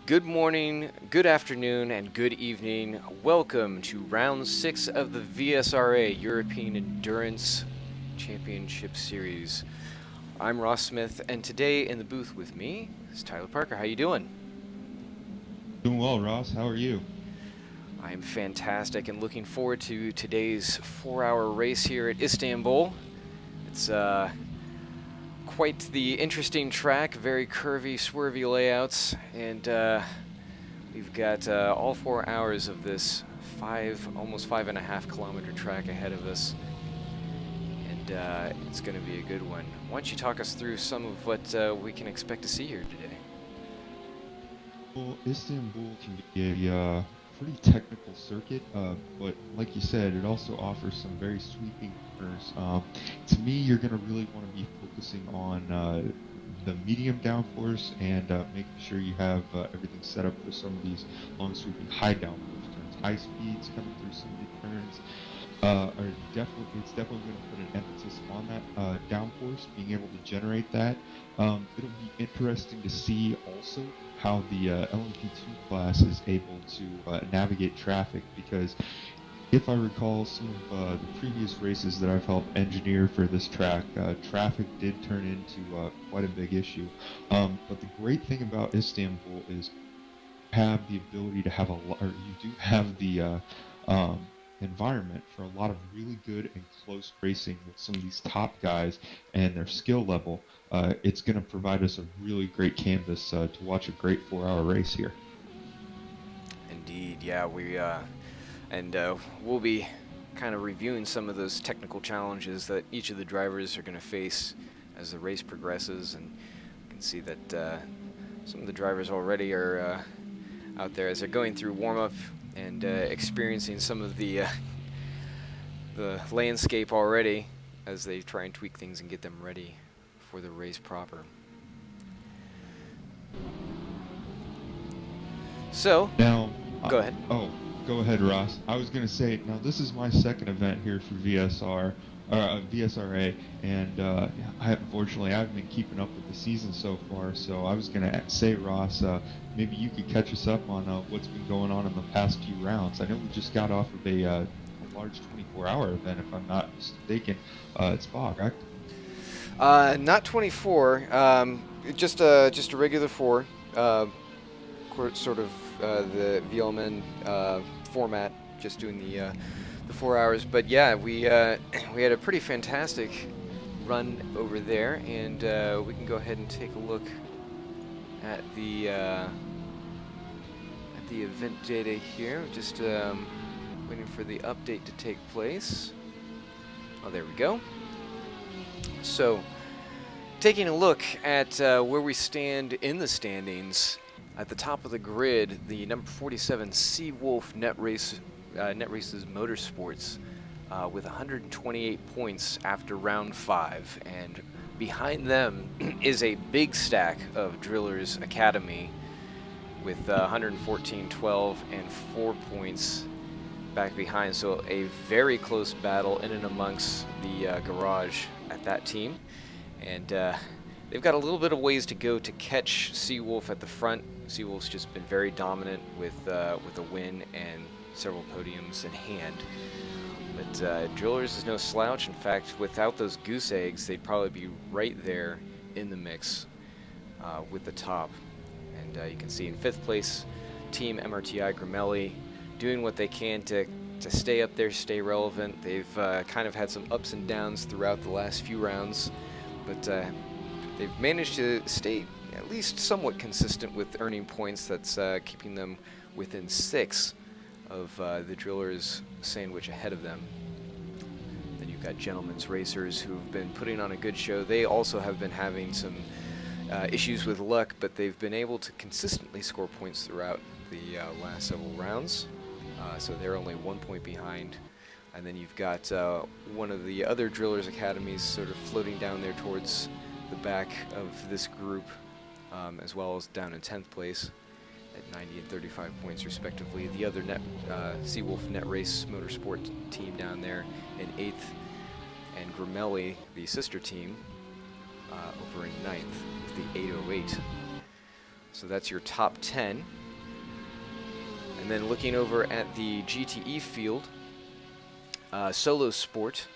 Good morning, good afternoon, and good evening. Welcome to round 6 of the VSRA European Endurance Championship Series. I'm Ross Smith, and today in the booth with me is Tyler Parker. How you doing? Doing well, Ross. How are you? I am fantastic and looking forward to today's 4-hour race here at Istanbul. It's quite the interesting track, very curvy, swervy layouts, and we've got all 4 hours of this almost 5.5 kilometer track ahead of us, and it's going to be a good one. Why don't you talk us through some of what we can expect to see here today? Well, Istanbul can be a pretty technical circuit, but like you said, it also offers some very sweeping corners. To me, you're going to really want to be focusing on the medium downforce and making sure you have everything set up for some of these long sweeping high downforce turns. High speeds coming through some of the turns it's definitely going to put an emphasis on that downforce, being able to generate that. It'll be interesting to see also how the LMP2 class is able to navigate traffic, because if I recall some of the previous races that I've helped engineer for this track, traffic did turn into quite a big issue. But the great thing about Istanbul is have the ability to have or you do have the environment for a lot of really good and close racing with some of these top guys and their skill level. It's going to provide us a really great canvas to watch a great 4-hour race here. Indeed, yeah, we'll be kind of reviewing some of those technical challenges that each of the drivers are going to face as the race progresses, and you can see that some of the drivers already are out there as they're going through warm-up and experiencing some of the landscape already as they try and tweak things and get them ready for the race proper. So, Now, go ahead. oh, go ahead, Ross. I was going to say, now this is my second event here for VSRA, and unfortunately I haven't been keeping up with the season so far. So I was going to say, Ross, maybe you could catch us up on what's been going on in the past few rounds. I know we just got off of a large 24-hour event, if I'm not mistaken. It's Spa, correct? Not 24, just a regular 4, sort of the VLMN format, just doing the 4 hours. But yeah, we had a pretty fantastic run over there, and we can go ahead and take a look at the event data here. Just waiting for the update to take place. Oh, there we go. So, taking a look at where we stand in the standings, at the top of the grid, the number 47 Seawolf Netraces Motorsports with 128 points after round 5, and behind them is a big stack of Drillers Academy with 114, 12, and 4 points back behind. So a very close battle in and amongst the garage at that team, and they've got a little bit of ways to go to catch Seawolf at the front. Seawolf's just been very dominant with a win and several podiums in hand. But Drillers is no slouch. In fact, without those goose eggs, they'd probably be right there in the mix with the top. And you can see in 5th place, Team MRTI Gramelli doing what they can to stay up there, stay relevant. They've kind of had some ups and downs throughout the last few rounds, but they've managed to stay at least somewhat consistent with earning points. That's keeping them within 6 of the Drillers sandwich ahead of them. Then you've got Gentlemen's Racers, who've been putting on a good show. They also have been having some issues with luck, but they've been able to consistently score points throughout the last several rounds. So they're only 1 point behind. And then you've got one of the other Drillers Academies sort of floating down there towards the back of this group, as well as down in 10th place at 90 and 35 points respectively. The other Seawolf Net Race Motorsport team down there in 8th, and Gramelli, the sister team, over in 9th with the 808. So that's your top 10. And then looking over at the GTE field, Solo Sport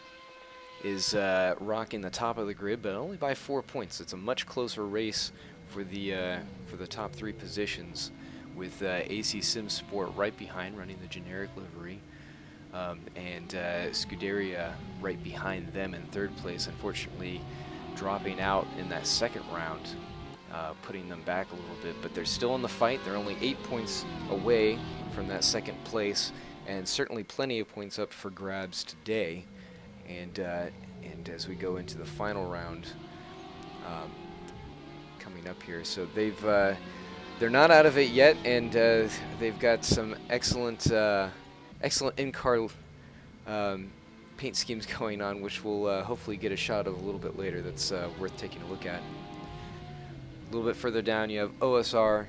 is rocking the top of the grid, but only by 4 points. It's a much closer race for the top 3 positions, with AC Sim Sport right behind, running the generic livery, and Scuderia right behind them in 3rd place. Unfortunately, dropping out in that 2nd round, putting them back a little bit, but they're still in the fight. They're only 8 points away from that 2nd place, and certainly plenty of points up for grabs today. And as we go into the final round, coming up here, so they're not out of it yet, and they've got some excellent in-car paint schemes going on, which we'll hopefully get a shot of a little bit later. That's worth taking a look at. A little bit further down, you have OSR,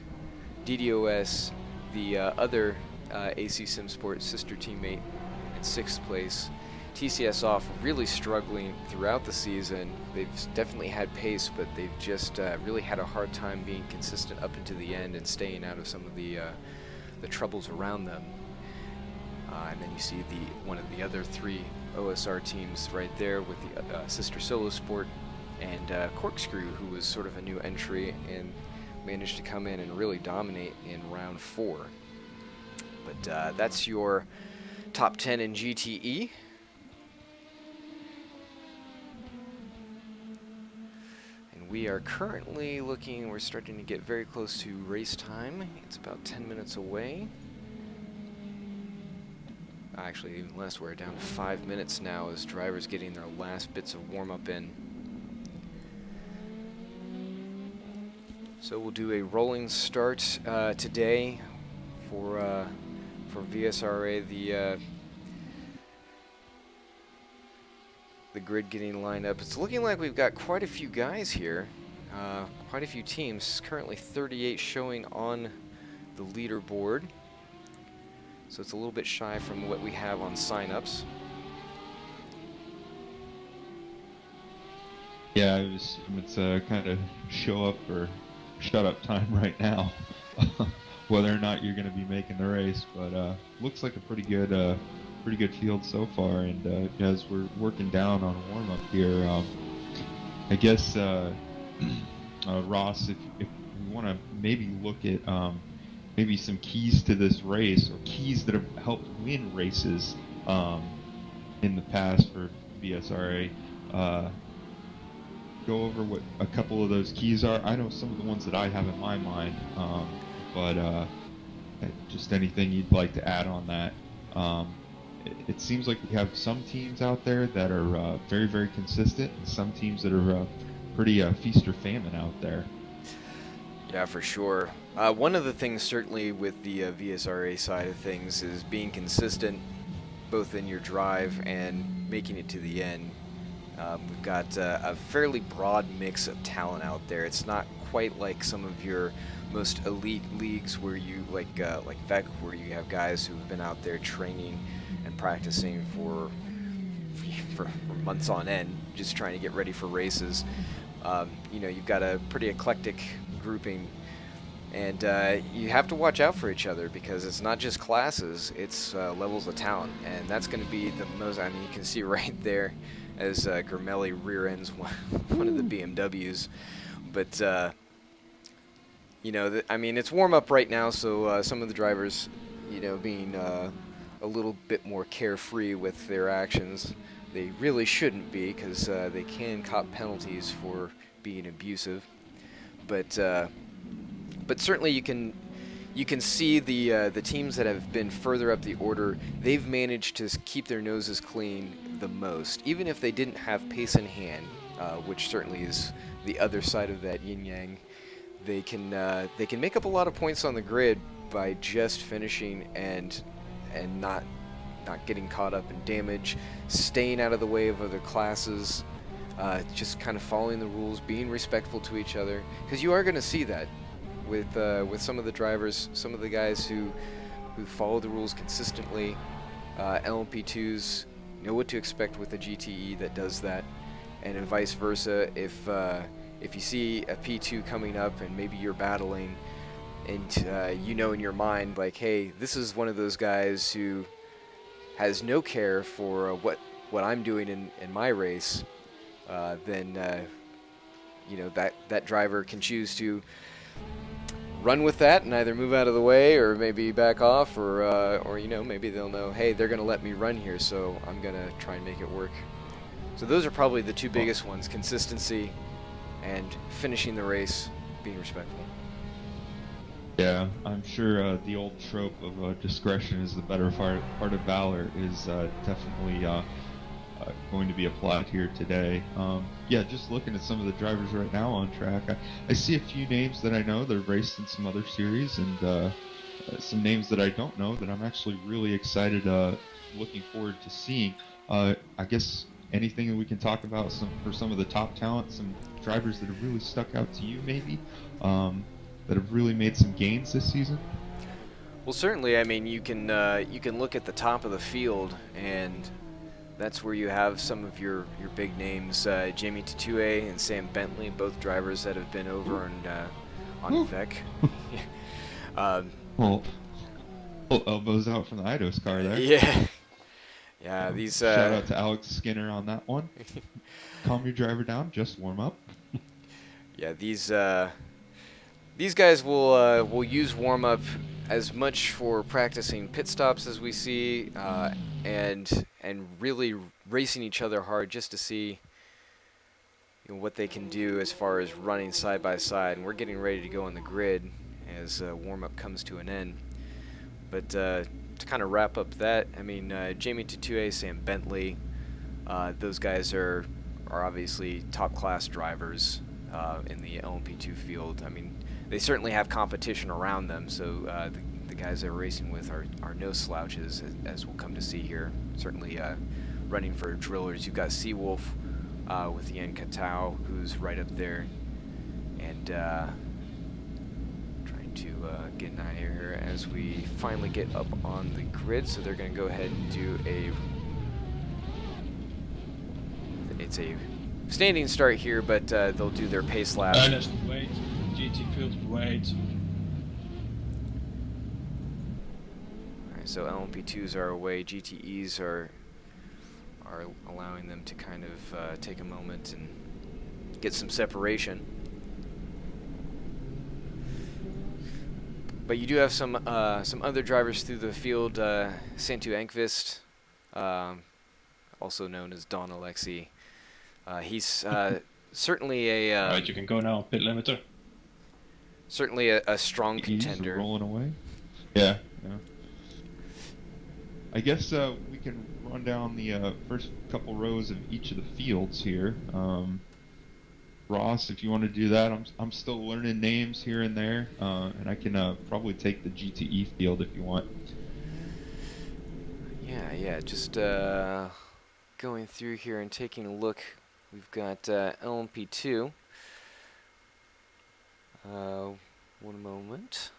DDoS, the other AC Sim Sport sister teammate in 6th place. TCS off, really struggling throughout the season. They've definitely had pace, but they've just really had a hard time being consistent up into the end and staying out of some of the troubles around them. And then you see one of the other 3 OSR teams right there with the sister Solo Sport and Corkscrew, who was sort of a new entry and managed to come in and really dominate in round 4. But that's your top 10 in GTE. We are currently looking, we're starting to get very close to race time. It's about 10 minutes away. Actually, even less, we're down to 5 minutes now as drivers getting their last bits of warm-up in. So we'll do a rolling start today for VSRA, the grid getting lined up. It's looking like we've got quite a few guys here, quite a few teams. Currently 38 showing on the leaderboard, so it's a little bit shy from what we have on signups. Yeah, it's kind of show up or shut up time right now, whether or not you're going to be making the race. But looks like a pretty good field so far. And as we're working down on a warm up here, I guess Ross, if we want to maybe look at maybe some keys to this race, or keys that have helped win races in the past for VSRA. Go over what a couple of those keys are. I know some of the ones that I have in my mind, but just anything you'd like to add on that. It seems like we have some teams out there that are very, very consistent, and some teams that are pretty feast or famine out there. Yeah, for sure. One of the things certainly with the VSRA side of things is being consistent both in your drive and making it to the end. We've got a fairly broad mix of talent out there. It's not quite like some of your most elite leagues where you like VEC, where you have guys who have been out there training and practicing for months on end, just trying to get ready for races. You know, you've got a pretty eclectic grouping, and you have to watch out for each other, because it's not just classes, it's levels of talent, and that's going to be the most. I mean, you can see right there as Germelli rear ends one of the BMWs, but you know, I mean, it's warm up right now, so some of the drivers, you know, being a little bit more carefree with their actions. They really shouldn't be, because they can cop penalties for being abusive. But certainly you can see the teams that have been further up the order. They've managed to keep their noses clean the most, even if they didn't have pace in hand, which certainly is the other side of that yin yang. They can make up a lot of points on the grid by just finishing and not getting caught up in damage, staying out of the way of other classes, just kind of following the rules, being respectful to each other, because you are going to see that with some of the drivers, some of the guys who follow the rules consistently. LMP2s know what to expect with a GTE that does that, and vice versa. If you see a P2 coming up and maybe you're battling and you know in your mind, like, hey, this is one of those guys who has no care for what I'm doing in my race, then you know that driver can choose to run with that and either move out of the way or maybe back off, or you know, maybe they'll know, hey, they're going to let me run here, so I'm going to try and make it work. So those are probably the two biggest ones: consistency and finishing the race, being respectful. Yeah, I'm sure the old trope of discretion is the better part of valor is definitely going to be applied here today. Yeah, just looking at some of the drivers right now on track, I see a few names that I know that have raced in some other series, and some names that I don't know that I'm actually really excited, looking forward to seeing. I guess anything that we can talk about for some of the top talent, some drivers that have really stuck out to you, maybe, that have really made some gains this season? Well, certainly. I mean, you can look at the top of the field, and that's where you have some of your big names: Jamie Tatoué and Sam Bentley, both drivers that have been over on VEC. Well, elbows out from the Eidos car there. Yeah, yeah. These shout out to Alex Skinner on that one. Calm your driver down, just warm up. Yeah, these guys will use warm up as much for practicing pit stops as we see, and really racing each other hard just to see, you know, what they can do as far as running side by side. And we're getting ready to go on the grid as warm up comes to an end. But to kind of wrap up that, I mean, Jamie Tatoué, Sam Bentley, those guys are obviously top class drivers in the LMP2 field. I mean, they certainly have competition around them, so the guys they're racing with are no slouches, as we'll come to see here. Certainly running for drillers, you've got Seawolf with Yan Katao, who's right up there, and trying to get an idea here as we finally get up on the grid. So they're going to go ahead and do it's a standing start here, but they'll do their pace lap. Ernest, wait. GT field, wait. Alright, so LMP2s are away, GTEs are allowing them to kind of take a moment and get some separation. But you do have some other drivers through the field. Santu Enqvist, also known as Don Alexi. He's certainly a Right, you can go now. Pit limiter. certainly a strong contender. Rolling away. Yeah. I guess we can run down the first couple rows of each of the fields here. Ross, if you want to do that, I'm still learning names here and there, and I can probably take the GTE field if you want. Yeah, just going through here and taking a look. We've got LMP2. One moment.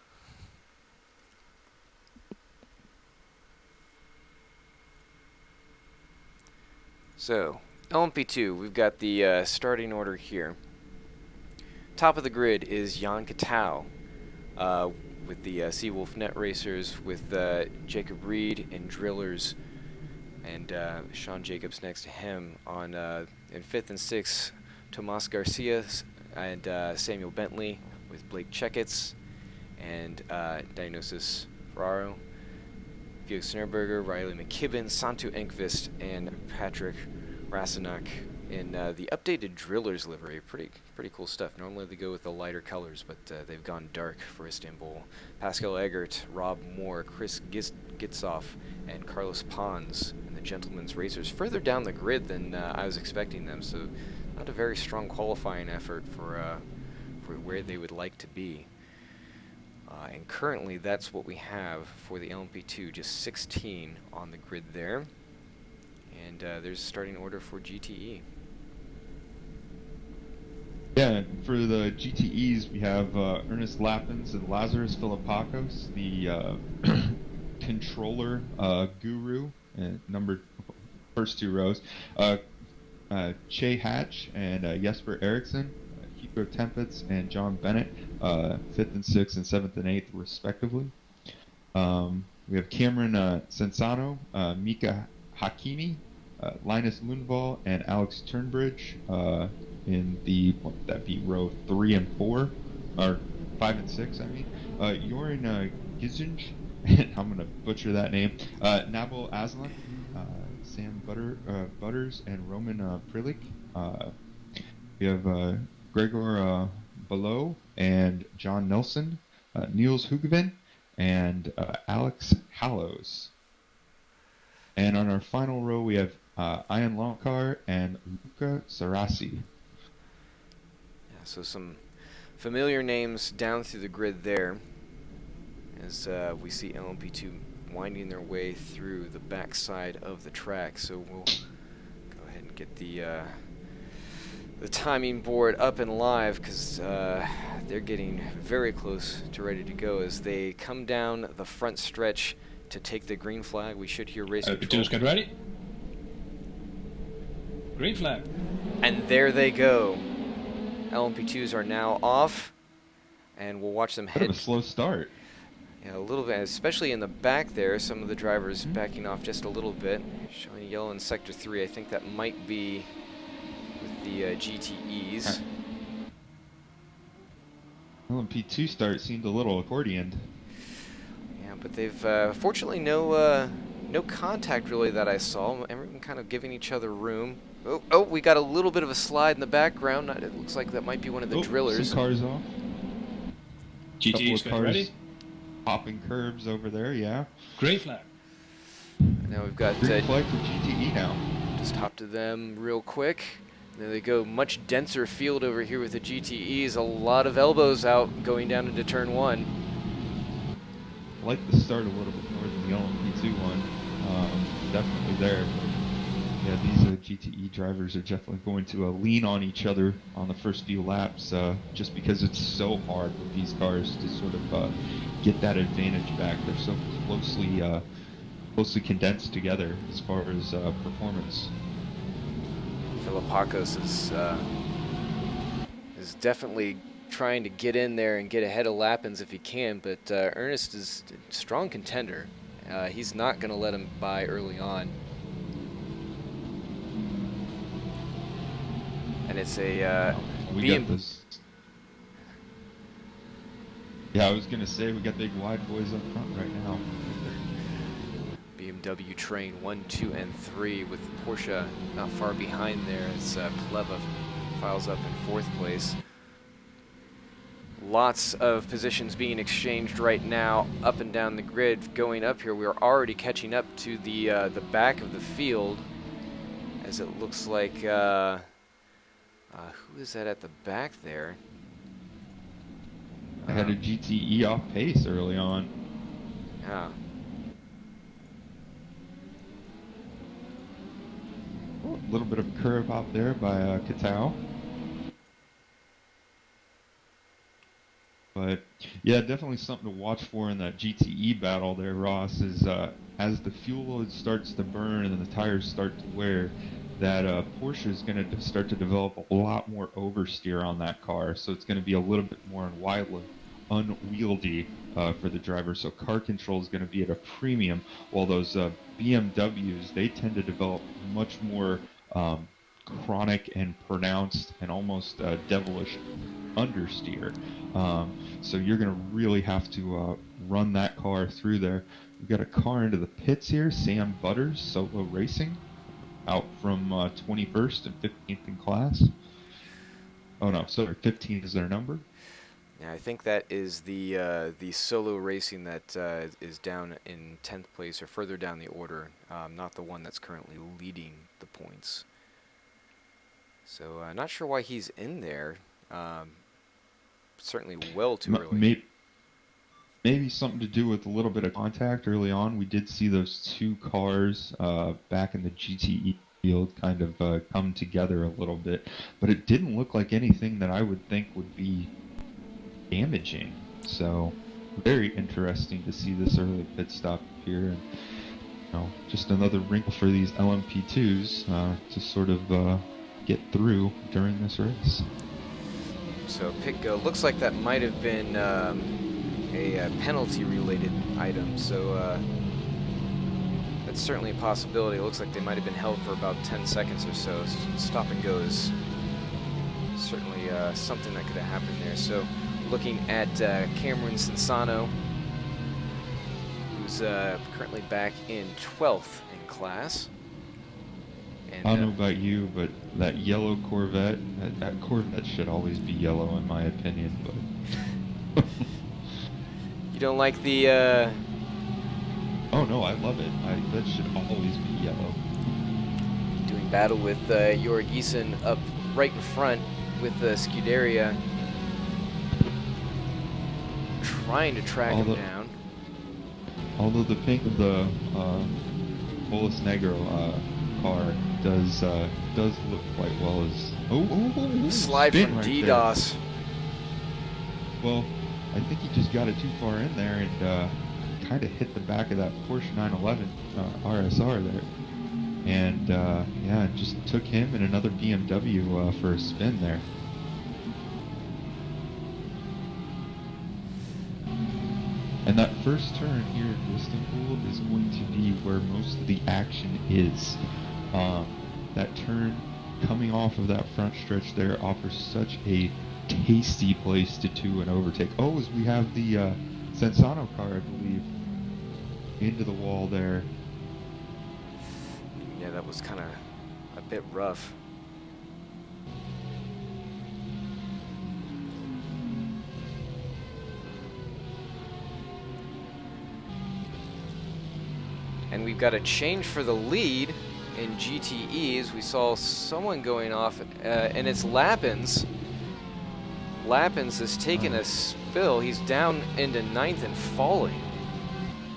So, LMP2, we've got the starting order here. Top of the grid is Jan Katao with the Seawolf Net Racers, with Jacob Reed and Drillers, and Sean Jacobs next to him. On in 5th and 6th, Tomas Garcia and Samuel Bentley, with Blake Checketts and Dionysus Ferraro, Felix Snerberger, Riley McKibben, Santu Enqvist, and Patrick Rasanak in the updated Drillers livery. Pretty cool stuff. Normally they go with the lighter colors, but they've gone dark for Istanbul. Pascal Eggert, Rob Moore, Chris Gitzoff, and Carlos Pons in the Gentlemen's Racers. Further down the grid than I was expecting them, so not a very strong qualifying effort for where they would like to be. And currently that's what we have for the LMP2, just 16 on the grid there. And there's a starting order for GTE. Yeah, for the GTEs, we have Ernest Lappins and Lazarus Philippakos, the controller guru, numbered first two rows. Che Hatch and Jesper Eriksson, Hugo Tempest and John Bennett, 5th and 6th and 7th and 8th respectively. We have Cameron Sensano, Mika Hakimi, Linus Lundvall, and Alex Turnbridge in the, what would that be, row 3 and 4, or 5 and 6, I mean. Joran Gizunj, I'm going to butcher that name, Nabil Aslan, Sam Butters, and Roman Prilik. We have Gregor Below and John Nelson, Niels Hugevin, and Alex Hallows. And on our final row, we have Ian Lonkar and Luca Sarasi. Yeah, so some familiar names down through the grid there, as we see LMP2 winding their way through the backside of the track. So we'll go ahead and get the timing board up and live, because they're getting very close to ready to go as they come down the front stretch to take the green flag. We should hear race control. Get ready. Green flag. And there they go. LMP2s are now off, and we'll watch them Bit of head. a slow start. Yeah, a little bit, especially in the back there. Some of the drivers backing off just a little bit. Showing yellow in sector 3. I think that might be with the GTEs. LMP2 start seemed a little accordioned. Yeah, but they've fortunately no contact really that I saw. Everyone kind of giving each other room. Oh, we got a little bit of a slide in the background. It looks like that might be one of the drillers. Some cars off. GTE's get ready. Popping curbs over there, yeah. Green flag. Now we've got Green flag for GTE now. just hop to them real quick. There they go. Much denser field over here with the GTEs. A lot of elbows out going down into turn 1. I like the start a little bit more than the LMP2 one. Definitely there. Yeah, these GTE drivers are definitely going to lean on each other on the first few laps, just because it's so hard with these cars to sort of get that advantage back. They're so closely condensed together as far as performance. Filipakos is definitely trying to get in there and get ahead of Lappins if he can, but Ernest is a strong contender. He's not going to let him by early on. And it's a we got this. Yeah, I was gonna say we got big wide boys up front right now. BMW train 1, 2, and 3 with Porsche not far behind there as Pleva files up in 4th place. Lots of positions being exchanged right now up and down the grid. Going up here, we're already catching up to the back of the field, as it looks like. Who is that at the back there? I had a GTE off pace early on. Yeah. A little bit of a curve out there by Katao. But yeah, definitely something to watch for in that GTE battle there, Ross, is as the fuel load starts to burn and the tires start to wear, that Porsche is going to start to develop a lot more oversteer on that car, so it's going to be a little bit more unwieldy for the driver. So car control is going to be at a premium, while those BMWs, they tend to develop much more chronic and pronounced and almost devilish understeer. So you're going to really have to run that car through there. We've got a car into the pits here, Sam Butters, Solo Racing, out from 21st and 15th in class. Oh no, sorry, 15 is their number. Yeah, I think that is the Solo Racing that is down in 10th place or further down the order, not the one that's currently leading the points. So not sure why he's in there. Certainly well too early. Maybe something to do with a little bit of contact early on. We did see those two cars back in the GTE field kind of come together a little bit, but it didn't look like anything that I would think would be damaging. So very interesting to see this early pit stop here, and just another wrinkle for these LMP2s to sort of get through during this race. So pit go. Looks like that might have been a penalty-related item. So that's certainly a possibility. It looks like they might have been held for about 10 seconds or so. Stop and go is certainly something that could have happened there. So looking at Cameron Cinsano, who's currently back in 12th in class. And, I don't know about you, but that yellow Corvette, that Corvette should always be yellow in my opinion, but... You don't like the... Oh no, I love it. That should always be yellow. Doing battle with Jorg Giesen up right in front with Scuderia. Trying to track him down. Although the pink of the Bolas Negro car does look quite well as Slide from right DDoS. There. Well, I think he just got it too far in there and kind of hit the back of that Porsche 911 RSR there, and yeah, it just took him and another BMW for a spin there. And that first turn here in Istanbul is going to be where most of the action is. That turn coming off of that front stretch there offers such a tasty place to do an overtake. Oh, as we have the Cinsano car, I believe, into the wall there. Yeah, that was kind of a bit rough. And we've got a change for the lead in GTEs. We saw someone going off, and it's Lappins. Lappins has taken a spill. He's down into 9th and falling.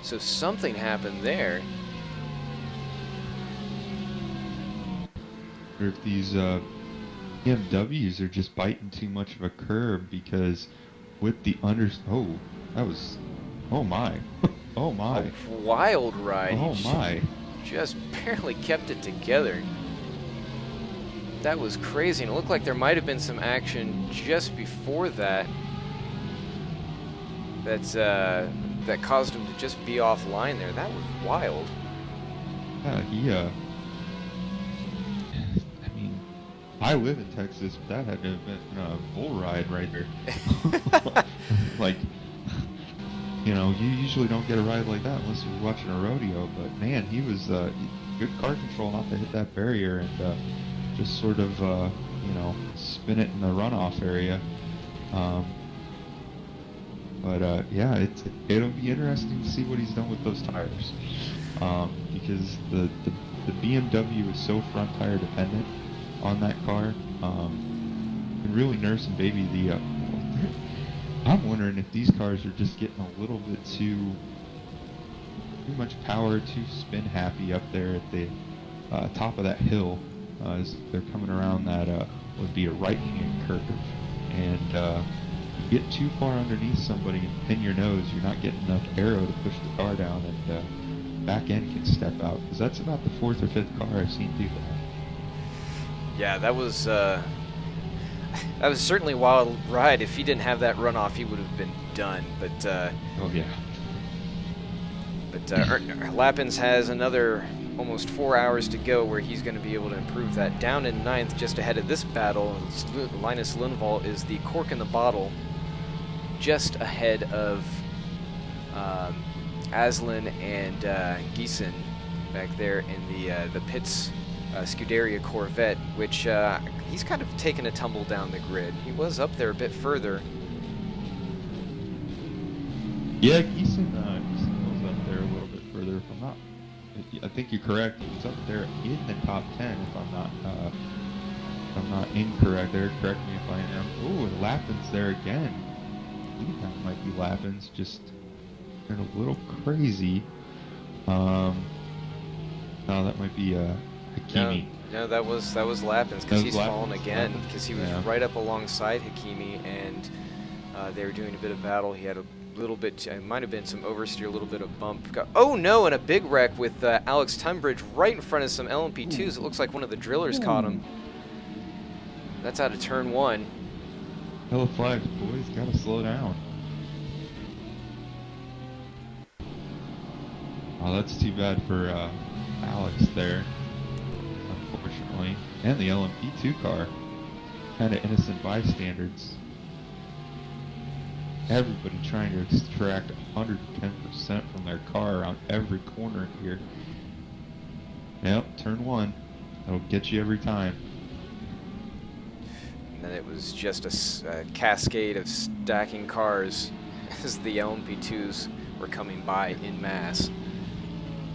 So something happened there. Or if these BMWs are just biting too much of a curb, because with the oh, that was, oh my. Oh my. A wild ride. Oh my. Just barely kept it together. That was crazy, and it looked like there might have been some action just before that that caused him to just be offline there. That was wild. Yeah, I mean, I live in Texas, but that had to have been a bull ride right there. Like, you know, you usually don't get a ride like that unless you're watching a rodeo, but man, he was good car control not to hit that barrier and just sort of, you know, spin it in the runoff area. But yeah, it'll be interesting to see what he's done with those tires, because the BMW is so front tire dependent on that car, and really nurse and baby the. I'm wondering if these cars are just getting a little bit too much power, too spin happy up there at the top of that hill as they're coming around that would be a right-hand curve, and you get too far underneath somebody and pin your nose, you're not getting enough aero to push the car down, and back end can step out, because that's about the 4th or 5th car I've seen do that. Yeah, that was certainly a wild ride. If he didn't have that runoff, he would have been done. But oh yeah. But Lappins has another almost 4 hours to go, where he's going to be able to improve that. Down in 9th, just ahead of this battle, Linus Lundvall is the cork in the bottle, just ahead of Aslan and Giesen back there in the pits. Scuderia Corvette, which he's kind of taken a tumble down the grid. He was up there a bit further. Yeah, Giesen was up there a little bit further. If I'm not, I think you're correct. He was up there in the top 10. If I'm not incorrect there, correct me if I am. Oh, Lappins there again. I think that might be Lappins, just a little crazy. No, that might be Hakimi. No, that was Lappins, because he's fallen again, because he was right up alongside Hakimi, and they were doing a bit of battle. He had a little bit, it might have been some oversteer, a little bit of bump. Oh no, and a big wreck with Alex Tunbridge right in front of some LMP2s. It looks like one of the drillers caught him. That's out of turn 1. Yellow flags, boys. Gotta slow down. Oh, that's too bad for Alex there, unfortunately. And the LMP2 car. Kind of innocent bystanders. Everybody trying to extract 110% from their car around every corner here. Yep, turn one. That'll get you every time. And then it was just a cascade of stacking cars as the LMP2s were coming by in mass.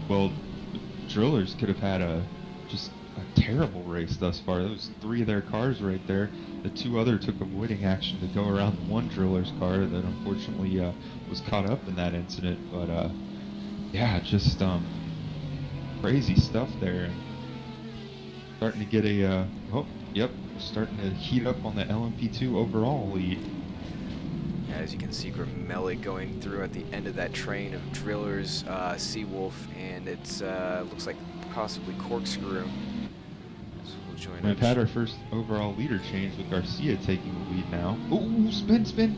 Well, the drillers could have had just a terrible race thus far. Those 3 of their cars right there. The 2 other took avoiding action to go around the one driller's car that unfortunately was caught up in that incident. But yeah, just crazy stuff there. Starting to get a oh, yep, starting to heat up on the LMP2 overall lead. As you can see, Gramelli going through at the end of that train of drillers, Seawolf, and it's looks like possibly Corkscrew. So we'll join We've had our first overall leader change with Garcia taking the lead now. Ooh, spin!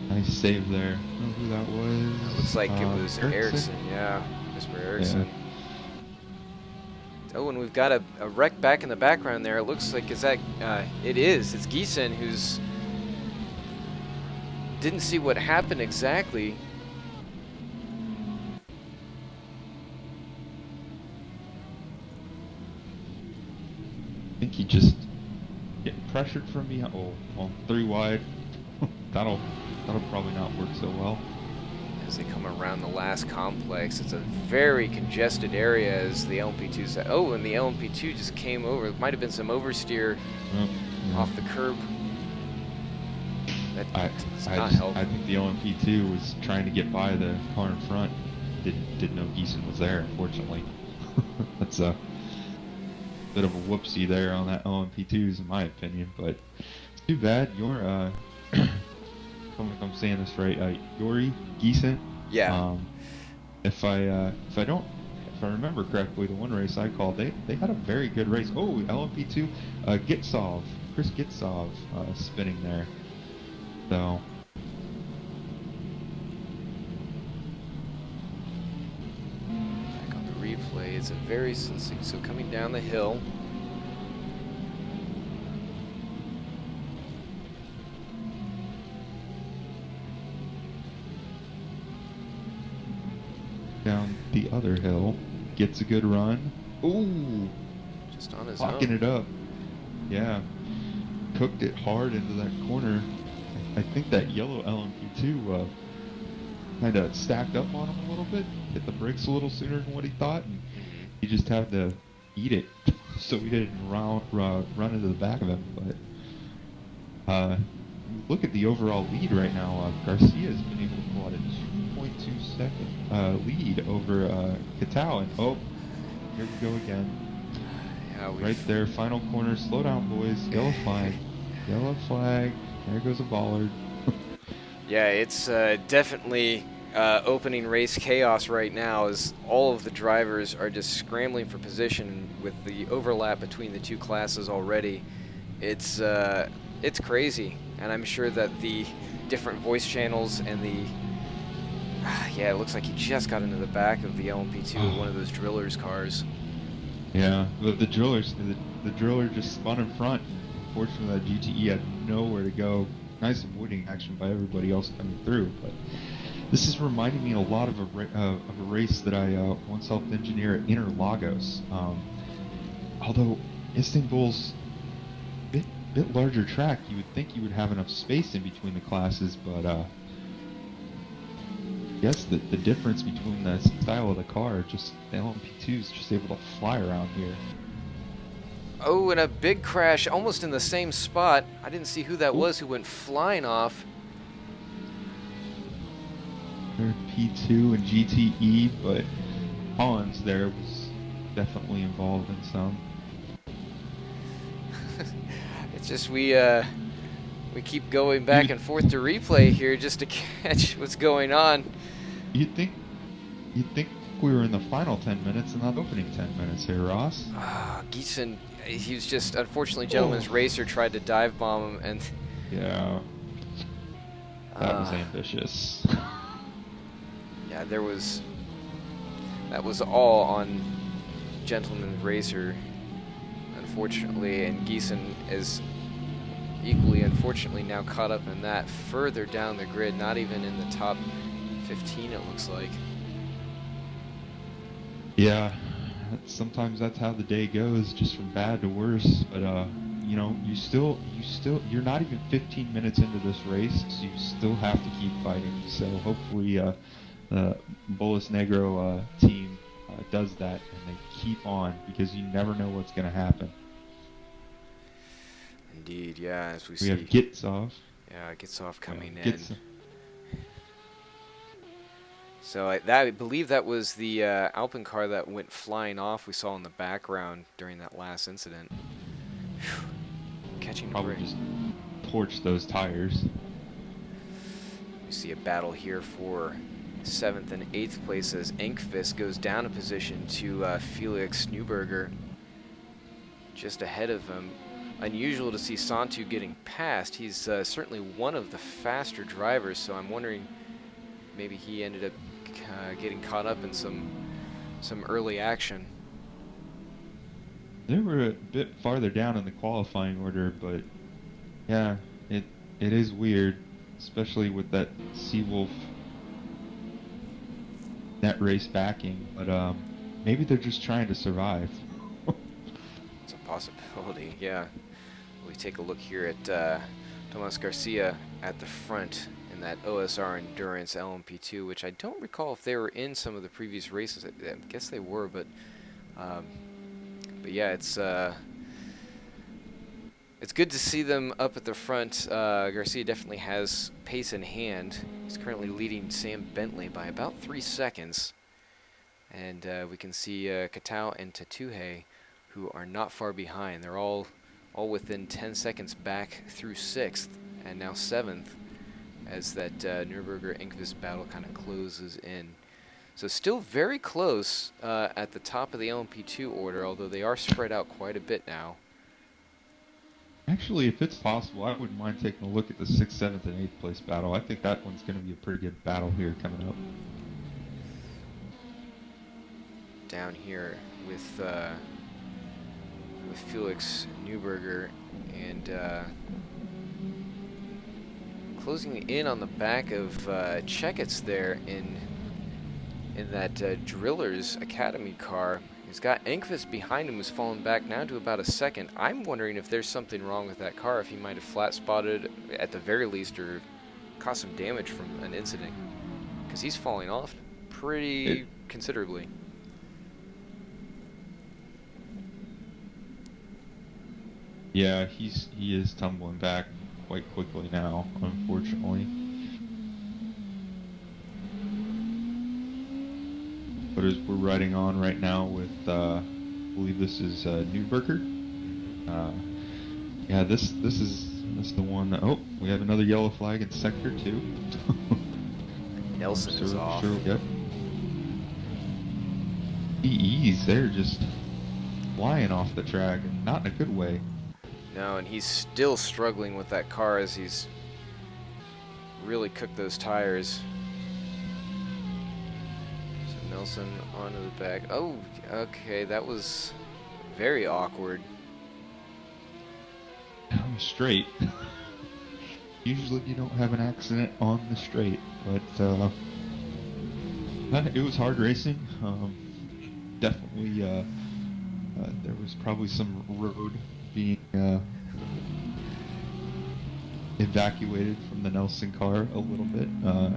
Nice save there. I don't know who that was. It looks like it was Ericsson, yeah, Mr. Ericsson. Yeah. Oh, and we've got a wreck back in the background there. It looks like it's Giesen who's didn't see what happened exactly. I think he just getting pressured from me. Oh, well, 3 wide. that'll probably not work so well. As they come around the last complex, it's a very congested area as the LMP2 said. Oh, and the LMP2 just came over. It might have been some oversteer off the curb. That does not help. I think the LMP2 was trying to get by the car in front. Didn't know Giesen was there, unfortunately. That's a bit of a whoopsie there on that LMP2s, in my opinion. But it's too bad. You're if I'm saying this right, Yuri Giesen. Yeah. If I remember correctly, the one race I called, they had a very good race. Oh, LMP2, Chris Gitsov, spinning there. So. Back on the replay, it's a very so coming down the hill. Down the other hill, gets a good run. Ooh, just on his locking own. it up. Yeah, cooked it hard into that corner. I think that yellow LMP2 kind of stacked up on him a little bit, hit the brakes a little sooner than what he thought, and he just had to eat it so he didn't run into the back of him. But look at the overall lead right now. Garcia has been able to pull out a 2.2 second lead over Katao, and oh, here we go again. Yeah, right there, final corner. Slow down, boys. Yellow flag. Yellow flag. There goes a bollard. Yeah, it's definitely opening race chaos right now as all of the drivers are just scrambling for position with the overlap between the 2 classes already. It's crazy, and I'm sure that the different voice channels and the yeah, it looks like he just got into the back of the LMP2 of one of those drillers' cars. Yeah, the driller just spun in front. Unfortunately, that GTE had nowhere to go. Nice avoiding action by everybody else coming through, but this is reminding me a lot of a race that I once helped engineer at Interlagos. Although Istanbul's bit larger track, you would think you would have enough space in between the classes, but I guess the difference between the style of the car, just the LMP2 is just able to fly around here. Oh, and a big crash almost in the same spot. I didn't see who that was who went flying off. P2 and GTE, but Hans there was definitely involved in some. It's just we keep going back and forth to replay here just to catch what's going on. You'd think we were in the final 10 minutes and not opening 10 minutes here, Ross. Geeson, he was just, unfortunately, Gentleman's Racer tried to dive bomb him, and... Yeah. That was ambitious. Yeah, that was all on Gentleman's Racer, unfortunately, and Geeson is equally, unfortunately, now caught up in that further down the grid, not even in the top 15, it looks like. Yeah, sometimes that's how the day goes, just from bad to worse. But you know, you're not even 15 minutes into this race, so you still have to keep fighting. So hopefully, the Bolas Negro team does that, and they keep on, because you never know what's going to happen. Indeed, yeah, as we We see. have Gitsoff. Yeah, Gitsoff coming in. Gitsoff. So I believe that was the Alpine car that went flying off we saw in the background during that last incident. Whew. Catching Probably break. just torch those tires. We see a battle here for 7th and 8th place as Enqvist goes down a position to Felix Neuberger just ahead of him. Unusual to see Santu getting past. He's certainly one of the faster drivers, so I'm wondering maybe he ended up getting caught up in some early action. They were a bit farther down in the qualifying order, but yeah, it is weird, especially with that Seawolf net race backing. But maybe they're just trying to survive. It's a possibility, yeah. We take a look here at Tomas Garcia at the front in that OSR Endurance LMP2, which I don't recall if they were in some of the previous races. I guess they were, but yeah, it's good to see them up at the front. Garcia definitely has pace in hand. He's currently leading Sam Bentley by about 3 seconds, and we can see Katao and Tatuhe, who are not far behind. They're all within 10 seconds back through 6th and now 7th, as that Nürburgring-Enqvist battle kind of closes in. So still very close at the top of the LMP2 order, although they are spread out quite a bit now. Actually, if it's possible, I wouldn't mind taking a look at the 6th, 7th, and 8th place battle. I think that one's going to be a pretty good battle here coming up. Down here with Felix Neuberger and closing in on the back of Checketts there in that Drillers Academy car. He's got Enqvist behind him, who's fallen back now to about a second. I'm wondering if there's something wrong with that car, if he might have flat spotted at the very least, or caused some damage from an incident, because he's falling off pretty considerably. Yeah, he is tumbling back quite quickly now, unfortunately. But as we're riding on right now with, I believe this is Neuberger. Yeah, this is the one that, oh, we have another yellow flag in sector 2. Nelson is off. Yep. VEs, they're just flying off the track, not in a good way. No, and he's still struggling with that car as he's really cooked those tires. So Nelson onto the back. Oh, okay, that was very awkward. Straight. Usually you don't have an accident on the straight, but it was hard racing. Definitely, there was probably some road being evacuated from the Nelson car a little bit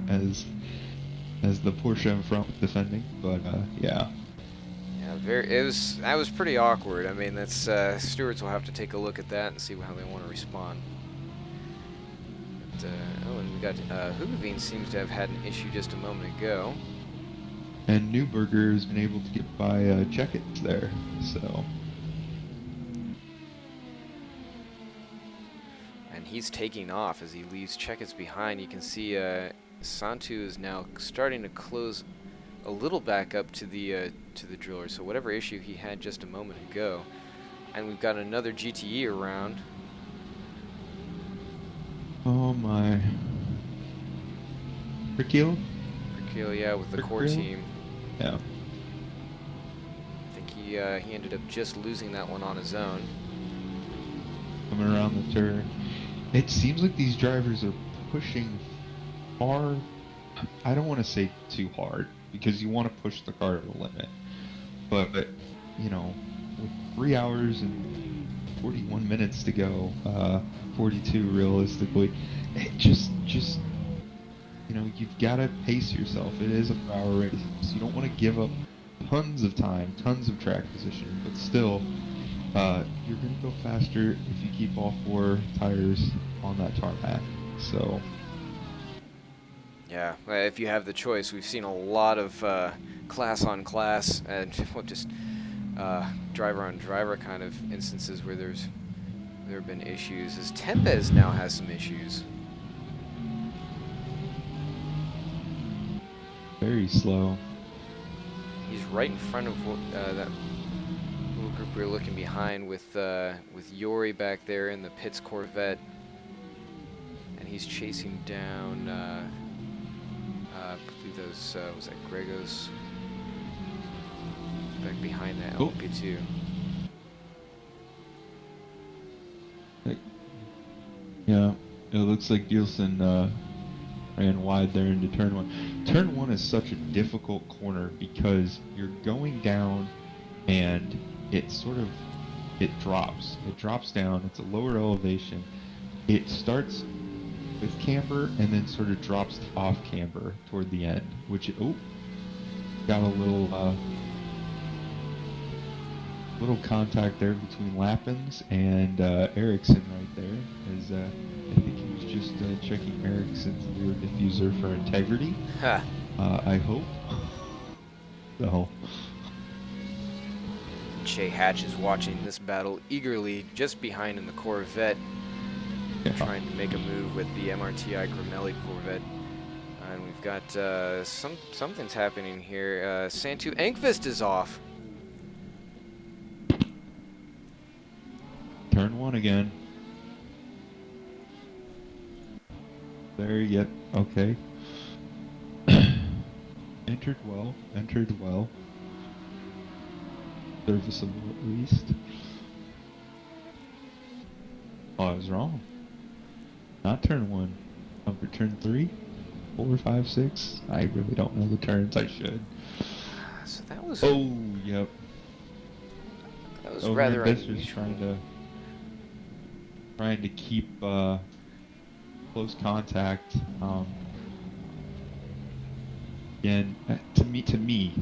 as the Porsche in front was defending, but yeah. That was pretty awkward. I mean, that's stewards will have to take a look at that and see how they want to respond. But, oh, and we got Hugaveen seems to have had an issue just a moment ago. And Neuberger has been able to get by Checketts there, so. And he's taking off as he leaves Checketts behind. You can see Santu is now starting to close a little back up to the driller. So whatever issue he had just a moment ago, and we've got another GTE around. Oh my. Rikil? Rikil, yeah, with the core team. Yeah. I think he ended up just losing that one on his own. Coming around the turn. It seems like these drivers are pushing far. I don't want to say too hard, because you want to push the car to the limit. But you know, with 3 hours and 41 minutes to go, 42 realistically, it just you know, you've got to pace yourself. It is a 4-hour race, so you don't want to give up tons of time, tons of track position, but still, you're going to go faster if you keep all 4 tires on that tarmac. So yeah, if you have the choice. We've seen a lot of class on class and just driver on driver kind of instances where there have been issues. As Tempest now has some issues. very slow. He's right in front of that little group we were looking behind with Yori back there in the pits Corvette, and he's chasing down. I believe those was that Gregos back behind that LP2. Yeah, it looks like Nielsen ran wide there into turn 1. Turn 1 is such a difficult corner because you're going down and it drops. It drops down. It's a lower elevation. It starts with camber and then sort of drops off camber toward the end, which, got a little contact there between Lappins and Ericsson right there, as I think he was just checking Ericsson's rear diffuser for integrity. Ha. I hope. So. Shea Hatch is watching this battle eagerly, just behind in the Corvette, trying to make a move with the MRTI Gramelli Corvette. And we've got something's happening here. Santu Engvist is off. Turn 1 again. There, yep, okay. Entered well. Serviceable at least. Oh, I was wrong. Not turn 1. Number turn 3, 4, 5, 6. I really don't know the turns. I should. So that was. Oh, yep. That was rather unusual. Trying to keep close contact. Again, to me.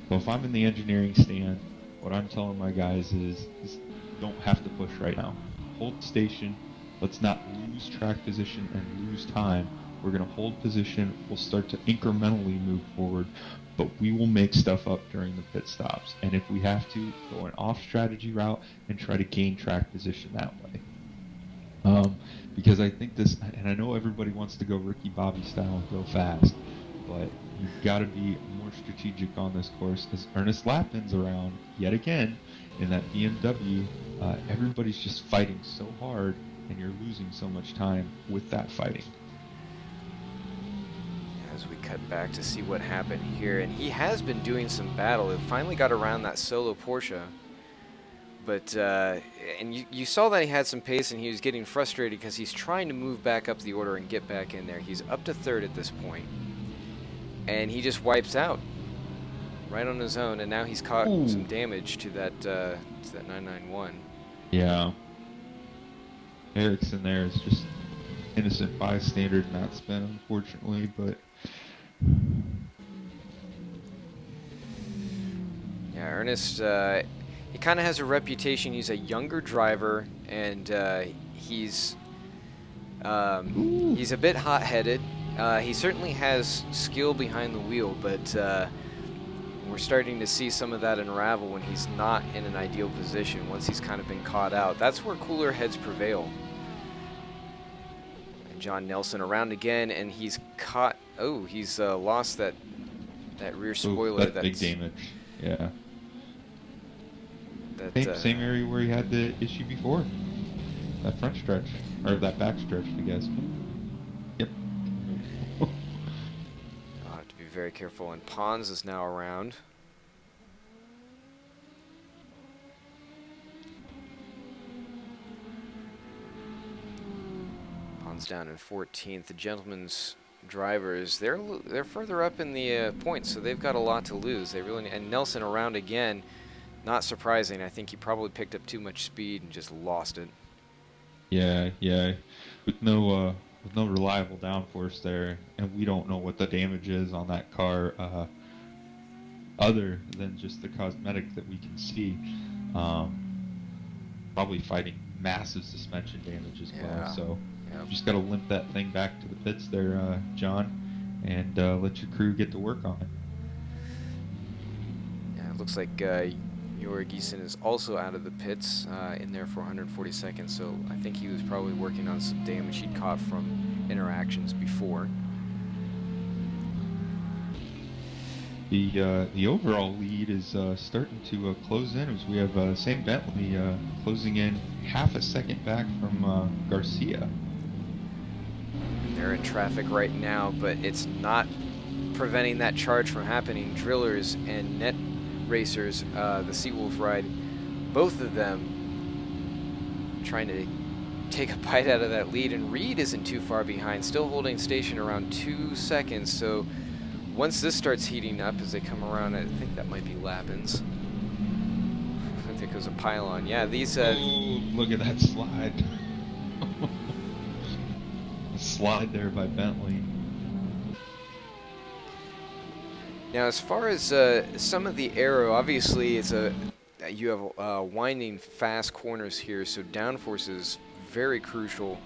So if I'm in the engineering stand, what I'm telling my guys is you don't have to push right now. Hold station. Let's not lose track position and lose time. We're going to hold position. We'll start to incrementally move forward, but we will make stuff up during the pit stops. And if we have to, go an off-strategy route and try to gain track position that way. Because I think this, and I know everybody wants to go Ricky Bobby style and go fast, but you've got to be more strategic on this course, as Ernest Lappin's around yet again in that BMW. Everybody's just fighting so hard, and you're losing so much time with that fighting. As we cut back to see what happened here, and he has been doing some battle. It finally got around that solo Porsche. But, and you saw that he had some pace, and he was getting frustrated because he's trying to move back up the order and get back in there. He's up to 3rd at this point, and he just wipes out right on his own, and now he's caught some damage to that 991. Yeah. Ericsson there is just innocent bystander in that spin, unfortunately, but... Yeah, Ernest... he kind of has a reputation. He's a younger driver, and he's a bit hot-headed. He certainly has skill behind the wheel, but we're starting to see some of that unravel when he's not in an ideal position. Once he's kind of been caught out, that's where cooler heads prevail. And John Nelson around again, and he's caught. Oh, he's lost that that rear spoiler. That's big damage. Yeah. That, Same area where he had the issue before. That front stretch, or that back stretch, I guess. Yep. I'll have to be very careful. And Pons is now around. Pons down in 14th. The gentleman's drivers, they're further up in the points, so they've got a lot to lose. They really, and Nelson around again. Not surprising. I think he probably picked up too much speed and just lost it. Yeah. With no reliable downforce there, and we don't know what the damage is on that car, other than just the cosmetic that we can see. Probably fighting massive suspension damage as well. So you just got to limp that thing back to the pits there, John, and let your crew get to work on it. Yeah, it looks like Jorgensen is also out of the pits, in there for 140 seconds, so I think he was probably working on some damage he'd caught from interactions before. The overall lead is starting to close in, as we have Sam Bentley closing in half a second back from Garcia. They're in traffic right now, but it's not preventing that charge from happening. Drillers and net racers, the Seawolf ride, both of them trying to take a bite out of that lead, and Reed isn't too far behind, still holding station around 2 seconds. So once this starts heating up as they come around, I think that might be Lappins. I think it was a pylon. Yeah, these oh, look at that slide. A slide there by Bentley. Now, as far as some of the aero, obviously it's you have winding fast corners here, so downforce is very crucial.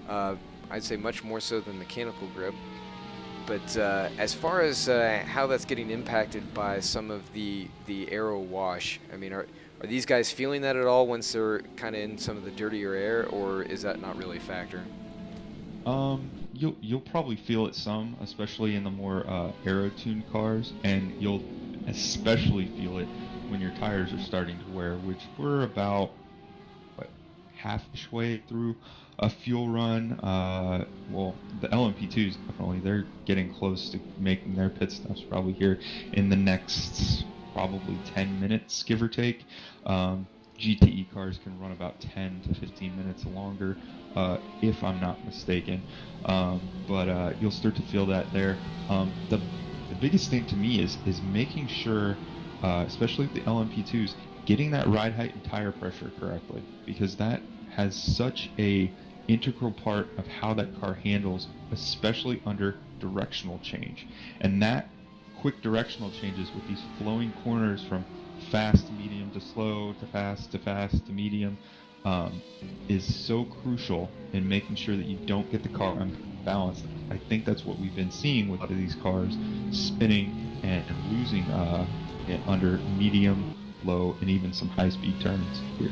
I'd say much more so than mechanical grip. But as far as how that's getting impacted by some of the aero wash, I mean, are these guys feeling that at all once they're kind of in some of the dirtier air, or is that not really a factor? You'll probably feel it some, especially in the more aero-tuned cars, and you'll especially feel it when your tires are starting to wear, which we're about half-ish way through a fuel run. Well, the LMP2s definitely, they're getting close to making their pit stops probably here in the next probably 10 minutes, give or take. GTE cars can run about 10 to 15 minutes longer, if I'm not mistaken. But you'll start to feel that there. The biggest thing to me is making sure, especially with the LMP2s, getting that ride height and tire pressure correctly, because that has such a integral part of how that car handles, especially under directional change. And that quick directional changes with these flowing corners from fast to medium to slow to fast to fast to medium is so crucial in making sure that you don't get the car unbalanced. I think that's what we've been seeing with a lot of these cars and losing under medium, low, and even some high-speed turns here.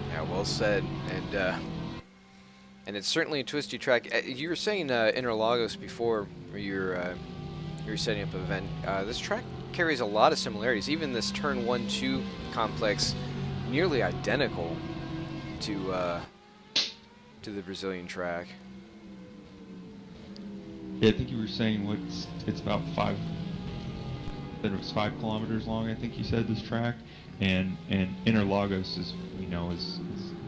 Yeah, well said. And it's certainly a twisty track. You were saying Interlagos before, where you were setting up an event. This track carries a lot of similarities. Even this turn 1-2 complex, nearly identical to the Brazilian track. Yeah, I think you were saying it's about 5 kilometers long, I think you said, this track, and Interlagos is a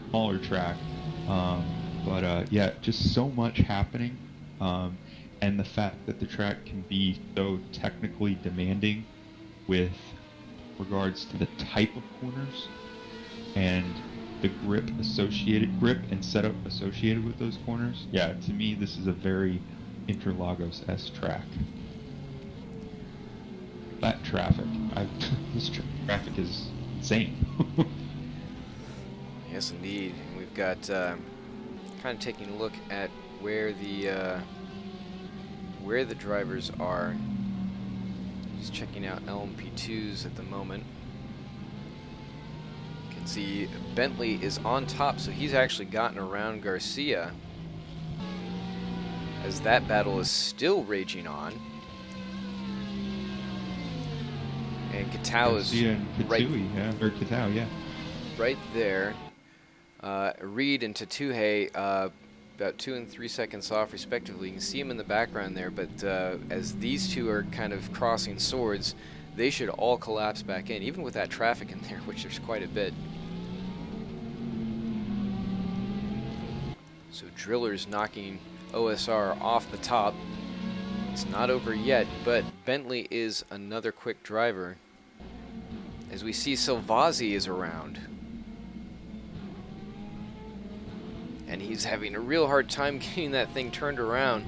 smaller track, but yeah, just so much happening, and the fact that the track can be so technically demanding with regards to the type of corners and the grip and setup associated with those corners. Yeah, to me this is a very Interlagos-esque track. That traffic, this traffic is insane. Yes, indeed. And we've got kind of taking a look at where the drivers are. Just checking out LMP2s at the moment. You can see Bentley is on top, so he's actually gotten around Garcia, as that battle is still raging on. And Katao is right, or Katao, yeah. right there. Reed and Tatuhe about 2 and 3 seconds off respectively. You can see him in the background there, but as these two are kind of crossing swords, they should all collapse back in, even with that traffic in there, which there's quite a bit. So Driller's knocking OSR off the top. It's not over yet, but Bentley is another quick driver. As we see, Silvazzi is around. And he's having a real hard time getting that thing turned around.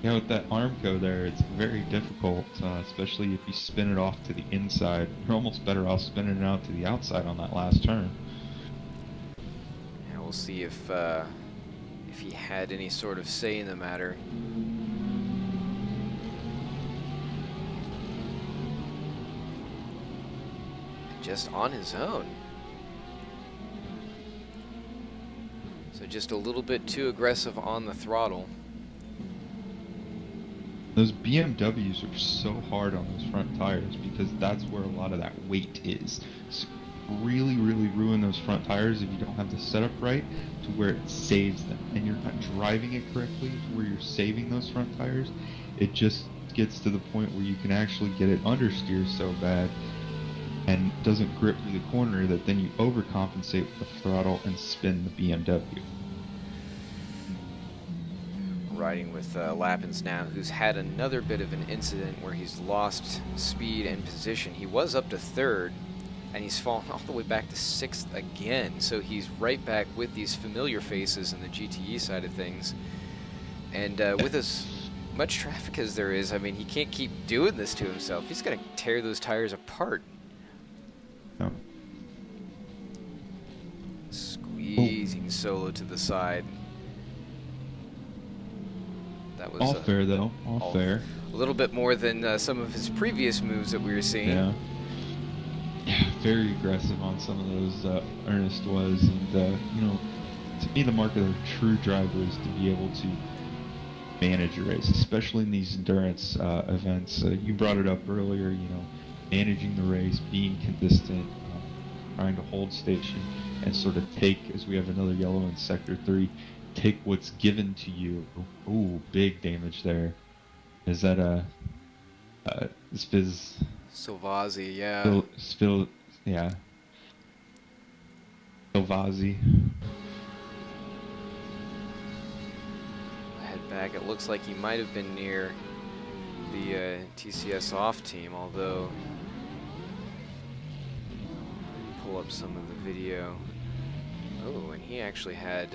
Yeah, with that Armco there, it's very difficult, especially if you spin it off to the inside. You're almost better off spinning it out to the outside on that last turn. And we'll see if he had any sort of say in the matter. Just on his own. So just a little bit too aggressive on the throttle. Those BMWs are so hard on those front tires because that's where a lot of that weight is. So really ruin those front tires if you don't have the setup right to where it saves them. And you're not driving it correctly to where you're saving those front tires. It just gets to the point where you can actually get it understeer so bad and doesn't grip through the corner that then you overcompensate with the throttle and spin the BMW. Riding with Lappins now, who's had another bit of an incident where he's lost speed and position. He was up to third, and he's fallen all the way back to sixth again. So he's right back with these familiar faces in the GTE side of things. And with as much traffic as there is, I mean, he can't keep doing this to himself. He's going to tear those tires apart. No. Squeezing Solo to the side. That was all fair though, all fair. A little bit more than some of his previous moves that we were seeing. Yeah. Very aggressive on some of those, Ernest was, and you know, to me the mark of a true driver is to be able to manage a race, especially in these endurance events. You brought it up earlier, you know, managing the race, being consistent, trying to hold station, and sort of take, as we have another yellow in Sector 3, take what's given to you. Ooh, big damage there. Is that Silvazzi, yeah. Yeah. Silvazzi. Head back, it looks like he might have been near the TCS off team, although pull up some of the video. Oh, and he actually had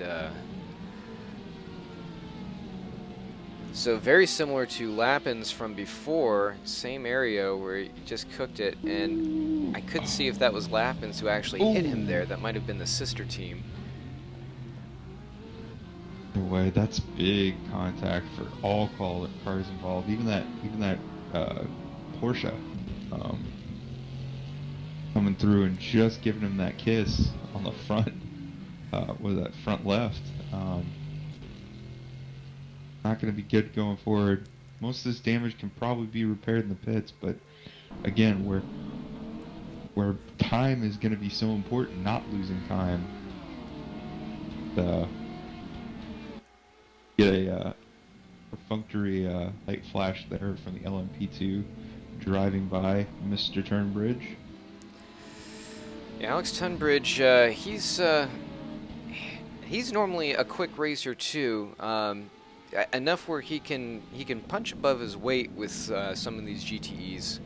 so very similar to Lappins from before, same area where he just cooked it, and I could see if that was Lappins who actually hit him there. That might have been the sister team. Anyway, that's big contact for all cars involved. Even that Porsche coming through and just giving him that kiss on the front, with that front left. Not going to be good going forward. Most of this damage can probably be repaired in the pits, but again, where time is going to be so important, not losing time. Get a perfunctory light flash there from the LMP2 driving by Mr. Turnbridge. Yeah, Alex Tunbridge, he's normally a quick racer too. Enough where he can punch above his weight with some of these GTEs,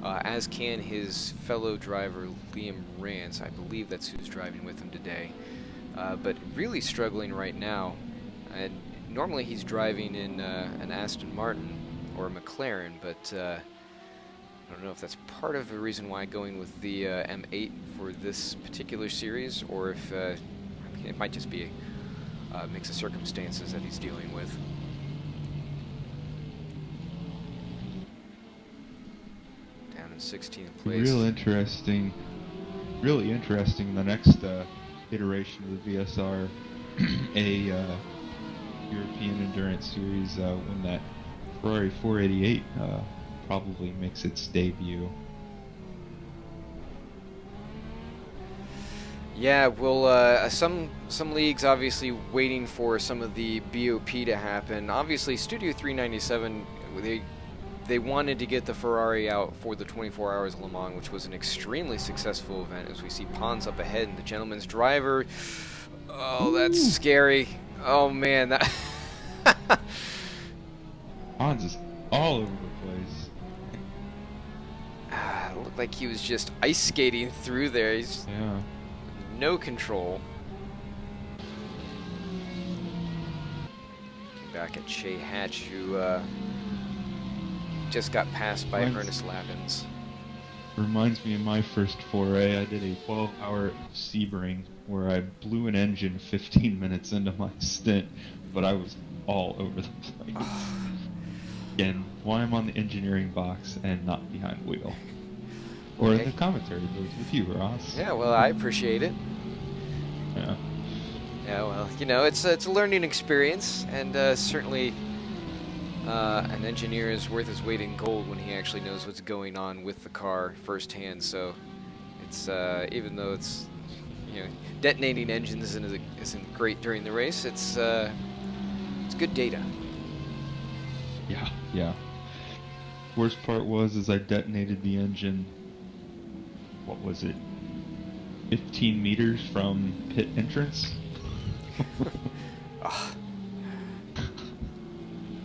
as can his fellow driver Liam Rance. I believe that's who's driving with him today, but really struggling right now. And normally he's driving in an Aston Martin or a McLaren, but I don't know if that's part of the reason why going with the M8 for this particular series, or if I mean, it might just be a mix of circumstances that he's dealing with. Down in 16th place. Really interesting. The next iteration of the VSR European Endurance Series, when that Ferrari 488 probably makes its debut. Yeah, well, some leagues obviously waiting for some of the BOP to happen. Obviously, Studio 397, they wanted to get the Ferrari out for the 24 Hours of Le Mans, which was an extremely successful event. As we see Pons up ahead and the gentleman's driver. Oh, that's Ooh. scary. Oh man, that. Pons is all over the place. It looked like he was just ice skating through there. He's no control. Looking back at Shea Hatch, who just got passed by Ernest Lavins. Reminds me of my first foray. I did a 12-hour Sebring where I blew an engine 15 minutes into my stint, but I was all over the place. Again, why I'm on the engineering box and not behind the wheel. Or in the commentary booth with you, Ross. Yeah, well, I appreciate it. Yeah. Yeah, well, you know, it's a learning experience, and certainly an engineer is worth his weight in gold when he actually knows what's going on with the car firsthand. So it's even though it's, you know, detonating engines isn't great during the race, it's good data. Yeah. Worst part was I detonated the engine. What was it? 15 meters from pit entrance.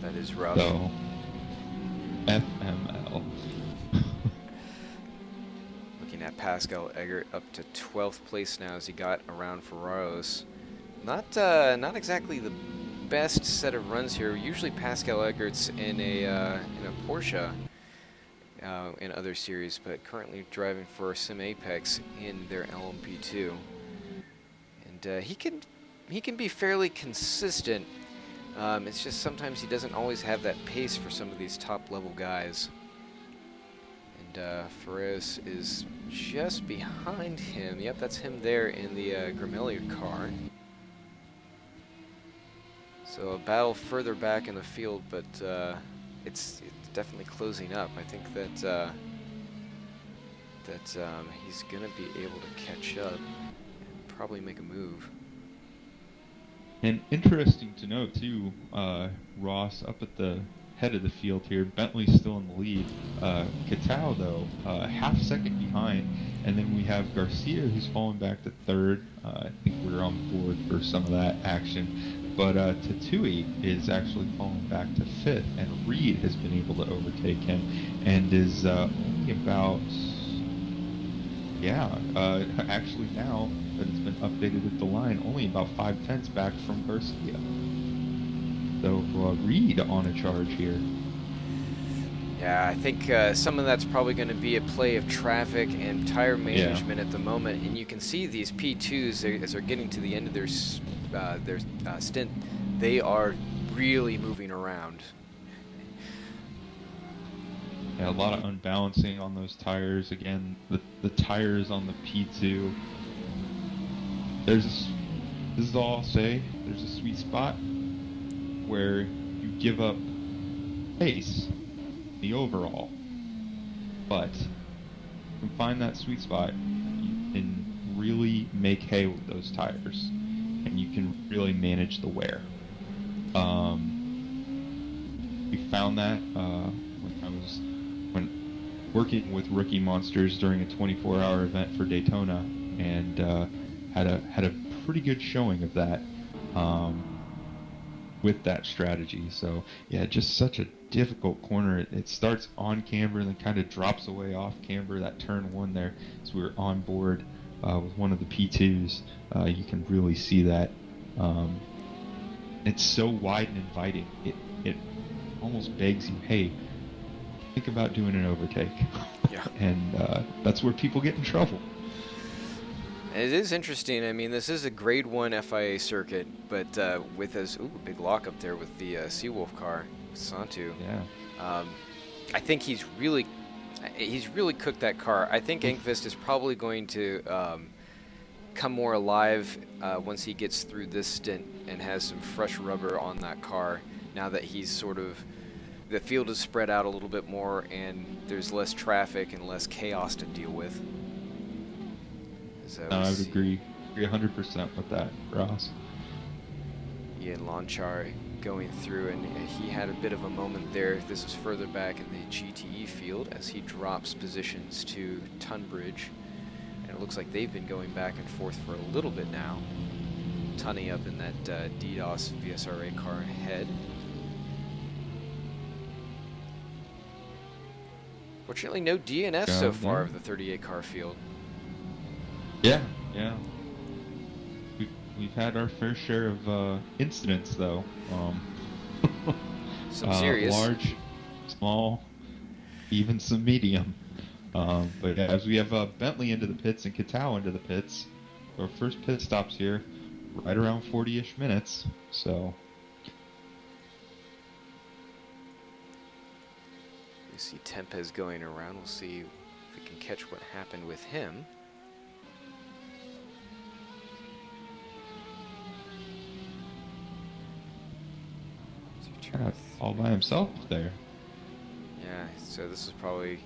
That is rough. So, FML. Looking at Pascal Eggert up to 12th place now as he got around Ferraros. Not exactly the best set of runs here. Usually Pascal Eggert's in a Porsche in other series, but currently driving for Sim Apex in their LMP2. And he can be fairly consistent. It's just sometimes he doesn't always have that pace for some of these top-level guys. And Ferraris is just behind him. Yep, that's him there in the Grimelli car. So a battle further back in the field, but it's definitely closing up. I think that he's gonna be able to catch up and probably make a move. And interesting to note too, Ross up at the head of the field here. Bentley's still in the lead. Kitao though, half second behind, and then we have Garcia who's fallen back to third. I think we're on board for some of that action. But Tatui is actually falling back to fifth, and Reed has been able to overtake him, and is only about, actually now that it's been updated at the line, only about 5/10 back from Garcia. So Reed on a charge here. Yeah, I think some of that's probably going to be a play of traffic and tire management at the moment, and you can see these P2s as they're getting to the end of their stint, they are really moving around. Yeah, a lot of unbalancing on those tires. Again, the tires on the P2. This is all I'll say. There's a sweet spot where you give up pace, the overall, but you can find that sweet spot. You can really make hay with those tires, and you can really manage the wear. We found that when working with Rookie Monsters during a 24-hour event for Daytona, and had a pretty good showing of that with that strategy. So yeah, just such a difficult corner. It starts on camber and then kind of drops away off camber. That turn one there, as we were on board with one of the P2s, you can really see that. It's so wide and inviting. It almost begs you, hey, think about doing an overtake. Yeah. And that's where people get in trouble. It is interesting. I mean, this is a Grade 1 FIA circuit, but with his big lock up there with the Seawolf car, Santu. Yeah. I think he's really cooked that car. I think Engqvist is probably going to come more alive once he gets through this stint and has some fresh rubber on that car. Now that he's sort of, the field is spread out a little bit more and there's less traffic and less chaos to deal with. I would agree. agree 100% with that, Ross. Ian Lonchar going through, and he had a bit of a moment there. This was further back in the GTE field as he drops positions to Tunbridge. And it looks like they've been going back and forth for a little bit now. Tunney up in that DDoS VSRA car ahead. Fortunately, no DNF so far of the 38 car field. Yeah. We've had our fair share of incidents, though. Some serious. Large, small, even some medium. But yeah, as we have Bentley into the pits and Kitao into the pits, our first pit stops here, right around 40-ish minutes. So. You see Tempest going around. We'll see if we can catch what happened with him. All by himself there. Yeah, so this is probably,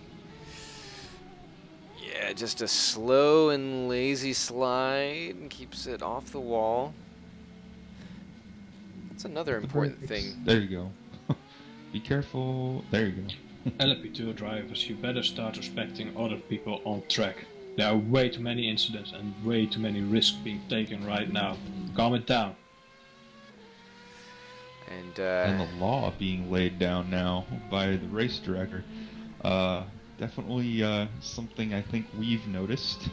yeah, just a slow and lazy slide and keeps it off the wall. That's another important thing. There you go. Be careful. There you go. LMP2 drivers, you better start respecting other people on track. There are way too many incidents and way too many risks being taken right now. Calm it down. And the law being laid down now by the race director. Definitely something I think we've noticed.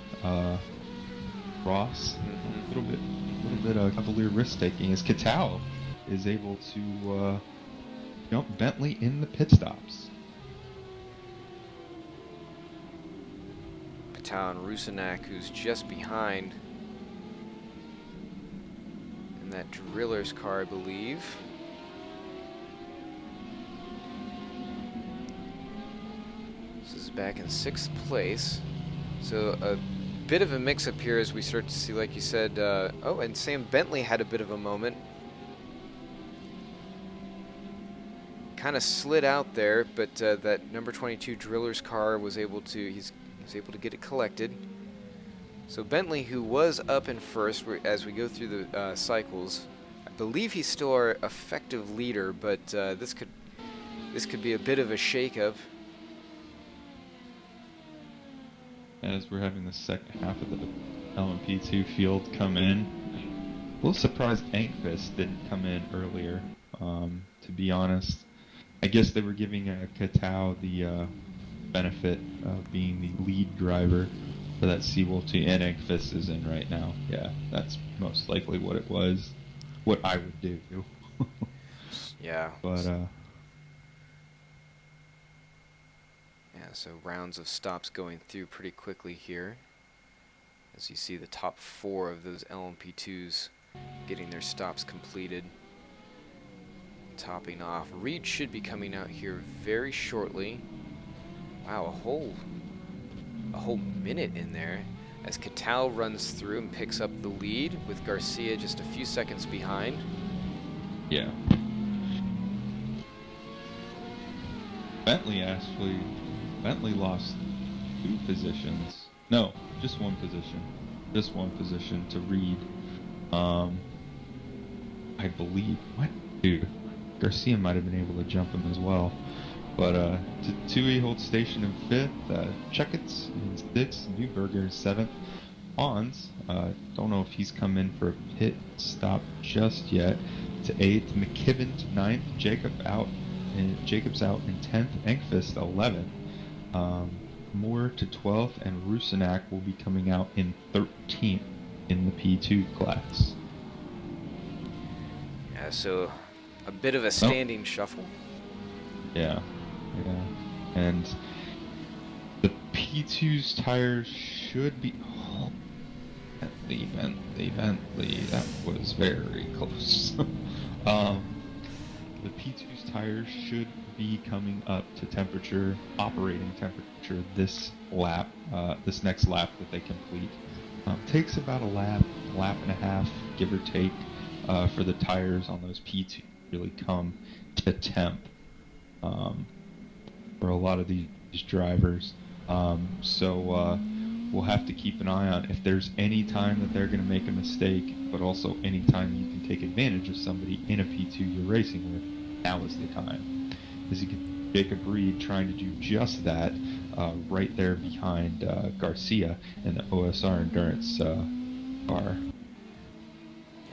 Ross, a little bit of cavalier risk taking as Kitao is able to jump Bentley in the pit stops. Kitao and Rusinak, who's just behind in that driller's car, I believe. This is back in 6th place. So a bit of a mix-up here as we start to see, like you said, oh, and Sam Bentley had a bit of a moment. Kind of slid out there, but that number 22 driller's car was able to, he's able to get it collected. So Bentley, who was up in first as we go through the cycles, I believe he's still our effective leader, but this could be a bit of a shakeup. As we're having the second half of the LMP2 field come in, a little surprised Ankfist didn't come in earlier. To be honest, I guess they were giving Kitao the benefit of being the lead driver for that Seawolf team, and Ankfist is in right now. Yeah, that's most likely what it was. What I would do. Yeah. But yeah, so rounds of stops going through pretty quickly here. As you see the top 4 of those LMP2s getting their stops completed. Topping off. Reed should be coming out here very shortly. Wow, a whole minute in there as Kitao runs through and picks up the lead with Garcia just a few seconds behind. Yeah. Bentley lost 2 positions. No, just 1 position. Just 1 position to Reed. I believe. What? Dude. Garcia might have been able to jump him as well. But Tui holds station in 5th. Checkets in 6th. Newberger in 7th. Pons, don't know if he's come in for a pit stop just yet. To 8th. McKibben to 9th. Jacobs out in 10th. Engfist 11th. Moore to 12th, and Rusinak will be coming out in 13th in the P2 class. Yeah, so a bit of a standing shuffle. Yeah. And the P2's tires should be... Oh, Bentley, that was very close. The P2's tires should be coming up to operating temperature this lap, this next lap that they complete. Takes about a lap and a half, give or take, for the tires on those P2 to really come to temp for a lot of these drivers. So we'll have to keep an eye on if there's any time that they're going to make a mistake, but also any time you can take advantage of somebody in a P2 you're racing with. Now is the time. As you can see Jacob Reed trying to do just that right there behind Garcia in the OSR Endurance car.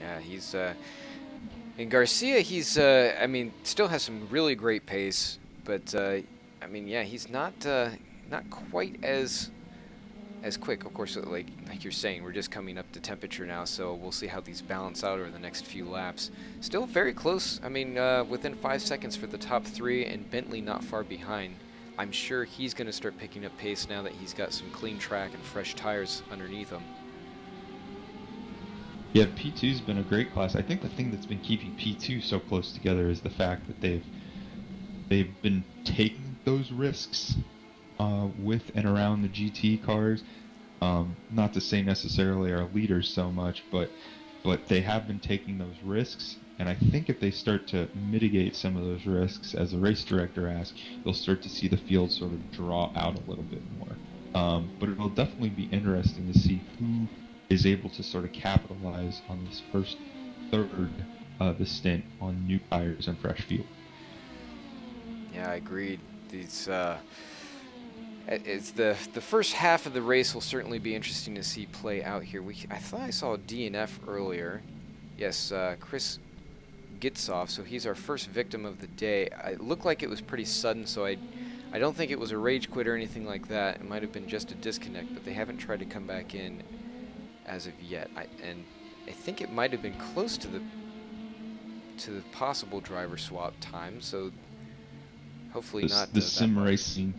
Yeah, he's and Garcia, he's I mean, still has some really great pace, but I mean, yeah, he's not quite as quick. Of course, like you're saying, we're just coming up to temperature now, so we'll see how these balance out over the next few laps. Still very close. I mean, within 5 seconds for the top 3, and Bentley not far behind. I'm sure he's going to start picking up pace now that he's got some clean track and fresh tires underneath him. Yeah, P2's been a great class. I think the thing that's been keeping P2 so close together is the fact that they've been taking those risks with and around the GT cars. Not to say necessarily our leaders so much, but they have been taking those risks. And I think if they start to mitigate some of those risks, as the race director asked, you'll start to see the field sort of draw out a little bit more. But it'll definitely be interesting to see who is able to sort of capitalize on this first third of the stint on new tires and fresh fuel. Yeah, I agreed. These it's the first half of the race will certainly be interesting to see play out here. I thought I saw DNF earlier. Yes, Chris Gitsoff, so he's our first victim of the day. It looked like it was pretty sudden, so I don't think it was a rage quit or anything like that. It might have been just a disconnect, but they haven't tried to come back in as of yet. And I think it might have been close to the possible driver swap time, so hopefully not the sim racing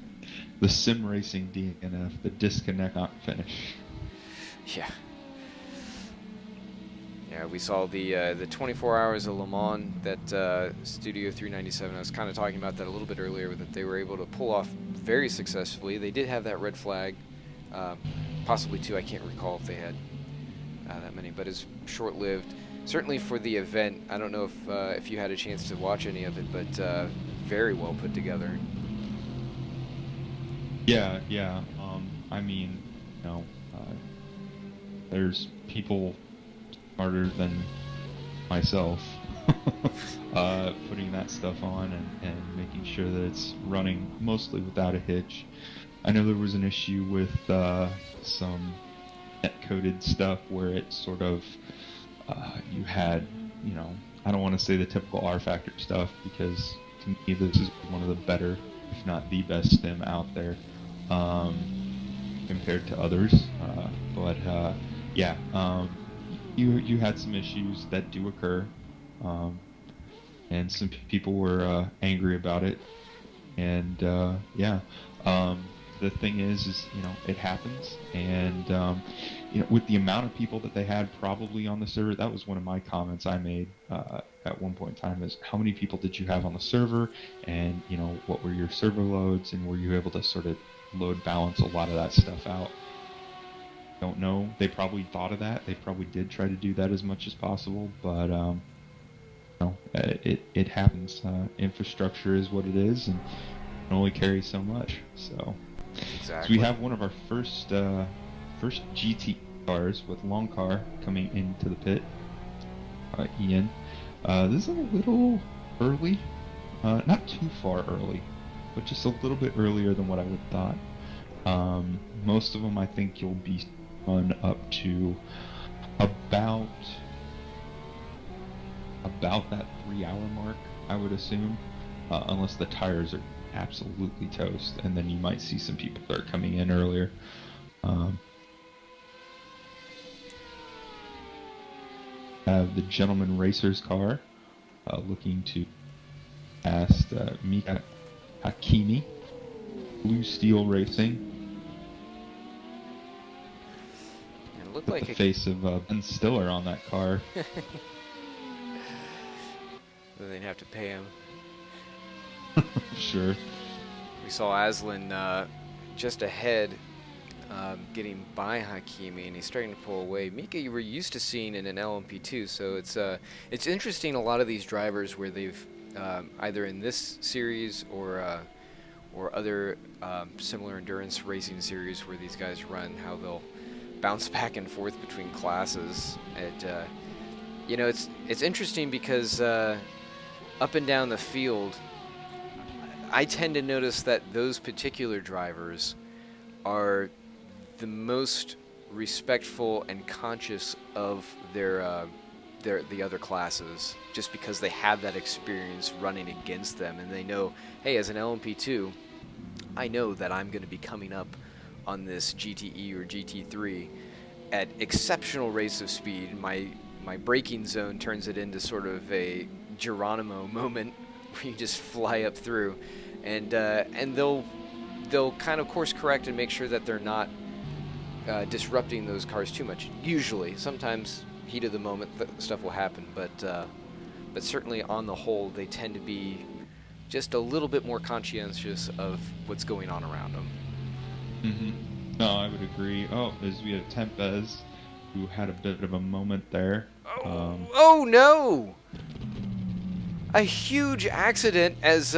DNF, the disconnect not finish. Yeah. Yeah, we saw the 24 Hours of Le Mans that Studio 397. I was kind of talking about that a little bit earlier, that they were able to pull off very successfully. They did have that red flag, possibly 2. I can't recall if they had that many, but it's short-lived. Certainly for the event, I don't know if you had a chance to watch any of it, but very well put together. Yeah. I mean, you know, there's people smarter than myself putting that stuff on and making sure that it's running mostly without a hitch. I know there was an issue with some net-coded stuff where it sort of you had, you know, I don't want to say the typical R Factor stuff, because to me this is one of the better, if not the best sim out there compared to others. But yeah, you had some issues that do occur, and some people were angry about it. And yeah, the thing is you know, it happens, and you know, with the amount of people that they had probably on the server, that was one of my comments I made at one point in time, is how many people did you have on the server, and you know, what were your server loads, and were you able to sort of load balance a lot of that stuff out? Don't know. They probably thought of that. They probably did try to do that as much as possible, but you know, it happens. Infrastructure is what it is, and it can only carry so much. So, Exactly. so we have one of our first GT cars with long car coming into the pit. Ian, this is a little early, not too far early, but just a little bit earlier than what I would have thought. Most of them, I think, you'll be run up to about that 3-hour mark, I would assume, unless the tires are absolutely toast, and then you might see some people that are coming in earlier. Have the Gentleman Racers car looking to past Mika Hakimi, Blue Steel Racing. It looked With like the face of Ben Stiller on that car. Then they'd have to pay him. Sure. We saw Aslan just ahead, getting by Hakimi, and he's starting to pull away. Mika, you were used to seeing in an LMP2, so it's interesting. A lot of these drivers where they've either in this series or or other similar endurance racing series where these guys run, how they'll bounce back and forth between classes. You know, it's interesting because up and down the field, I tend to notice that those particular drivers are the most respectful and conscious of the other classes, just because they have that experience running against them, and they know, hey, as an LMP2, I know that I'm going to be coming up on this GTE or GT3 at exceptional rates of speed. My braking zone turns it into sort of a Geronimo moment where you just fly up through, and they'll kind of course correct and make sure that they're not disrupting those cars too much. Usually, sometimes heat of the moment stuff will happen, but certainly on the whole, they tend to be just a little bit more conscientious of what's going on around them. Mm-hmm. No, I would agree. Oh, as we have Tempest, who had a bit of a moment there. Oh no! A huge accident as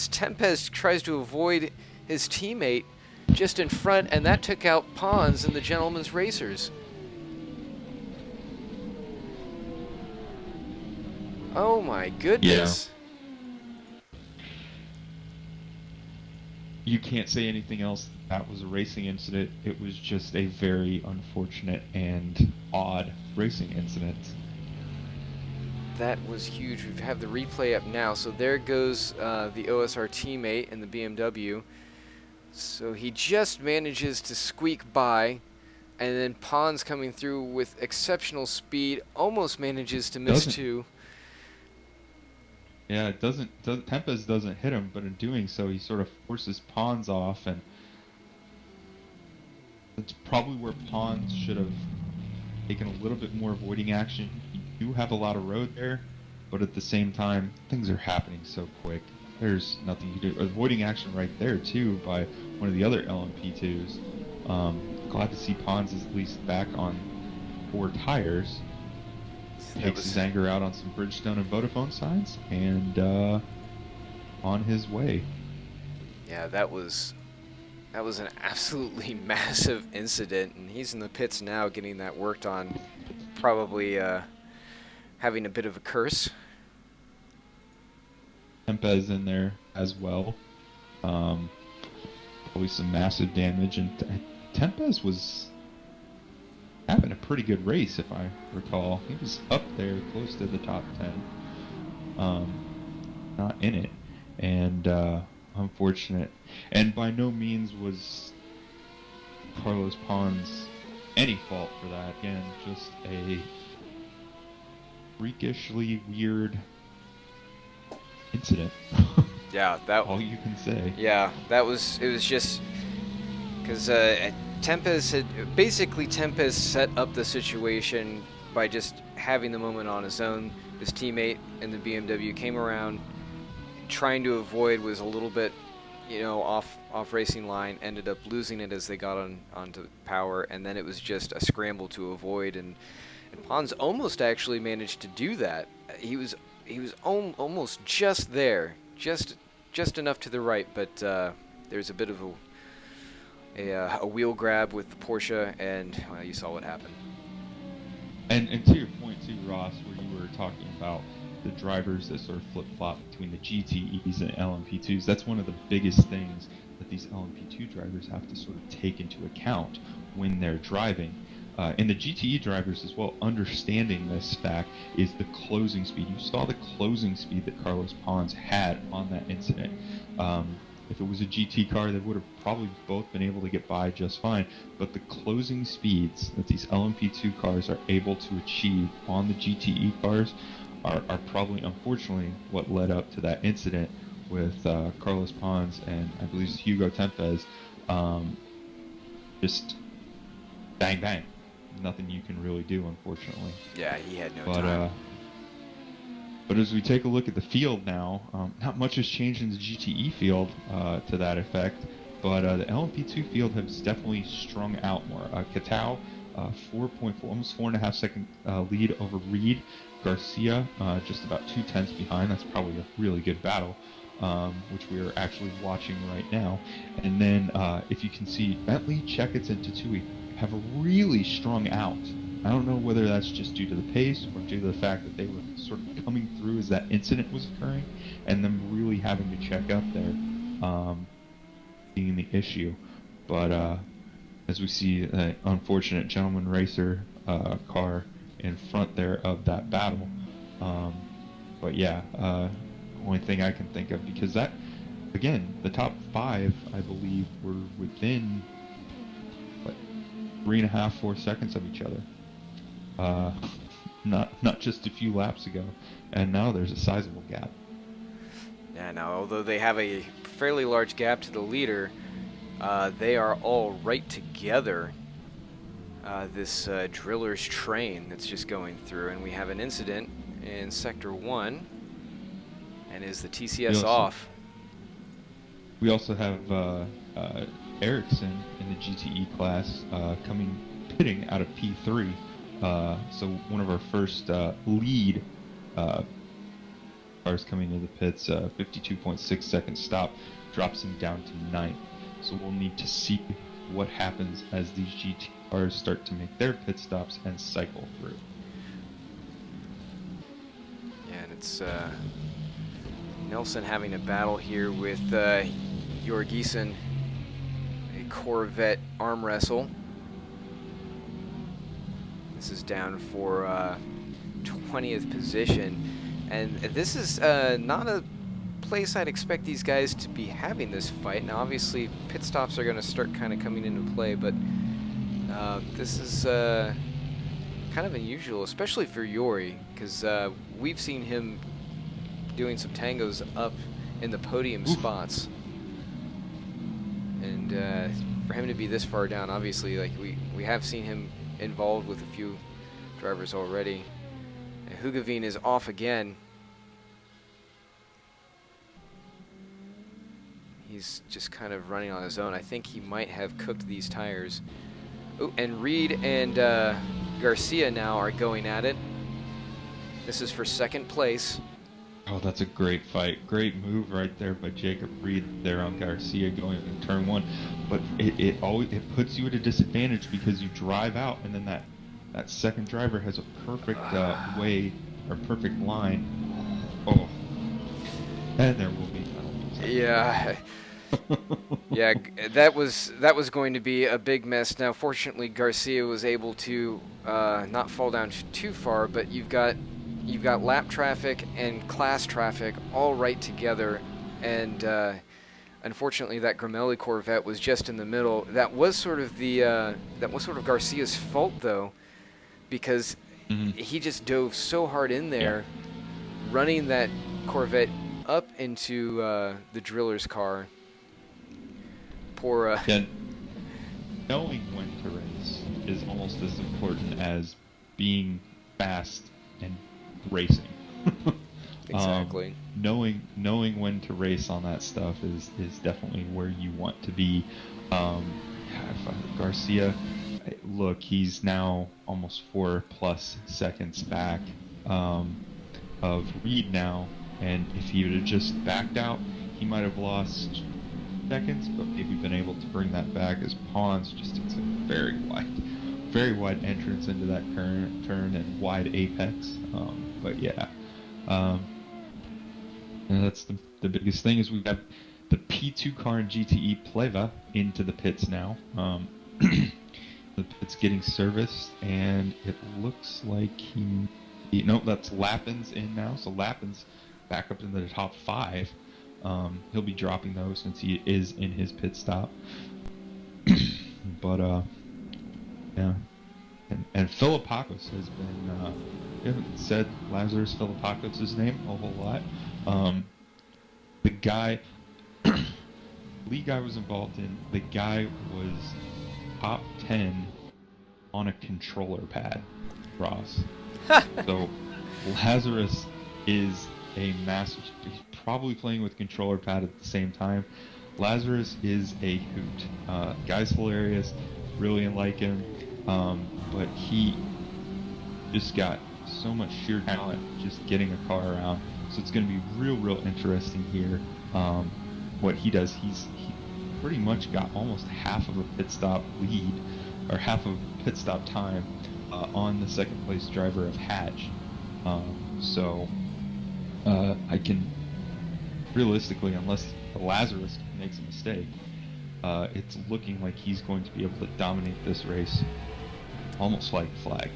Tempest tries to avoid his teammate just in front, and that took out Pons and the Gentleman's Racers. Oh my goodness. You can't say anything else. That was a racing incident. It was just a very unfortunate and odd racing incident. That was huge. We have the replay up now. So there goes the OSR teammate in the BMW. So he just manages to squeak by, and then Pons coming through with exceptional speed, almost manages to miss two. Yeah, Tempest doesn't hit him, but in doing so, he sort of forces Pons off, and that's probably where Pons should have taken a little bit more avoiding action. You do have a lot of road there, but at the same time, things are happening so quick. There's nothing you can do. Avoiding action right there, too, by one of the other LMP2s. Glad to see Pons is at least back on 4 tires. Takes his anger out on some Bridgestone and Vodafone signs, and on his way. Yeah, that was an absolutely massive incident, and he's in the pits now getting that worked on, probably having a bit of a curse. Tempest in there as well. Probably some massive damage, and Tempest was having a pretty good race, if I recall. He was up there close to the top 10. Not in it, and unfortunate. And by no means was Carlos Pons any fault for that. Again, just a freakishly weird incident. Yeah, that all you can say. Yeah, it was just because Tempest set up the situation by just having the moment on his own. His teammate in the BMW came around, trying to avoid, was a little bit, off racing line, ended up losing it as they got onto power, and then it was just a scramble to avoid, and Pons almost actually managed to do that. He was almost just there, just enough to the right, but there's a bit of a wheel grab with the Porsche, and well, you saw what happened. And to your point too, Ross, where you were talking about the drivers that sort of flip-flop between the GTEs and LMP2s, that's one of the biggest things that these LMP2 drivers have to sort of take into account when they're driving. And the GTE drivers as well, understanding this fact, is the closing speed. You saw the closing speed that Carlos Pons had on that incident. If it was a GT car, they would have probably both been able to get by just fine. But the closing speeds that these LMP2 cars are able to achieve on the GTE cars are probably, unfortunately, what led up to that incident with Carlos Pons and I believe it's Hugo Tempest. Just bang, bang. Nothing you can really do, unfortunately. Yeah, he had no time. But as we take a look at the field now, not much has changed in the GTE field to that effect, but the LMP2 field has definitely strung out more. Katao, 4.4, almost 4.5 second lead over Reed. Garcia, just about 2/10 behind. That's probably a really good battle. which we are actually watching right now. And then if you can see, Bentley, Checkets, and Tatui have a really strong out. I don't know whether that's just due to the pace or due to the fact that they were sort of coming through as that incident was occurring, and them really having to check up there, being the issue. But as we see an unfortunate gentleman racer car in front there of that battle. But yeah, only thing I can think of, because that, again, the top 5, I believe, were within, what, 3.5, 4 seconds of each other. Not just a few laps ago, and now there's a sizable gap. Yeah, now, although they have a fairly large gap to the leader, they are all right together. This driller's train that's just going through, and we have an incident in Sector 1, and is the TCS off? We also have Ericsson in the GTE class pitting out of P3. So one of our first lead cars coming into the pits, 52.6 second stop, drops him down to 9th. So we'll need to see what happens as these GT cars start to make their pit stops and cycle through. Yeah, and it's Nelson having a battle here with Jorgensen, a Corvette arm wrestle. This is down for 20th position, and this is not a place I'd expect these guys to be having this fight. Now obviously pit stops are going to start kind of coming into play, but this is kind of unusual, especially for Yori, because we've seen him doing some tangos up in the podium spots, and for him to be this far down, obviously, like we have seen him involved with a few drivers already. And Hugaveen is off again. He's just kind of running on his own. I think he might have cooked these tires. Oh, and Reed and Garcia now are going at it. This is for 2nd place. Oh, that's a great fight. Great move right there by Jacob Reed there on Garcia going in turn 1. But it puts you at a disadvantage because you drive out, and then that second driver has a perfect perfect line. Oh, and there will be penalties. Yeah. Yeah, that was going to be a big mess. Now, fortunately, Garcia was able to not fall down too far, but you've got lap traffic and class traffic all right together, and unfortunately, that Gramelli Corvette was just in the middle. That was sort of Garcia's fault, though, because he just dove so hard in there, running that Corvette up into the driller's car. Poor. Yeah, knowing when to race is almost as important as being fast and racing. Exactly. Knowing when to race on that stuff is definitely where you want to be. Garcia, look, he's now almost 4+ seconds back of Reed now, and if he would have just backed out, he might have lost seconds, but maybe been able to bring that back as Pons just takes a very wide entrance into that current turn and wide apex. But yeah, and that's the biggest thing is we've got the P2 car in GTE Pleva into the pits now. The pit's getting serviced, and it looks like that's Lappin's in now. So Lappin's back up into the top 5. He'll be dropping those since he is in his pit stop. But yeah, and Philippakos has been. We haven't said Lazarus Philippakos' name a whole lot. The guy, lead guy was involved in. The guy was top 10 on a controller pad, Ross. So Lazarus is a master. He's probably playing with controller pad at the same time. Lazarus is a hoot. Guy's hilarious. Really like him. But he just got so much sheer talent just getting a car around. So it's going to be real interesting here. What he does, he pretty much got almost half of a pit stop lead, or half of a pit stop time on the second place driver of Hatch. So I can realistically, unless Lazarus makes a mistake, it's looking like he's going to be able to dominate this race, almost like flag.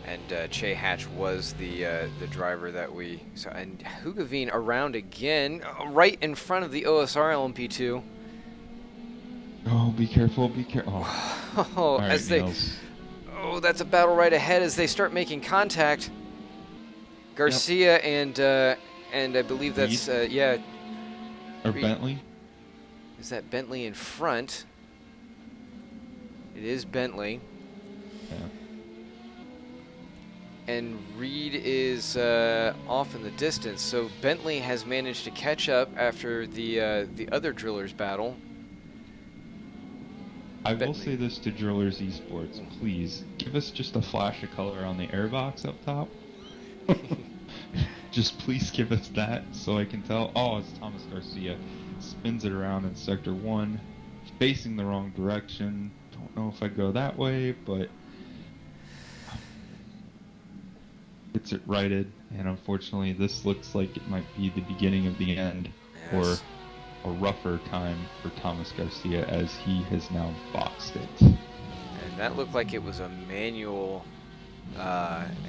And Che Hatch was the driver that we saw. And Hugavine around again, right in front of the OSR LMP2. Oh, be careful, be careful. Oh, Oh, right, as they... Niels. Oh, that's a battle right ahead as they start making contact. Garcia and I believe that's, yeah. Or Reed. Bentley? Is that Bentley in front? It is Bentley. Yeah. And Reed is off in the distance, so Bentley has managed to catch up after the other drillers battle. I will say this to Drillers Esports, please give us just a flash of color on the airbox up top. Just please give us that so I can tell. Oh, it's Thomas Garcia. Spins it around in sector 1, facing the wrong direction. Don't know if I go that way, but gets it righted, and unfortunately this looks like it might be the beginning of the end. Yes. Or a rougher time for Thomas Garcia, as he has now boxed it. And that looked like it was a manual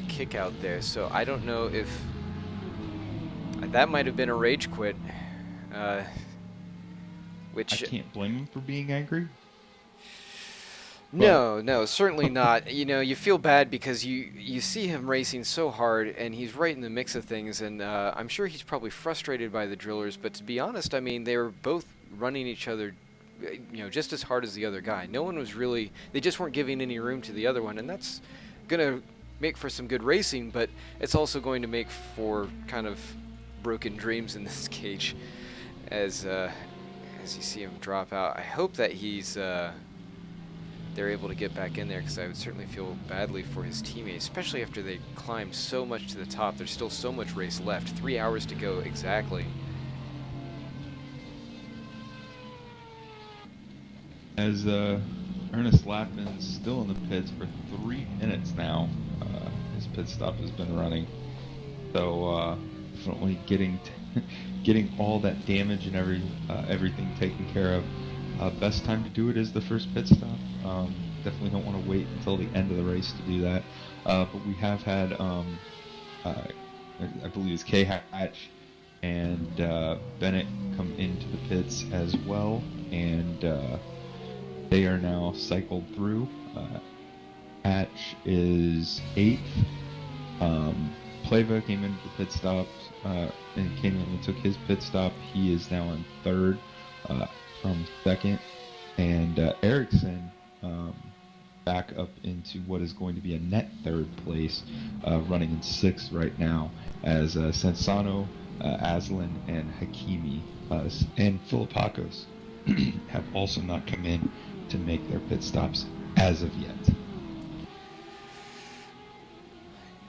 kick out there, so I don't know if that might have been a rage quit, which I can't blame him for being angry. No, certainly not. You know, you feel bad because you see him racing so hard, and he's right in the mix of things, and I'm sure he's probably frustrated by the drillers, but to be honest, I mean, they were both running each other, you know, just as hard as the other guy. No one was really, they just weren't giving any room to the other one, and that's going to make for some good racing, but it's also going to make for kind of broken dreams in this cage as you see him drop out. I hope that they're able to get back in there, because I would certainly feel badly for his teammates, especially after they climbed so much to the top. There's still so much race left. 3 hours to go exactly. As Ernest Lapin's still in the pits for 3 minutes now. His pit stop has been running. So definitely getting all that damage and everything taken care of. Best time to do it is the first pit stop. Definitely don't want to wait until the end of the race to do that. But we have had, I believe it's K Hatch and Bennett come into the pits as well, and they are now cycled through. Hatch is 8th. Pleva came into the pit stop and came in and took his pit stop. He is now in 3rd. From 2nd, and Ericsson back up into what is going to be a net 3rd place, running in 6th right now, as Sensano, Aslan, and Hakimi and Filipakos have also not come in to make their pit stops as of yet.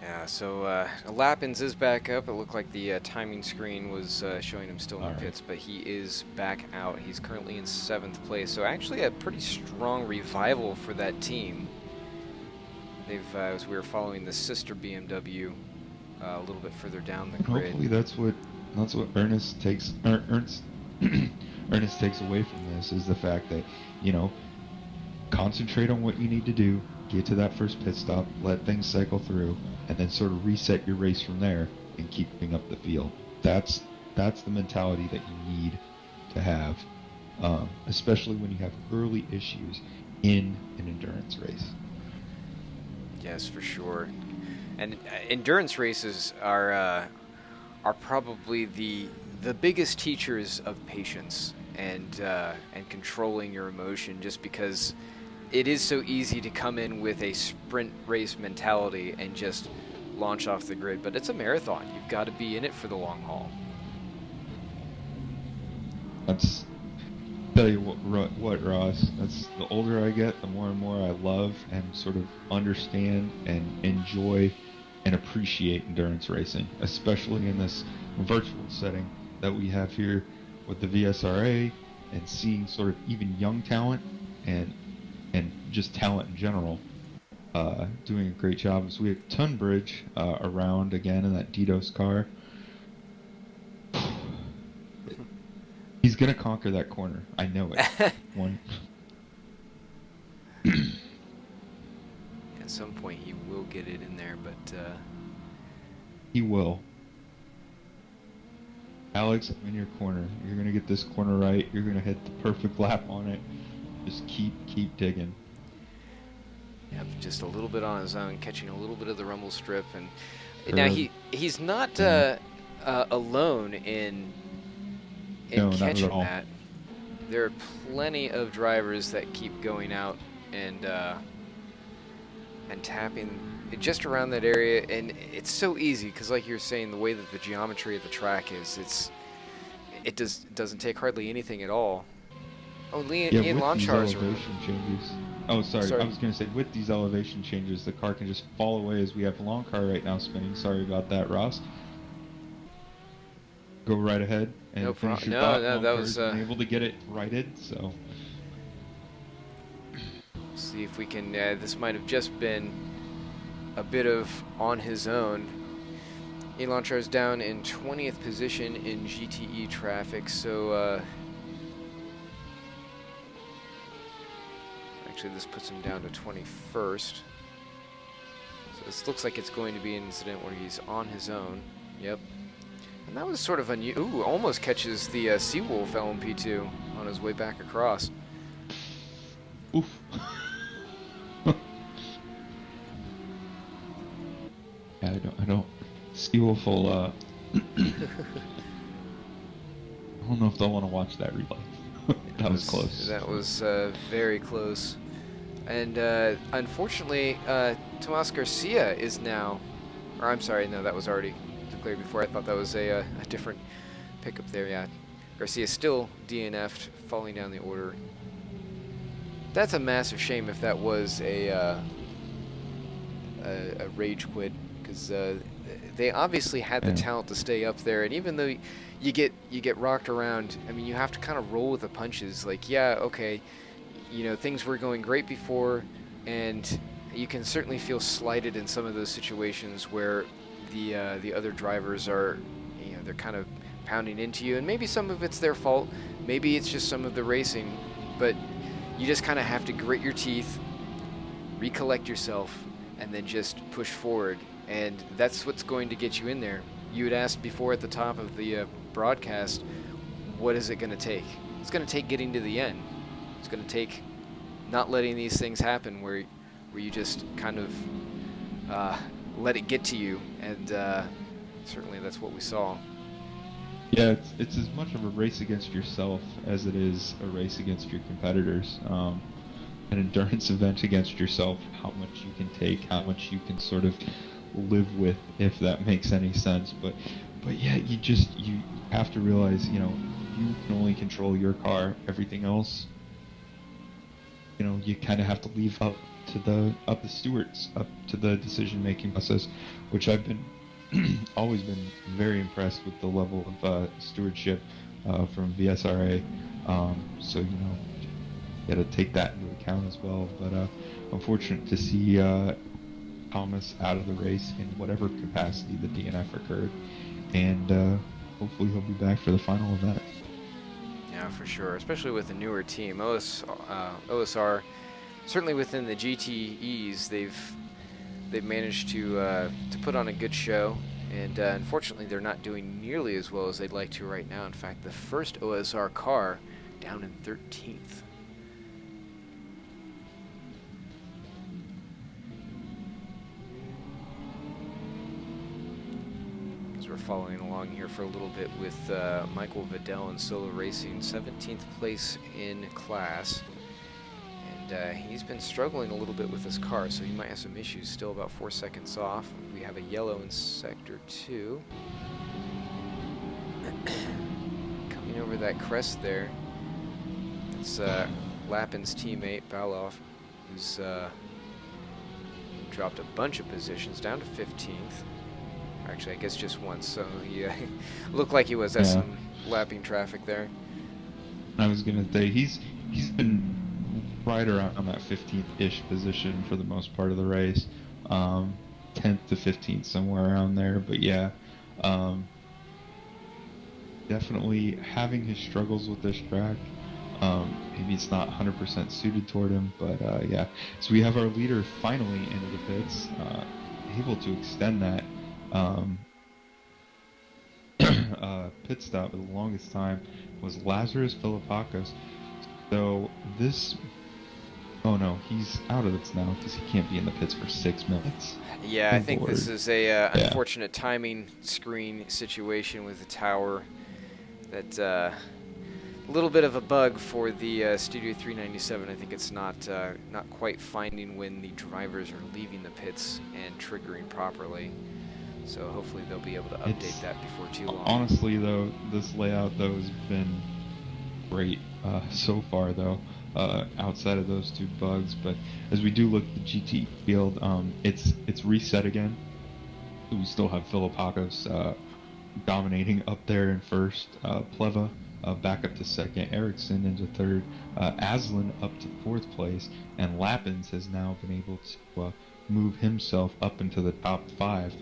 Yeah, so Lapins is back up. It looked like the timing screen was showing him still in the pits, but he is back out. He's currently in 7th place, so actually a pretty strong revival for that team. They've, as we were following the sister BMW a little bit further down the grid. Hopefully that's what Ernest takes Ernest takes away from this, is the fact that, you know, concentrate on what you need to do, get to that first pit stop, let things cycle through, and then sort of reset your race from there and keeping up the field. That's the mentality that you need to have, especially when you have early issues in an endurance race. Yes, for sure. And endurance races are probably the biggest teachers of patience and controlling your emotion, just because it is so easy to come in with a sprint race mentality and just launch off the grid, but it's a marathon. You've got to be in it for the long haul. That's tell you what, Ross, that's the older I get, the more and more I love and sort of understand and enjoy and appreciate endurance racing, especially in this virtual setting that we have here with the VSRA, and seeing sort of even young talent and just talent in general doing a great job. So we have Tunbridge around again in that DDoS car. He's gonna conquer that corner. I know it. One. At some point, he will get it in there, but He will. Alex, I'm in your corner. You're gonna get this corner right. You're gonna hit the perfect lap on it. Just keep digging. yep, just a little bit on his own, catching a little bit of the rumble strip, and Sure. now he's not alone in No, not at catching all. that. There are plenty of drivers that keep going out and tapping just around that area, and it's so easy because, like you're saying, the way that the geometry of the track is, it doesn't take hardly anything at all. Oh, Ian with these Lonchar's elevation changes. Oh, sorry. I was gonna say with these elevation changes, the car can just fall away as we have long car right now spinning. Sorry about that, Ross. Go right ahead and No finish problem. your No, thought. no, Long that car's was been able to get it righted, so. see if we can. This might have just been a bit of on his own. Ian Lonchar's down in 20th position in GTE traffic, so actually this puts him down to 21st. So this looks like it's going to be an incident where he's on his own. Yep. And that was sort of unusual. Ooh, almost catches the Seawolf LMP2 on his way back across. Oof. Yeah, I don't. Seawolf will, I don't know if they'll want to watch that replay. That was close. That was very close. And unfortunately, Tomas Garcia is now, or I'm sorry, no, that was already declared before. I thought that was a different pickup there, yeah. Garcia still DNF'd, falling down the order. That's a massive shame if that was a rage quit, because they obviously had the talent to stay up there, and even though you get rocked around, I mean, you have to kind of roll with the punches. Like, yeah, okay, you know, things were going great before, and you can certainly feel slighted in some of those situations where the other drivers are, you know, they're kind of pounding into you, and maybe some of it's their fault, maybe it's just some of the racing, but you just kind of have to grit your teeth, recollect yourself, and then just push forward. And that's what's going to get you in there. You had asked before at the top of the broadcast, what is it going to take? It's going to take getting to the end. It's going to take not letting these things happen where you just kind of let it get to you. And certainly that's what we saw. Yeah, it's as much of a race against yourself as it is a race against your competitors. An endurance event against yourself, how much you can take, how much you can sort of live with, if that makes any sense. But yeah, you have to realize, you know, you can only control your car. Everything else, you know, you kind of have to leave up to the stewards, up to the decision-making process, which I've been always been very impressed with the level of stewardship from VSRA. So, you know, you got to take that into account as well. But unfortunate to see Thomas out of the race in whatever capacity the DNF occurred, and hopefully he'll be back for the final event. Yeah, for sure, especially with a newer team. OSR, certainly within the GTEs, they've managed to put on a good show, and unfortunately they're not doing nearly as well as they'd like to right now. In fact, the first OSR car down in 13th. We're following along here for a little bit with Michael Vidal in Solo Racing, 17th place in class, and he's been struggling a little bit with his car, so he might have some issues. Still about 4 seconds off. We have a yellow in sector 2. Coming over that crest there. It's Lappin's teammate, Baloff, who's dropped a bunch of positions down to 15th. Actually, I guess just once, so he looked like he was at some lapping traffic there. I was gonna say he's been right around that 15th-ish position for the most part of the race, 10th to 15th, somewhere around there. But yeah, definitely having his struggles with this track. Maybe it's not 100% suited toward him, but yeah. So we have our leader finally into the pits, able to extend that pit stop for the longest time was Lazarus Philippakos. So this, oh no, he's out of it now because he can't be in the pits for 6 minutes. Yeah, I think this is a unfortunate timing screen situation with the tower. That a little bit of a bug for the Studio 397. I think it's not quite finding when the drivers are leaving the pits and triggering properly. So hopefully they'll be able to update that before too long. Honestly, though, this layout though has been great so far, though, outside of those 2 bugs. But as we do look at the GT field, it's reset again. We still have Philippakos dominating up there in first, Pleva back up to second, Ericsson into third, Aslan up to 4th place, and Lappins has now been able to move himself up into the top 5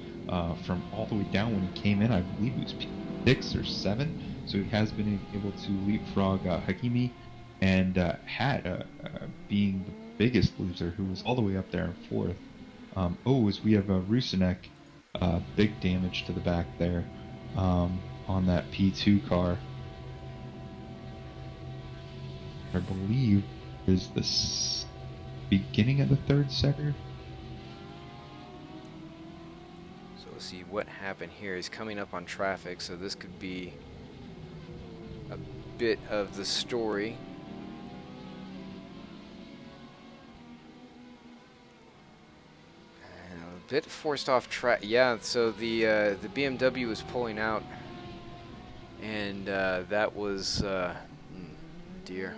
from all the way down when he came in. I believe he was 6 or 7, so he has been able to leapfrog Hakimi, and had being the biggest loser, who was all the way up there in 4th. As we have Rusinek, big damage to the back there on that P2 car. I believe is the beginning of the 3rd sector. So we'll see what happened here. He's coming up on traffic, so this could be a bit of the story. And a bit forced off track. Yeah, so the BMW was pulling out, and that was dear.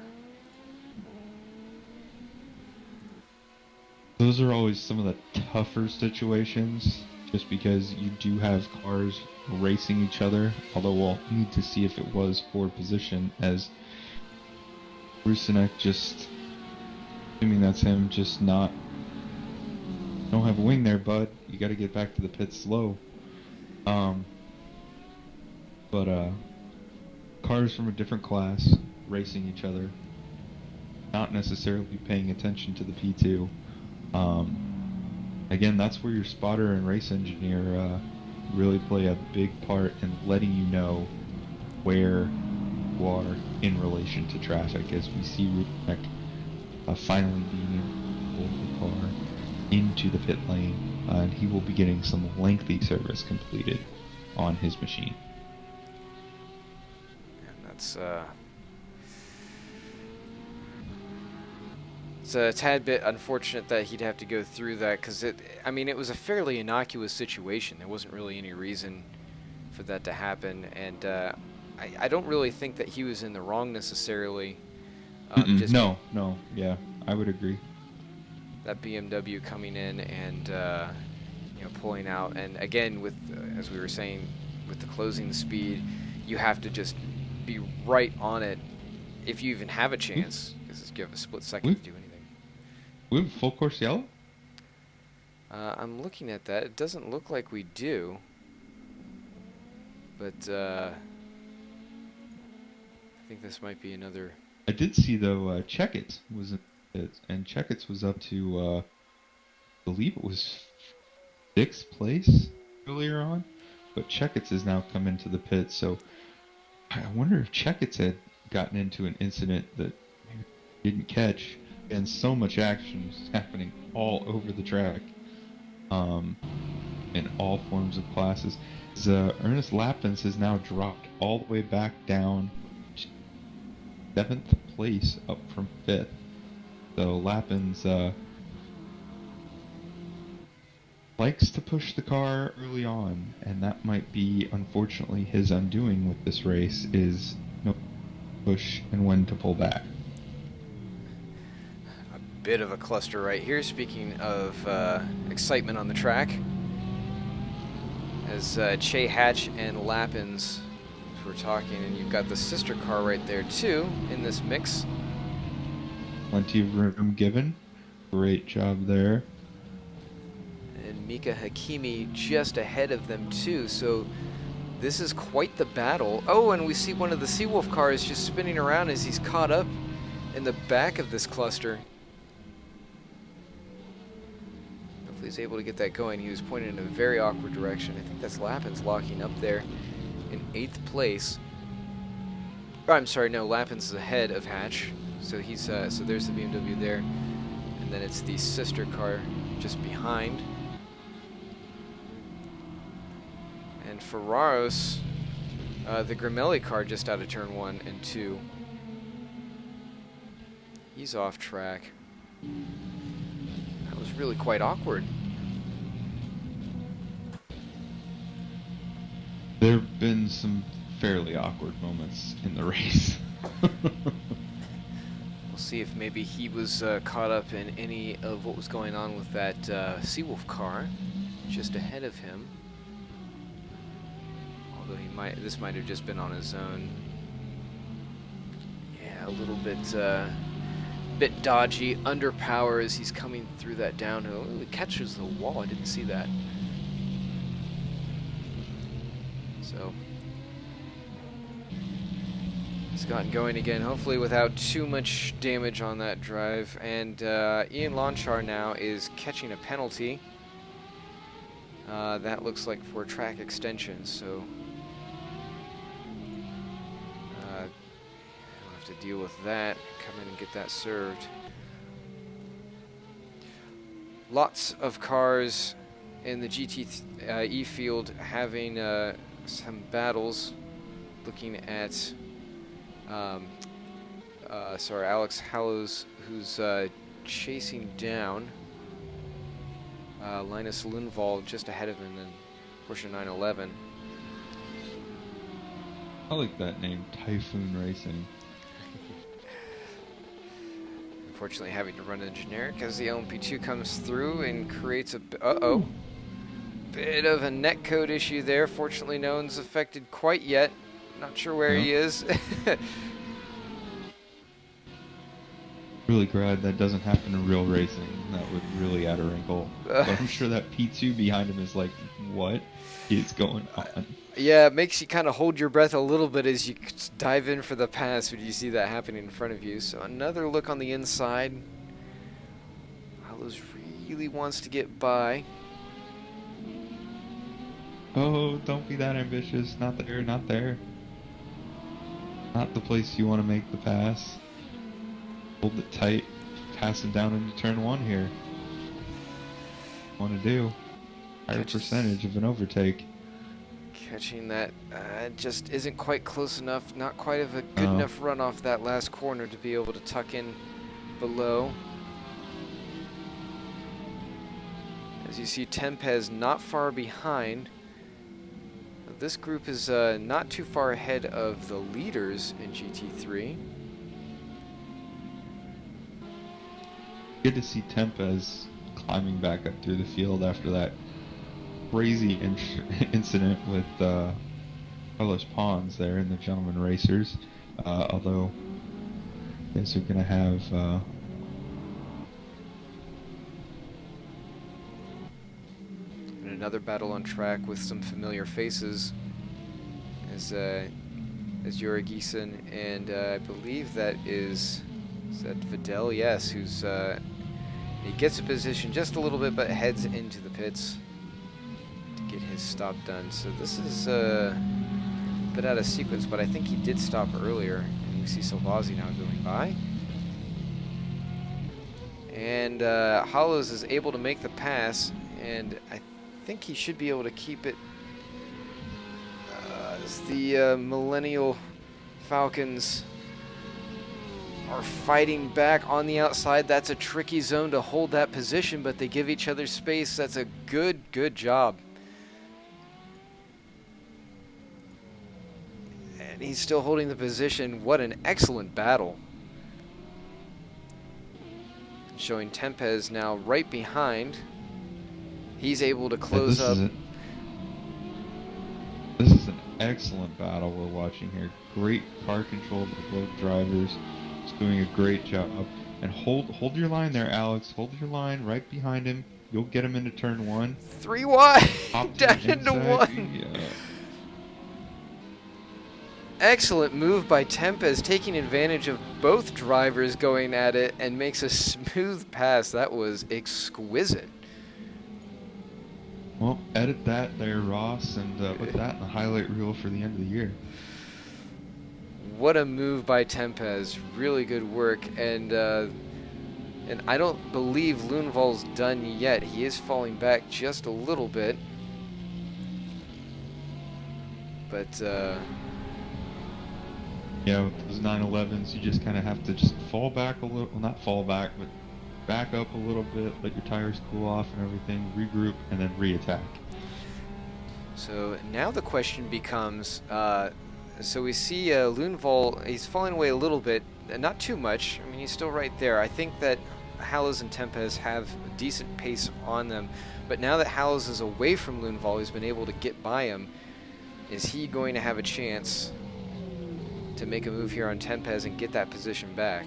Those are always some of the tougher situations, just because you do have cars racing each other, although we'll need to see if it was forward position, as Rusinek just, assuming that's him, just not, don't have a wing there, bud, you gotta get back to the pit slow. Cars from a different class racing each other, not necessarily paying attention to the P2. Again, that's where your spotter and race engineer really play a big part in letting you know where you are in relation to traffic, as we see Rusinek finally being able to pull the car into the pit lane, and he will be getting some lengthy service completed on his machine. And that's it's a tad bit unfortunate that he'd have to go through that, because it was a fairly innocuous situation. There wasn't really any reason for that to happen, and I don't really think that he was in the wrong necessarily. No, yeah, I would agree. That BMW coming in and pulling out, and again with as we were saying, with the closing speed, you have to just be right on it if you even have a chance, because you have a split second to do anything. We have full course yellow? I'm looking at that. It doesn't look like we do, but I think this might be another. I did see though Checkits was in it, and Checkits was up to I believe it was 6th place earlier on, but Checkits has now come into the pit, so I wonder if Checkits had gotten into an incident that maybe didn't catch, and so much action was happening all over the track, in all forms of classes. Ernest Lappins has now dropped all the way back down to 7th place, up from 5th. So Lappins likes to push the car early on, and that might be, unfortunately, his undoing with this race, is push and when to pull back. bit of a cluster right here. Speaking of excitement on the track, as Che Hatch and Lappins were talking, and you've got the sister car right there too in this mix. Plenty of room given. Great job there. And Mika Hakimi just ahead of them too, so this is quite the battle. Oh, and we see one of the Seawolf cars just spinning around as he's caught up in the back of this cluster. Hopefully he's able to get that going. He was pointed in a very awkward direction. I think that's Lappins locking up there in 8th place. Oh, I'm sorry, no, Lappins is ahead of Hatch. So he's so there's the BMW there. And then it's the sister car just behind. And Ferraros, the Grimelli car just out of turn 1 and 2. He's off track. That was really quite awkward. There have been some fairly awkward moments in the race. We'll see if maybe he was caught up in any of what was going on with that Seawolf car just ahead of him. Although this might have just been on his own. Yeah, a little bit dodgy, under power as he's coming through that downhill. Ooh, it catches the wall. I didn't see that. So he's gotten going again, hopefully without too much damage on that drive. And Ian Lonchar now is catching a penalty. That looks like for track extension, so I'll have to deal with that. Come in and get that served. Lots of cars in the GTE field having some battles. Looking at sorry, Alex Hallows, who's chasing down Linus Lundvall just ahead of him in Porsche 911. I like that name, Typhoon Racing. Unfortunately, having to run a generic as the LMP2 comes through and creates a bit of a netcode issue there. Fortunately, no one's affected quite yet. Not sure where he is. Really glad that doesn't happen in real racing. That would really add a wrinkle. But I'm sure that P2 behind him is like, what is going on? Yeah, it makes you kind of hold your breath a little bit as you dive in for the pass when you see that happening in front of you. So another look on the inside. Hallows really wants to get by. Oh, don't be that ambitious. Not there, not there. Not the place you want to make the pass. Hold it tight. Pass it down into turn 1 here. Want to do higher percentage of an overtake. Catching that just isn't quite close enough. Not quite of a good enough run off that last corner to be able to tuck in below. As you see, Tempez not far behind. This group is not too far ahead of the leaders in GT3. Good to see Tempez climbing back up through the field after that crazy incident with Carlos Pons there in the Gentleman Racers. Although, I guess we're going to have another battle on track with some familiar faces as Yuri Giesen, and I believe that is that Vidal, yes, who's he gets a position just a little bit but heads into the pits to get his stop done. So this is a bit out of sequence, but I think he did stop earlier, and you see Salvazzi now going by. And Hallows is able to make the pass, and I think he should be able to keep it as the Millennial Falcons are fighting back on the outside. That's a tricky zone to hold that position, but they give each other space. That's a good job. And he's still holding the position. What an excellent battle. showing Tempest now right behind. He's able to Yeah, close up. This is an excellent battle we're watching here. Great car control by both drivers. Just doing a great job. And hold your line there, Alex. Hold your line right behind him. You'll get him into turn 1. 3 wide, Up to down the into inside. 1. Yeah. Excellent move by Tempest, taking advantage of both drivers going at it and makes a smooth pass. That was exquisite. Well, edit that there, Ross, and put that in the highlight reel for the end of the year. What a move by Tempest. Really good work. And I don't believe Lundvall's done yet. He is falling back just a little bit. But yeah, with those 911s, you just kind of have to just fall back a little. Well, not fall back, but back up a little bit, let your tires cool off and everything, regroup, and then re-attack. So now the question becomes, so we see Lundvall, he's falling away a little bit, not too much. I mean, he's still right there. I think that Hallows and Tempest have a decent pace on them, but now that Hallows is away from Lundvall, he's been able to get by him. Is he going to have a chance to make a move here on Tempest and get that position back?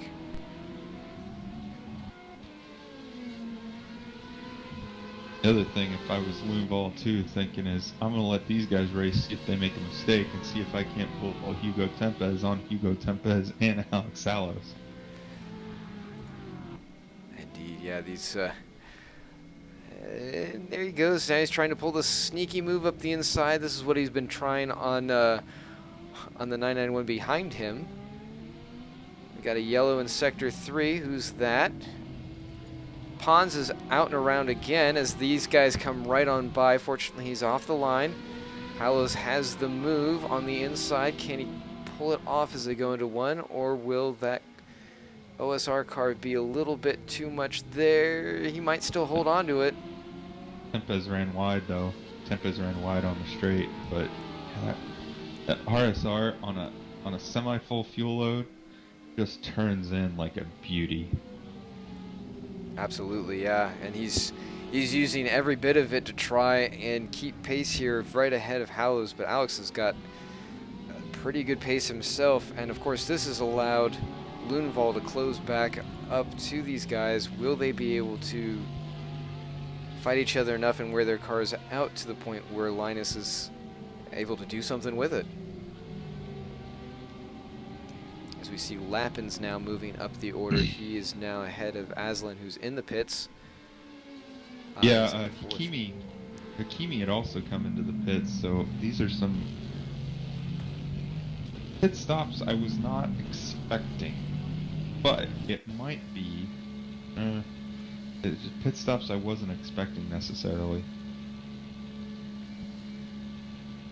The other thing, if I was Lundvall too, thinking is, I'm going to let these guys race, see if they make a mistake, and see if I can't pull Hugo Tempest on Hugo Tempest and Alex Sallows. Indeed, yeah, these, there he goes. Now he's trying to pull the sneaky move up the inside. This is what he's been trying on the 991 behind him. We got a yellow in Sector 3. Who's that? Pons is out and around again as these guys come right on by. Fortunately, he's off the line. Hallows has the move on the inside. Can he pull it off as they go into 1, or will that OSR car be a little bit too much there? He might still hold on to it. Tempest ran wide though. Tempest ran wide on the straight, but that RSR on a semi-full fuel load just turns in like a beauty. Absolutely, yeah, and he's using every bit of it to try and keep pace here right ahead of Hallows, but Alex has got a pretty good pace himself, and of course this has allowed Lundvall to close back up to these guys. Will they be able to fight each other enough and wear their cars out to the point where Linus is able to do something with it? As we see Lappin's now moving up the order. He is now ahead of Aslan, who's in the pits. Yeah, Hakimi had also come into the pits, so these are some pit stops I was not expecting, but it might be it's just pit stops I wasn't expecting necessarily.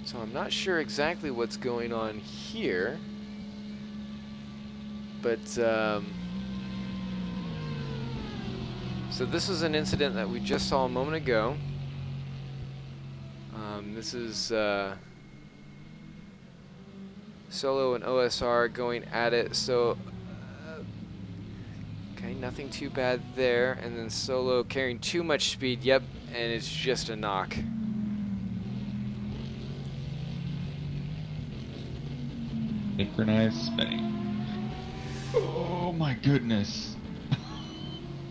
So I'm not sure exactly what's going on here. But, so this is an incident that we just saw a moment ago. This is Solo and OSR going at it, so, okay, nothing too bad there. And then Solo carrying too much speed, yep, and it's just a knock. Synchronized spinning. Oh my goodness.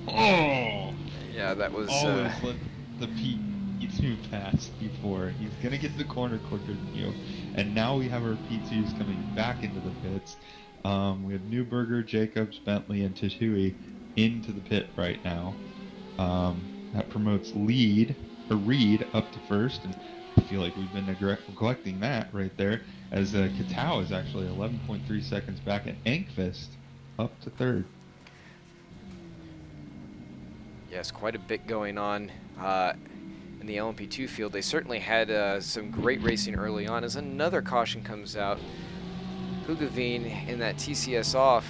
Oh! Yeah, that was... Always let the P2 pass before. He's gonna get the corner quicker than you. And now we have our P2s coming back into the pits. We have Newberger, Jacobs, Bentley, and Tishui into the pit right now. That promotes Reed up to first, and I feel like we've been neglecting that right there, as Katao is actually 11.3 seconds back, and Ankvist up to third. Yes, quite a bit going on in the LMP2 field. They certainly had some great racing early on. As another caution comes out, Hugaveen in that TCS off,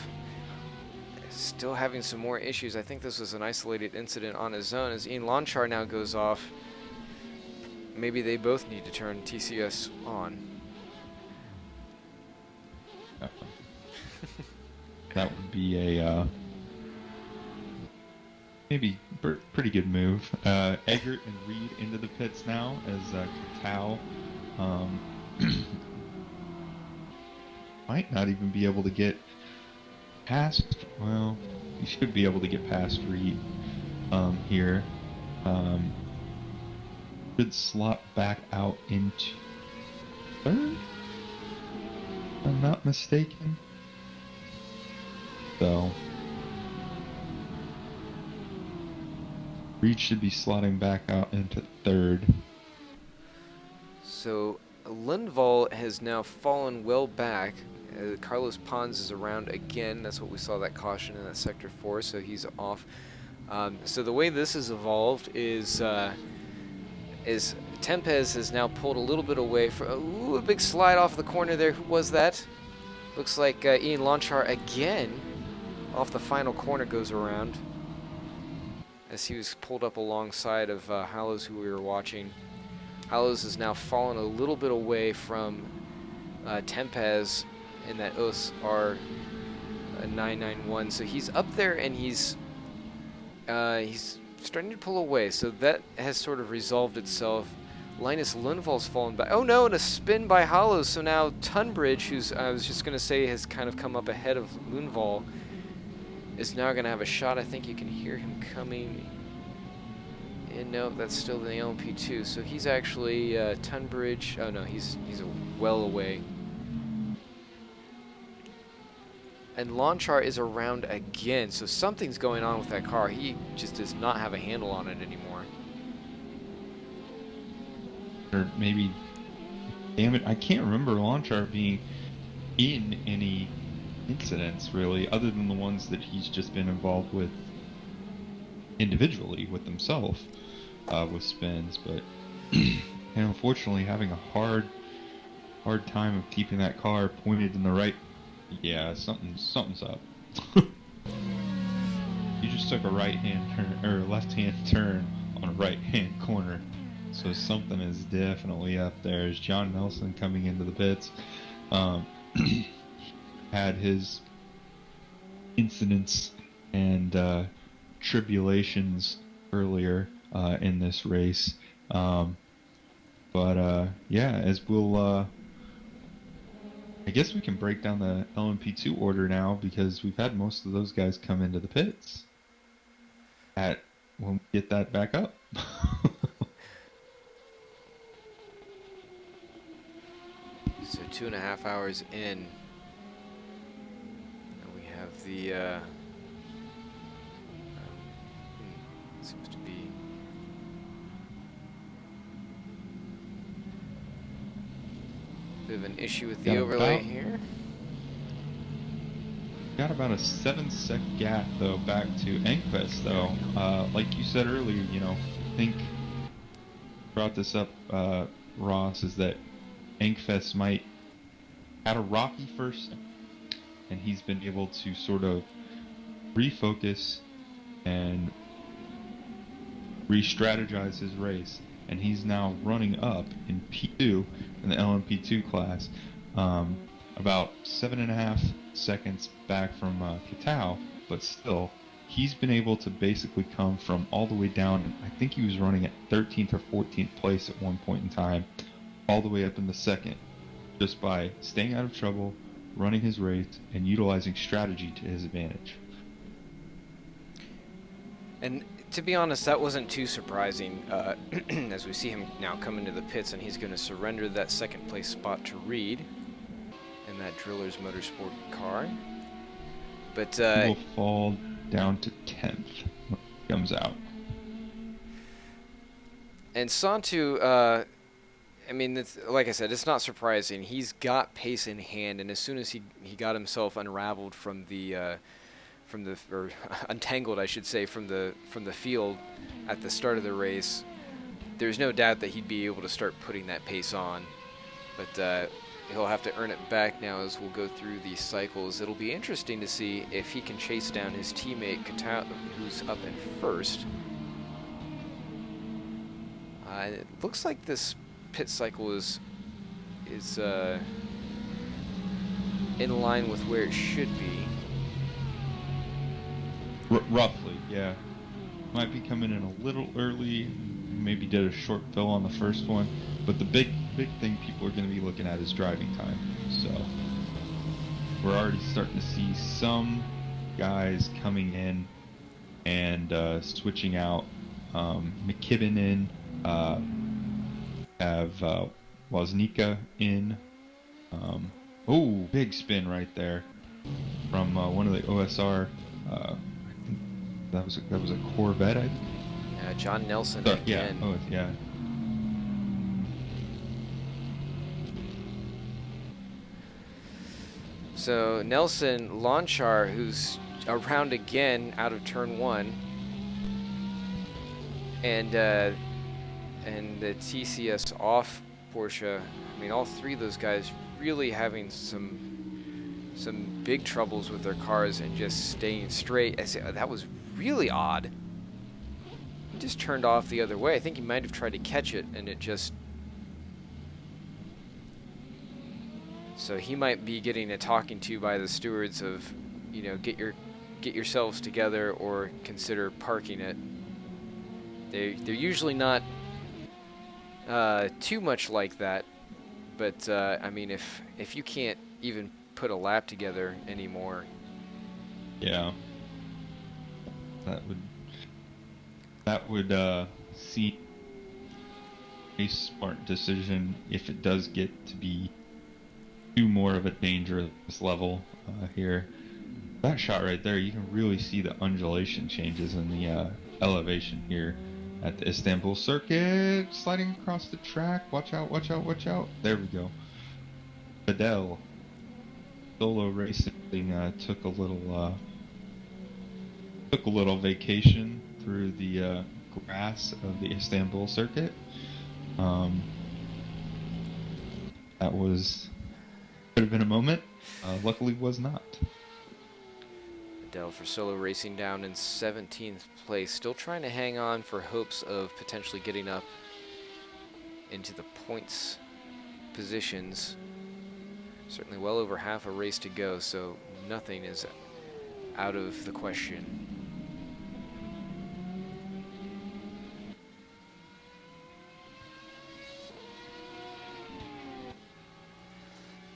still having some more issues. I think this was an isolated incident on his own. As Ian Lonchar now goes off, maybe they both need to turn TCS on. That would be a maybe pretty good move. Eggert and Reed into the pits now as Tao might not even be able to get past. Well, he should be able to get past Reed here. Should slot back out into third, if I'm not mistaken. So Reed should be slotting back out into third. So Lundvall has now fallen well back. Carlos Pons is around again. That's what we saw, that caution in that sector 4, so he's off. So the way this has evolved is Tempez has now pulled a little bit away from. Ooh, a big slide off the corner there. Who was that? Looks like Ian Lonchar again. Off the final corner goes around, as he was pulled up alongside of Hallows, who we were watching. Hallows has now fallen a little bit away from Tempez in that OSR 991. So he's up there, and he's starting to pull away. So that has sort of resolved itself. Linus Lundvall's fallen back. Oh no, and a spin by Hallows. So now Tunbridge, who's, I was just going to say, has kind of come up ahead of Lundvall, is now going to have a shot. I think you can hear him coming. And no, that's still the LMP2. So he's actually Tunbridge. Oh no, he's well away. And Lonchar is around again. So something's going on with that car. He just does not have a handle on it anymore. Or maybe, damn it, I can't remember Lonchar being in any incidents really, other than the ones that he's just been involved with individually with himself with spins, but and unfortunately having a hard time of keeping that car pointed in the right. Yeah, something's up. You just took a right hand turn or left hand turn on a right hand corner, so something is definitely up there. As John Nelson coming into the pits had his incidents and tribulations earlier in this race, but yeah, as we'll I guess we can break down the LMP2 order now, because we've had most of those guys come into the pits when we get that back up. So 2.5 hours in, and we have the seems to be a bit of an issue with the overlay here. Got about a 7-sec gap though back to Engquist though. Like you said earlier, you know, I think brought this up, Ross, is that Engquist might had a rocky first, and he's been able to sort of refocus and re-strategize his race, and he's now running up in P2 in the LMP2 class, about 7.5 seconds back from Kitao, but still he's been able to basically come from all the way down. I think he was running at 13th or 14th place at one point in time, all the way up in the second, just by staying out of trouble, running his race, and utilizing strategy to his advantage. And to be honest, that wasn't too surprising, as we see him now come into the pits, and he's going to surrender that second place spot to Reed in that Drillers Motorsport car. But he will fall down to 10th when he comes out. And Santu, I mean, like I said, it's not surprising. He's got pace in hand, and as soon as he got himself unraveled from the or untangled, I should say, from the field at the start of the race, there's no doubt that he'd be able to start putting that pace on. But he'll have to earn it back now as we'll go through these cycles. It'll be interesting to see if he can chase down his teammate Kitao, who's up in first. It looks like this pit cycle is in line with where it should be. Roughly, yeah. might be coming in a little early. Maybe did a short fill on the first one, but the big thing people are going to be looking at is driving time. So we're already starting to see some guys coming in and switching out. McKibben in, have Woznica in. Oh, big spin right there from one of the OSR. I think that was a Corvette, I think. John Nelson Yeah. again. Oh, yeah. So Nelson Launchar, who's around again out of turn 1, and the TCS off Porsche. I mean, all three of those guys really having some big troubles with their cars and just staying straight. That was really odd. He just turned off the other way. I think he might have tried to catch it, and it just... So he might be getting a talking to by the stewards of, you know, get yourselves together or consider parking it. They're usually not too much like that, but I mean, if you can't even put a lap together anymore, Yeah. That would seem a smart decision if it does get to be too more of a dangerous level here. That shot right there, you can really see the undulation changes in the elevation here at the Istanbul circuit. Sliding across the track. Watch out, watch out, watch out. There we go. Fidel. Solo Racing took a little vacation through the grass of the Istanbul circuit. That could have been a moment. Luckily was not. Adele for Solo Racing down in 17th place, still trying to hang on for hopes of potentially getting up into the points positions. Certainly well over half a race to go, so nothing is out of the question.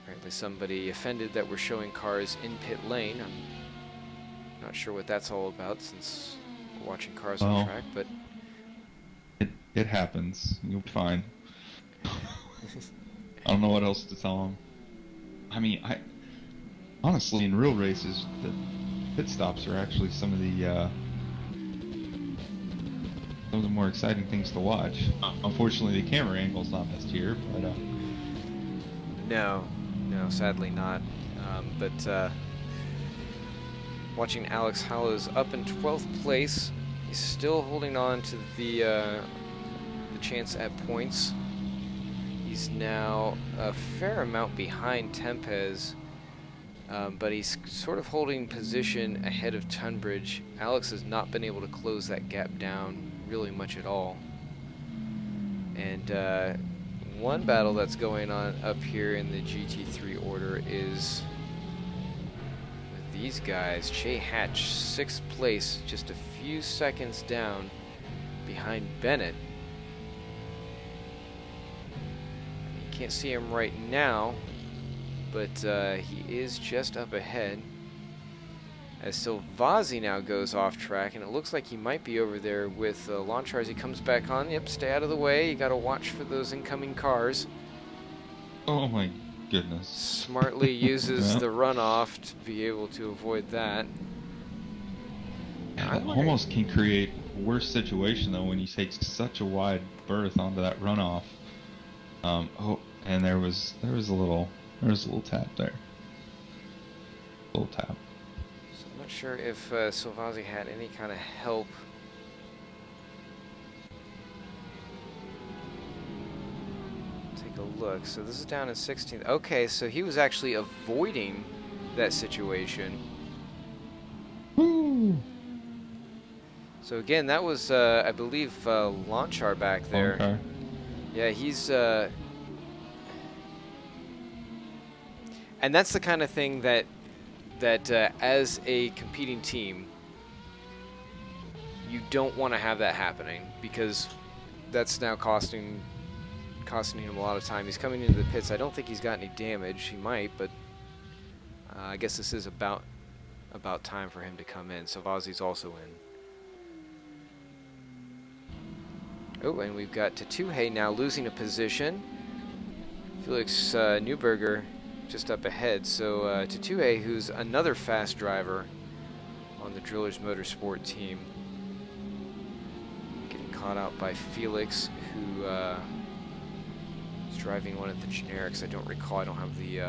Apparently somebody offended that we're showing cars in pit lane. I'm not sure what that's all about, since we're watching cars on track, but it happens. You'll be fine. I don't know what else to tell them. I mean, honestly, in real races, the pit stops are actually some of the more exciting things to watch. Unfortunately, the camera angle's not best here, but no, sadly not. But watching Alex Hallows up in 12th place, he's still holding on to the chance at points. He's now a fair amount behind Tempez, but he's sort of holding position ahead of Tunbridge. Alex has not been able to close that gap down really much at all. And one battle that's going on up here in the GT3 order is with these guys. Che Hatch, 6th place, just a few seconds down behind Bennett. You can't see him right now, but he is just up ahead. As Silvazzi now goes off track, and it looks like he might be over there with Launchar as he comes back on. Yep, stay out of the way. You got to watch for those incoming cars. oh my goodness. Smartly uses the runoff to be able to avoid that. That almost can create a worse situation though when you take such a wide berth onto that runoff. Oh, and there was a little tap there. A little tap. So I'm not sure if Silvazzi had any kind of help. Take a look. So this is down in 16th. Okay, so he was actually avoiding that situation. Woo! So again, that was, I believe, Launchar back there. Okay. Yeah, he's, and that's the kind of thing that as a competing team, you don't want to have that happening, because that's now costing him a lot of time. He's coming into the pits. I don't think he's got any damage. He might, but I guess this is about time for him to come in. So Vozzy's also in. Oh, and we've got Tatuhe now losing a position. Felix Neuberger just up ahead. So Tatuhe, who's another fast driver on the Drillers Motorsport team, getting caught out by Felix, who is driving one of the generics. I don't recall. I don't have the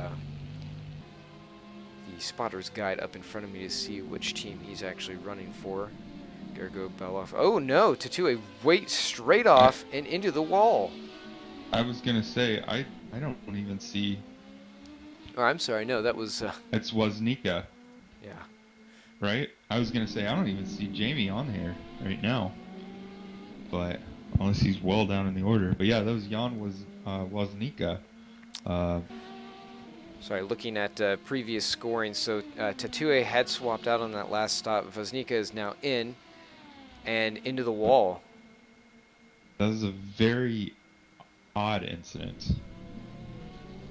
spotter's guide up in front of me to see which team he's actually running for. Gergo Beloff. Oh no, Tatuhe wait straight off and into the wall. I was gonna say, I don't even see. Oh, I'm sorry. No, that was. It's Woznica. Yeah. Right? I was gonna say, I don't even see Jamie on here right now. But unless he's well down in the order. But yeah, that was Jan Woznica. Sorry, looking at previous scoring. So Tatuhe had swapped out on that last stop. Woznica is now in and into the wall. That was a very odd incident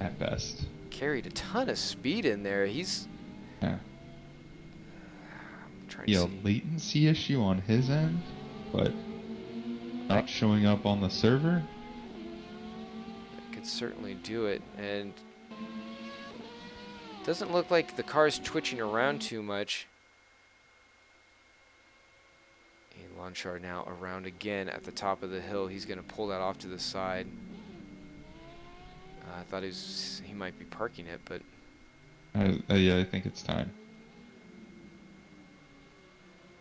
at best. Carried a ton of speed in there. He's. Yeah. I'm trying to see. Latency issue on his end, but not showing up on the server. That could certainly do it, and doesn't look like the car's twitching around too much. And Lonchar now around again at the top of the hill. He's going to pull that off to the side. I thought he might be parking it, but yeah, I think it's time.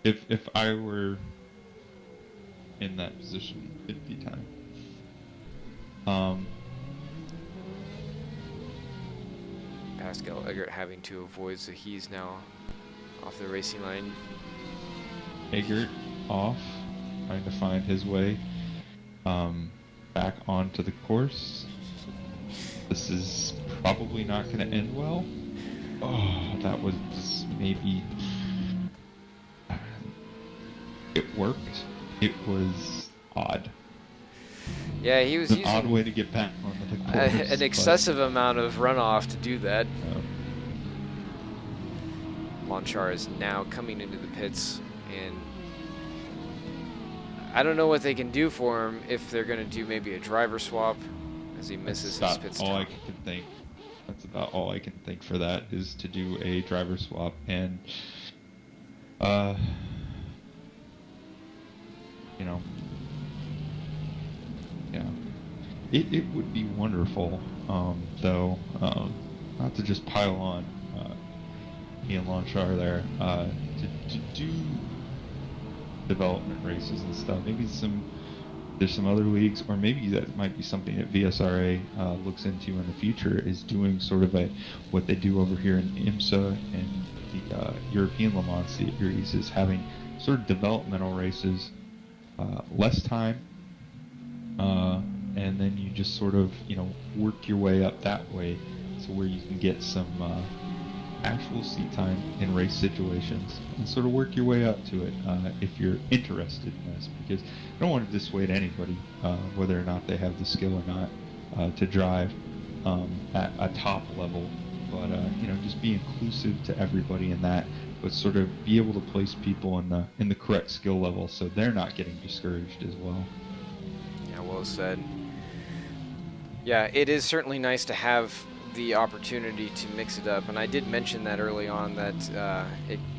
If I were in that position, it'd be time. Pascal Eggert having to avoid, so he's now off the racing line. Eggert off, trying to find his way back onto the course. This is probably not going to end well. Oh, that was maybe... It worked. It was odd. Yeah, he was using using an odd way to get back onto the course. an excessive amount of runoff to do that. Lonchar is now coming into the pits, and I don't know what they can do for him, if they're going to do maybe a driver swap as he misses his pit stop. All I can think. That's about all I can think for that, is to do a driver swap. And you know, yeah, it would be wonderful, though, not to just pile on Ian Lonchar there, to do development races and stuff. Maybe there's some other leagues, or maybe that might be something that VSRA looks into in the future, is doing sort of what they do over here in IMSA and the European Le Mans series, is having sort of developmental races, less time, and then you just sort of, work your way up that way, so where you can get some actual seat time in race situations, and sort of work your way up to it if you're interested in this, because I don't want to dissuade anybody, whether or not they have the skill or not, to drive at a top level, but just be inclusive to everybody in that, but sort of be able to place people in the correct skill level, so they're not getting discouraged as well. Yeah, well said. Yeah, it is certainly nice to have the opportunity to mix it up, and I did mention that early on, that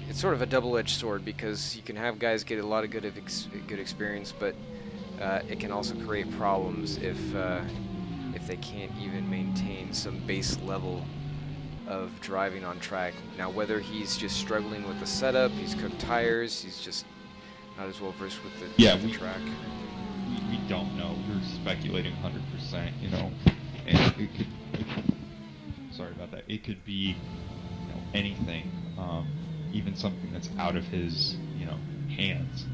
it's sort of a double-edged sword, because you can have guys get a lot of good experience, but it can also create problems if they can't even maintain some base level of driving on track. Now, whether he's just struggling with the setup, he's cooked tires, he's just not as well versed with the track. We don't know. We're speculating 100%, and it could sorry about that. It could be, anything, even something that's out of his, hands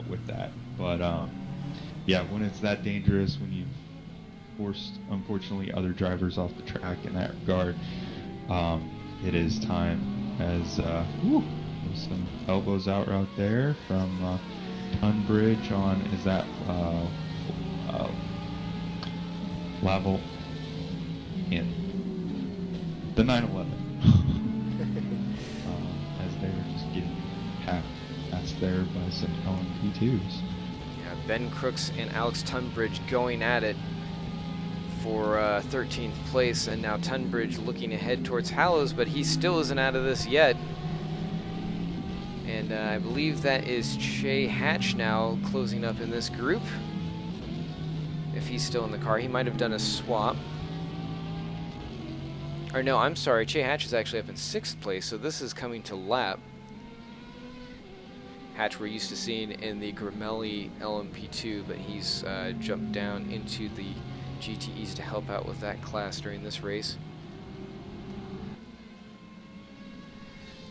with that. But yeah, when it's that dangerous, when you've forced, unfortunately, other drivers off the track in that regard, it is time. As there's some elbows out there from Tunbridge on, is that level in the 911 as they were just getting passed there by some LMP2s. Yeah, Ben Crooks and Alex Tunbridge going at it for 13th place, and now Tunbridge looking ahead towards Hallows, but he still isn't out of this yet. And I believe that is Che Hatch now closing up in this group. If he's still in the car, he might have done a swap. Or no, I'm sorry, Che Hatch is actually up in 6th place, so this is coming to lap. Hatch we're used to seeing in the Gramelli LMP2, but he's jumped down into the GTEs to help out with that class during this race.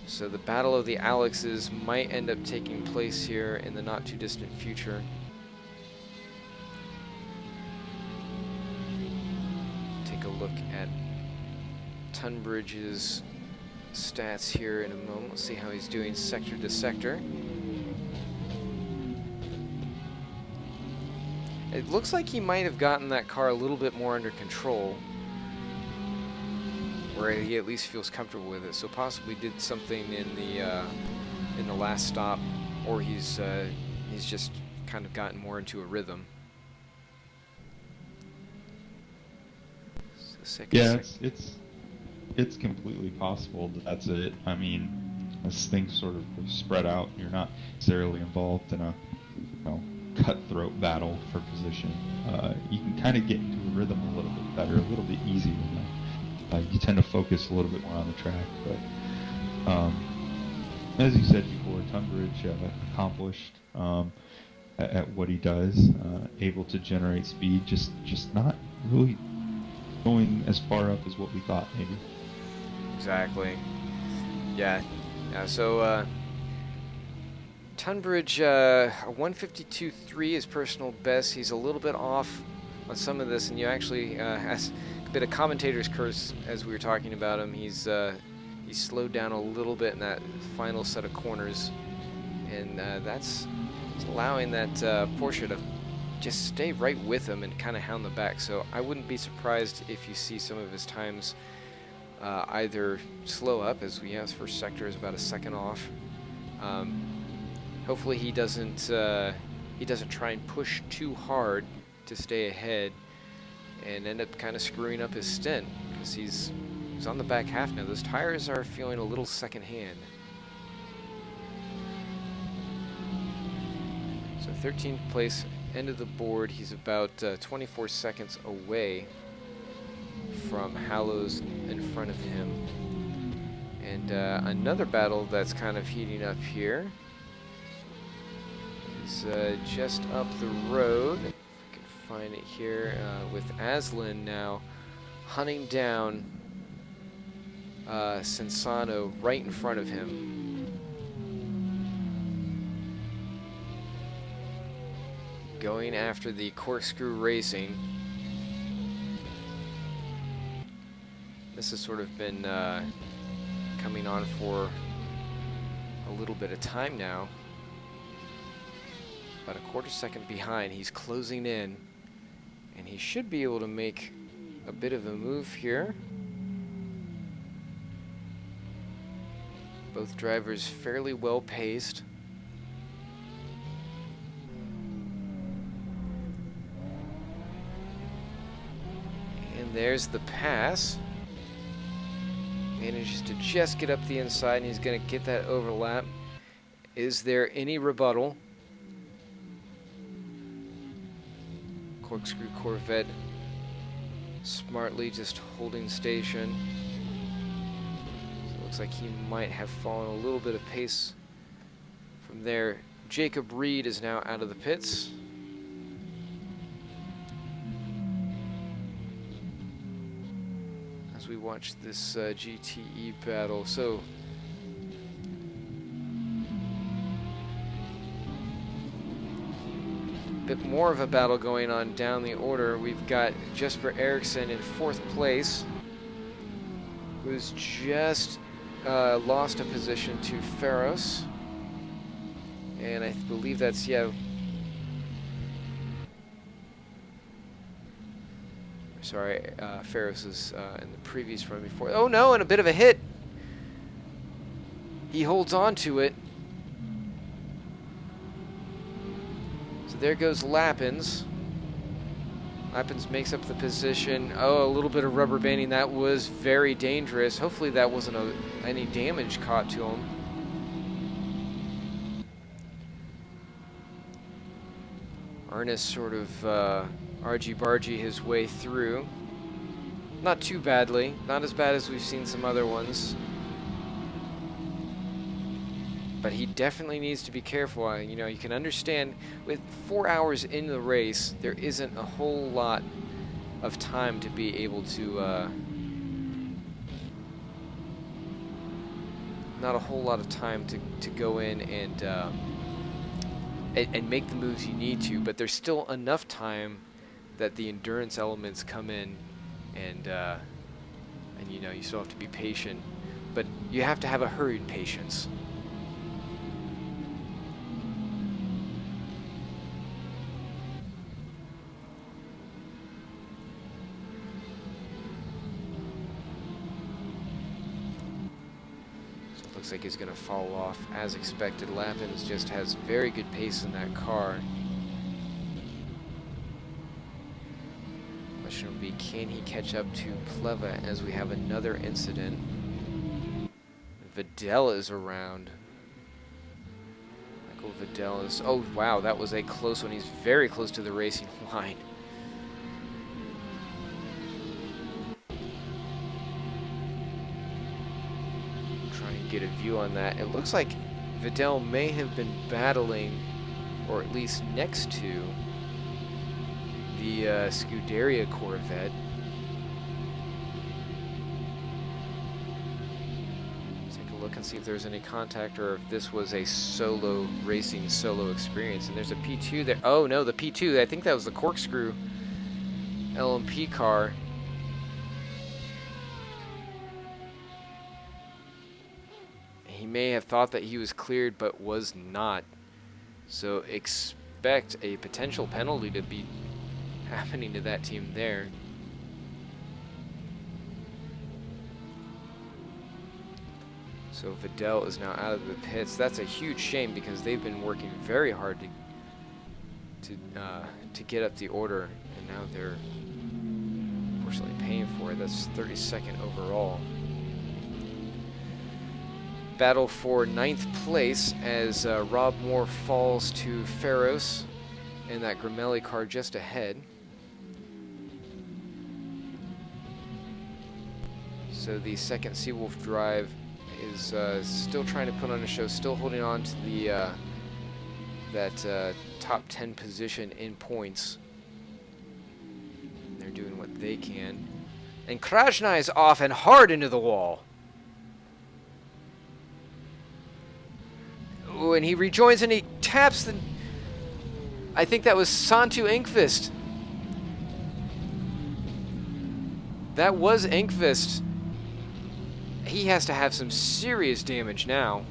So the battle of the Alexes might end up taking place here in the not too distant future. Take a look at Tunbridge's stats here in a moment. We'll see how he's doing sector to sector. It looks like he might have gotten that car a little bit more under control, where he at least feels comfortable with it. So possibly did something in the last stop, or he's just kind of gotten more into a rhythm. So yeah, it's completely possible that that's it. I mean, as things sort of spread out, you're not necessarily involved in a cutthroat battle for position. You can kind of get into a rhythm a little bit better, a little bit easier. You tend to focus a little bit more on the track, but as you said before, Tunbridge accomplished at what he does, able to generate speed, just not really going as far up as what we thought maybe. Exactly. Yeah. So Tunbridge, a 152.3 is personal best. He's a little bit off on some of this, and you actually has a bit of commentator's curse as we were talking about him. He's slowed down a little bit in that final set of corners, and that's allowing that Porsche to just stay right with him and kind of hound the back. So I wouldn't be surprised if you see some of his times either slow up, as we have first sector is about a second off. Hopefully he doesn't try and push too hard to stay ahead and end up kind of screwing up his stint, because he's on the back half now. Those tires are feeling a little secondhand. So 13th place, end of the board. He's about 24 seconds away from Hallows in front of him. And another battle that's kind of heating up here is just up the road. If I can find it here, with Aslan now hunting down Sensano right in front of him. Going after the corkscrew racing. This has sort of been coming on for a little bit of time now. About a quarter second behind. He's closing in, and he should be able to make a bit of a move here. Both drivers fairly well paced. And there's the pass. Manages to just get up the inside, and he's going to get that overlap. Is there any rebuttal? Corkscrew Corvette smartly just holding station. So it looks like he might have fallen a little bit of pace from there. Jacob Reed is now out of the pits. As we watch this GTE battle. So bit more of a battle going on down the order. We've got Jesper Eriksson in 4th place, who's just lost a position to Ferros. And I believe that's, yeah. Sorry, Ferris is in the previous run before. Oh no, and a bit of a hit. He holds on to it. So there goes Lappins. Lappins makes up the position. Oh, a little bit of rubber banding. That was very dangerous. Hopefully that wasn't any damage caught to him. Ernest sort of argy-bargy his way through. Not too badly. Not as bad as we've seen some other ones. But he definitely needs to be careful. You know, you can understand with 4 hours into the race, there isn't a whole lot of time to be able to, not a whole lot of time to go in and make the moves you need to, but there's still enough time that the endurance elements come in, and you know, you still have to be patient, but you have to have a hurried patience. Looks like he's going to fall off as expected. Lappins just has very good pace in that car. Question will be, can he catch up to Pleva as we have another incident? Vidal is around. Michael Vidal is... Oh, wow, that was a close one. He's very close to the racing line. Get a view on that. It looks like Vidal may have been battling, or at least next to, the Scuderia Corvette. Let's take a look and see if there's any contact, or if this was a solo racing, solo experience. And there's a P2 there. Oh no, the P2, I think that was the corkscrew LMP car. He may have thought that he was cleared, but was not. So expect a potential penalty to be happening to that team there. So Vidal is now out of the pits. That's a huge shame because they've been working very hard to get up the order, and now they're unfortunately paying for it. That's 32nd overall. Battle for 9th place as Rob Moore falls to Ferros in that Gramelli car just ahead. So the second Seawolf drive is still trying to put on a show, still holding on to the that top 10 position in points. They're doing what they can. And Krajna is off and hard into the wall. Ooh, and he rejoins and he taps the... I think that was Santu Engqvist. That was Engqvist. He has to have some serious damage now.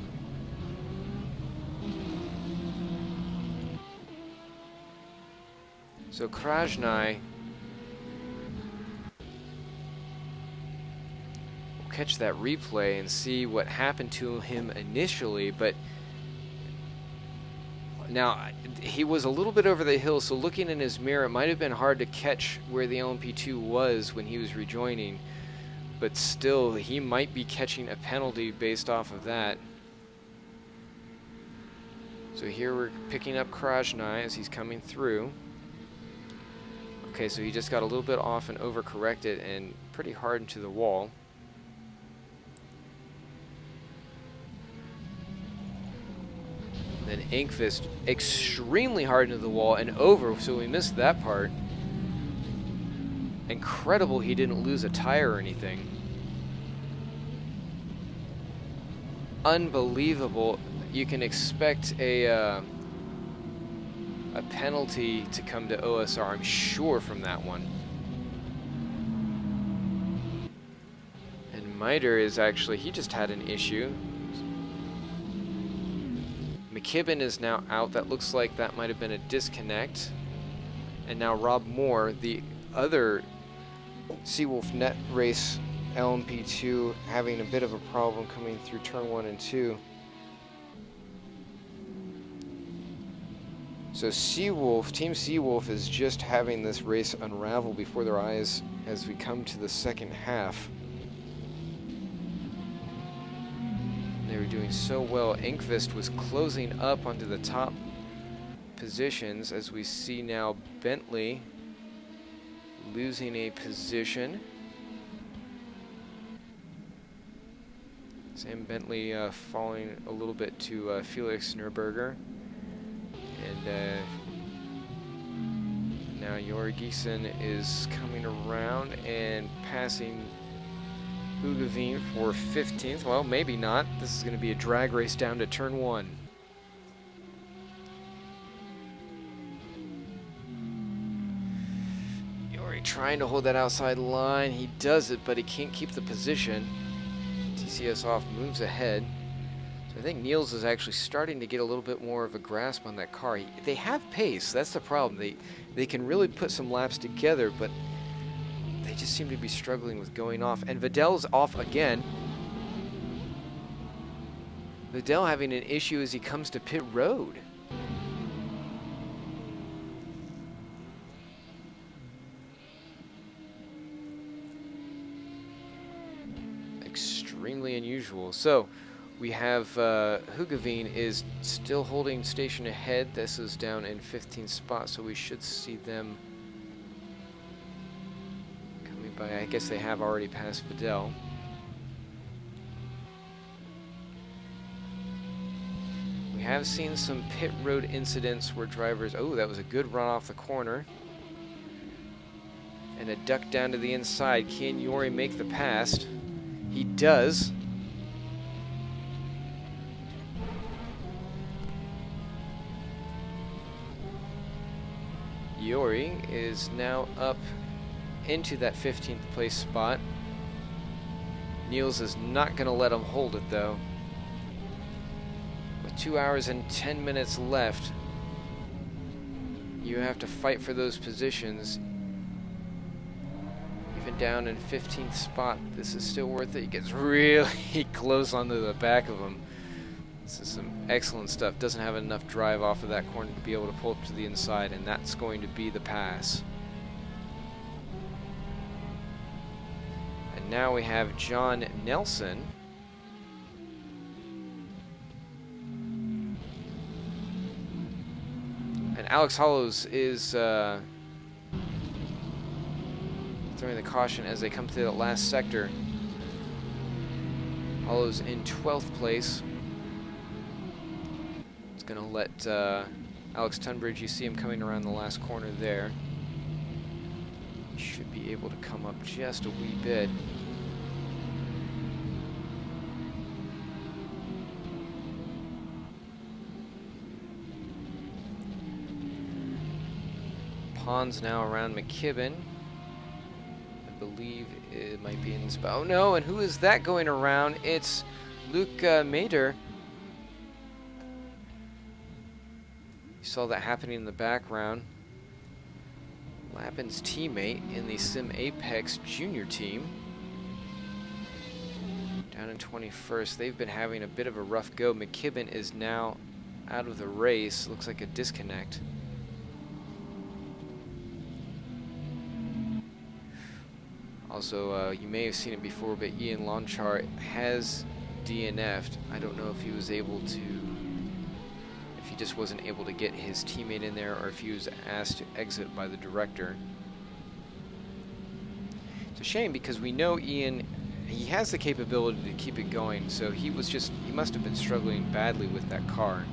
So Krajna will catch that replay and see what happened to him initially, but now he was a little bit over the hill, so looking in his mirror, it might have been hard to catch where the LMP2 was when he was rejoining, but still, he might be catching a penalty based off of that. So here we're picking up Krajna as he's coming through. Okay, so he just got a little bit off and overcorrected and pretty hard into the wall. Then Engqvist extremely hard into the wall and over, so we missed that part. Incredible he didn't lose a tire or anything. Unbelievable. You can expect a penalty to come to OSR, I'm sure, from that one. And Miter is actually, he just had an issue. McKibben is now out. That looks like that might have been a disconnect. And now Rob Moore, the other Seawolf Net Race LMP2, having a bit of a problem coming through turn 1 and 2. So Seawolf, Team Seawolf is just having this race unravel before their eyes as we come to the second half. They were doing so well. Engqvist was closing up onto the top positions, as we see now Bentley losing a position. Sam Bentley falling a little bit to Felix Nürburger. And now Jori Giesen is coming around and passing Hugaveen for 15th. Well, maybe not. This is going to be a drag race down to turn 1. Jori trying to hold that outside line. He does it, but he can't keep the position. TCS off moves ahead. I think Niels is actually starting to get a little bit more of a grasp on that car. They have pace, that's the problem. They can really put some laps together, but they just seem to be struggling with going off. And Vidal's off again. Vidal having an issue as he comes to pit road. Extremely unusual. So we have Hugaveen is still holding station ahead. This is down in 15th spot, so we should see them coming by. I guess they have already passed Vidal. We have seen some pit road incidents where drivers, oh, that was a good run off the corner. And a duck down to the inside. Can Jori make the pass? He does. Jori is now up into that 15th place spot. Niels is not going to let him hold it though. With 2 hours and 10 minutes left, you have to fight for those positions. Even down in 15th spot, this is still worth it. He gets really close onto the back of him. This is some excellent stuff. Doesn't have enough drive off of that corner to be able to pull up to the inside, and that's going to be the pass. And now we have John Nelson. And Alex Hollows is throwing the caution as they come to the last sector. Hollows in 12th place. Going to let Alex Tunbridge, you see him coming around the last corner there. He should be able to come up just a wee bit. Pons now around McKibben. I believe it might be in spot. Oh no, and who is that going around? It's Luke Mader. You saw that happening in the background. Lappin's teammate in the Sim Apex junior team. Down in 21st. They've been having a bit of a rough go. McKibben is now out of the race. Looks like a disconnect. Also, you may have seen it before, but Ian Lonchar has DNF'd. I don't know if he was able to, if he just wasn't able to get his teammate in there, or if he was asked to exit by the director. It's a shame because we know Ian, he has the capability to keep it going, so he must have been struggling badly with that car.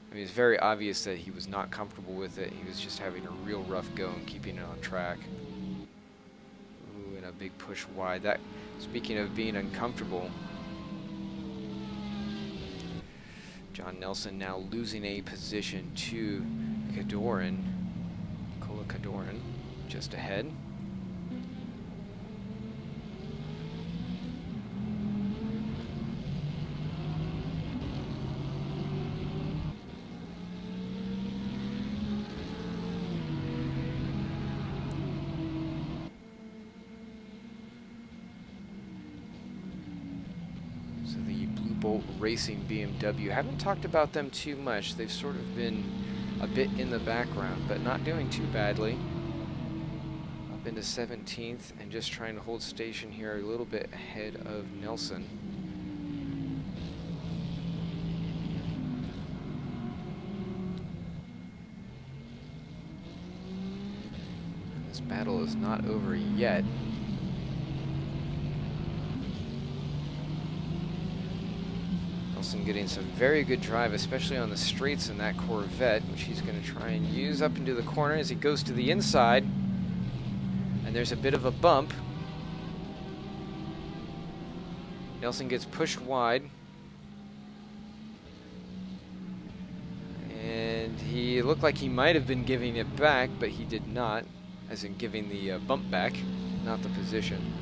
I mean, it's very obvious that he was not comfortable with it. He was just having a real rough go and keeping it on track. Ooh, and a big push wide. That, speaking of being uncomfortable, John Nelson now losing a position to Kadoran. Kola Kadoran just ahead. Bolt Racing BMW. Haven't talked about them too much. They've sort of been a bit in the background, but not doing too badly. Up into 17th and just trying to hold station here a little bit ahead of Nelson. This battle is not over yet. Nelson getting some very good drive, especially on the straights in that Corvette, which he's going to try and use up into the corner as he goes to the inside. And there's a bit of a bump. Nelson gets pushed wide. And he looked like he might have been giving it back, but he did not, as in giving the bump back, not the position.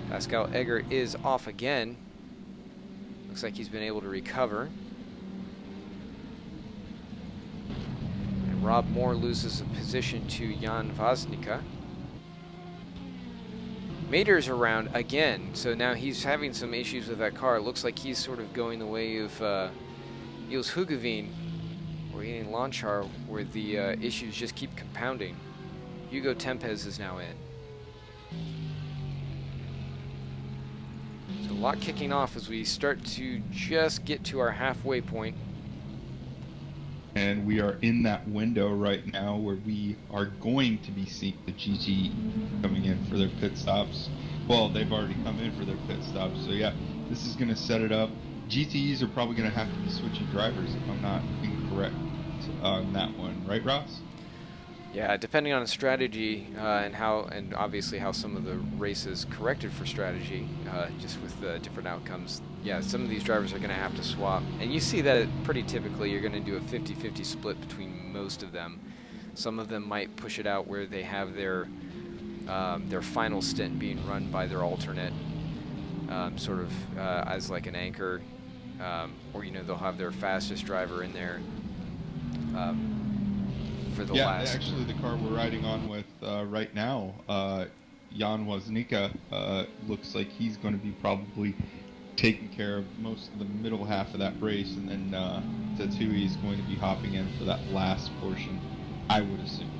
Pascal Eggert is off again. Looks like he's been able to recover. And Rob Moore loses a position to Jan Vaznica. Mater's around again, so now he's having some issues with that car. It looks like he's sort of going the way of Niels Hugeveen or Ian Lonchar, where the issues just keep compounding. Hugo Tempez is now in. So a lot kicking off as we start to just get to our halfway point. And we are in that window right now where we are going to be seeing the GT coming in for their pit stops. Well, they've already come in for their pit stops, so yeah, this is going to set it up. GTEs are probably going to have to be switching drivers if I'm not incorrect on that one, right, Ross? Yeah, depending on strategy and obviously how some of the races corrected for strategy, just with the different outcomes. Yeah, some of these drivers are going to have to swap, and you see that pretty typically. You're going to do a 50-50 split between most of them. Some of them might push it out where they have their final stint being run by their alternate, sort of as like an anchor, or they'll have their fastest driver in there. For the last. Actually, the car we're riding on with right now, Jan Woznica, looks like he's going to be probably taking care of most of the middle half of that race, and then Tatui is going to be hopping in for that last portion, I would assume.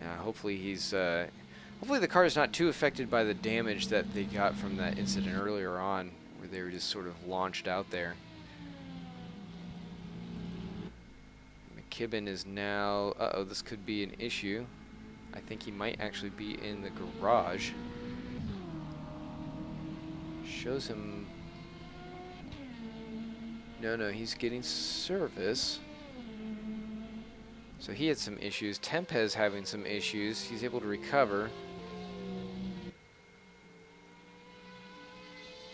Yeah, hopefully he's. Hopefully the car is not too affected by the damage that they got from that incident earlier on, where they were just sort of launched out there. Kibben is now, this could be an issue. I think he might actually be in the garage. Shows him, no, he's getting service. So he had some issues. Tempez having some issues. He's able to recover.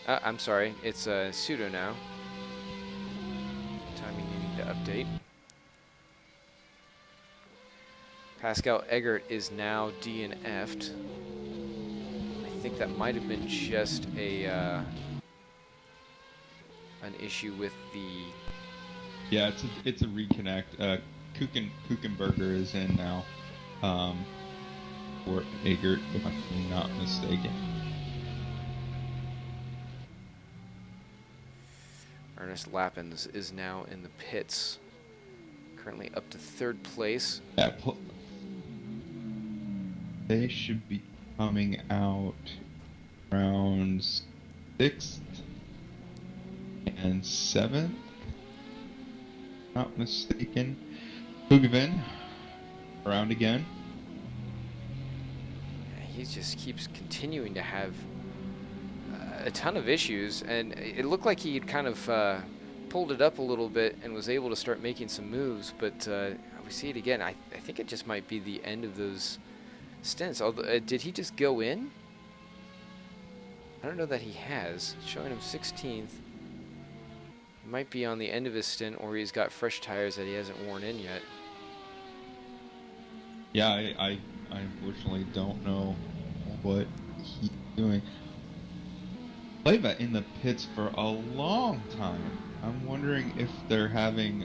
I'm sorry, it's pseudo now. Timing needing to update. Pascal Eggert is now DNF'd. I think that might have been just an issue with the. Yeah, it's a reconnect. Kuchenberger is in now, for Eggert, if I'm not mistaken. Ernest Lappins is now in the pits, currently up to 3rd place. Yeah, they should be coming out around 6th and 7th, not mistaken. Hugeveen around again. He just keeps continuing to have a ton of issues, and it looked like he had kind of pulled it up a little bit and was able to start making some moves, but we see it again. I think it just might be the end of those stints. Although, did he just go in? I don't know that he has. It's showing him 16th. He might be on the end of his stint, or he's got fresh tires that he hasn't worn in yet. Yeah, I unfortunately don't know what he's doing. Leva in the pits for a long time. I'm wondering if they're having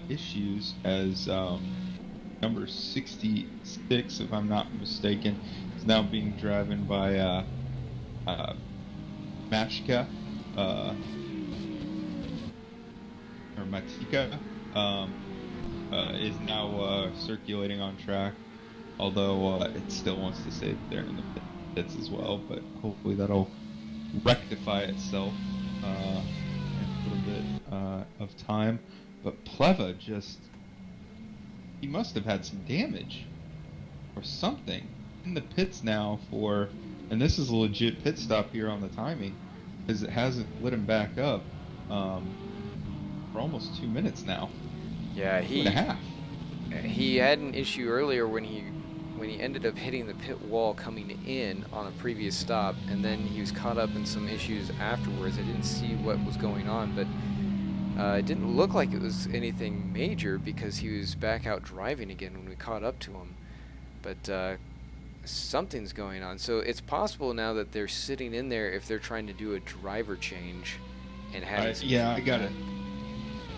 issues as number 66, if I'm not mistaken, is now being driven by Mashka. or Matika, is now circulating on track, although it still wants to stay there in the pits as well, but hopefully that'll rectify itself in a little bit of time. But Pleva he must have had some damage or something in the pits now and this is a legit pit stop here on the timing, because it hasn't lit him back up for almost 2 minutes now. Yeah, 2.5. he had an issue earlier when he ended up hitting the pit wall coming in on a previous stop, and then he was caught up in some issues afterwards. I didn't see what was going on, but it didn't look like it was anything major because he was back out driving again when we caught up to him. But something's going on. So it's possible now that they're sitting in there if they're trying to do a driver change and having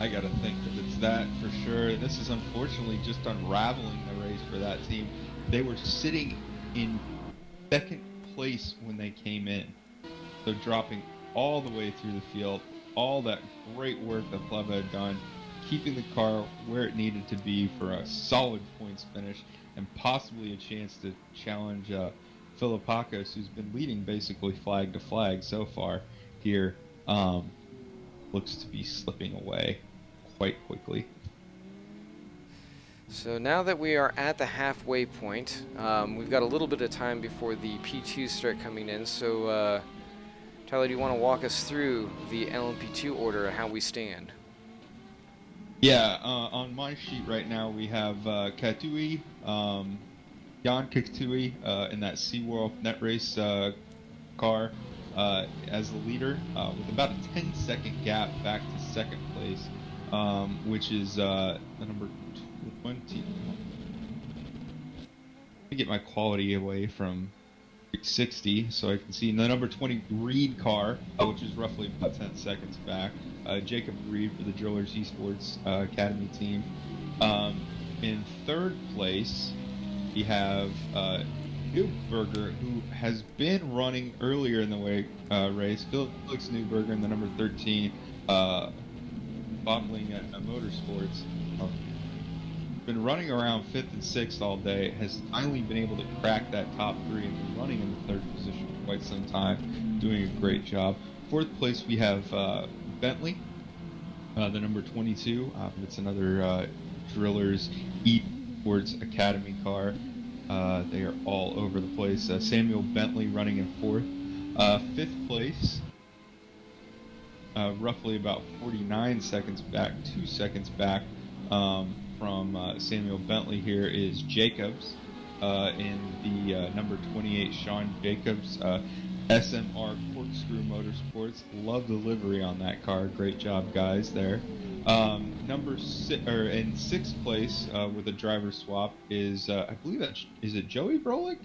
I gotta think that it's that for sure. This is unfortunately just unraveling the race for that team. They were sitting in second place when they came in, so dropping all the way through the field. All that great work that Pleva had done, keeping the car where it needed to be for a solid points finish and possibly a chance to challenge Filipakos, who's been leading basically flag to flag so far here. Looks to be slipping away quite quickly. So now that we are at the halfway point, we've got a little bit of time before the P2s start coming in. So Tyler, do you want to walk us through the LMP2 order and how we stand? Yeah, on my sheet right now we have Katui, Jan Katui in that SeaWorld Net Race car as the leader, with about a 10-second gap back to second place, which is the number 20. Let me get my quality away from 60 so I can see the number 20 Reed car, which is roughly about 10 seconds back. Jacob Reed for the Drillers Esports Academy team. In third place, we have Newberger, who has been running earlier in the race. Felix Newberger in the number 13, bottling at Motorsports. Been running around 5th and 6th all day, has finally been able to crack that top 3 and been running in the 3rd position for quite some time, doing a great job. 4th place we have Bentley, the number 22. It's another Drillers Esports Academy car. They are all over the place. Samuel Bentley running in 4th. 5th place, roughly about 49 seconds back, 2 seconds back from Samuel Bentley here is Jacobs in the number 28 Sean Jacobs, SMR Corkscrew Motorsports. Love the livery on that car. Great job, guys, there. In 6th place with a driver swap is I believe is it Joey Brolick?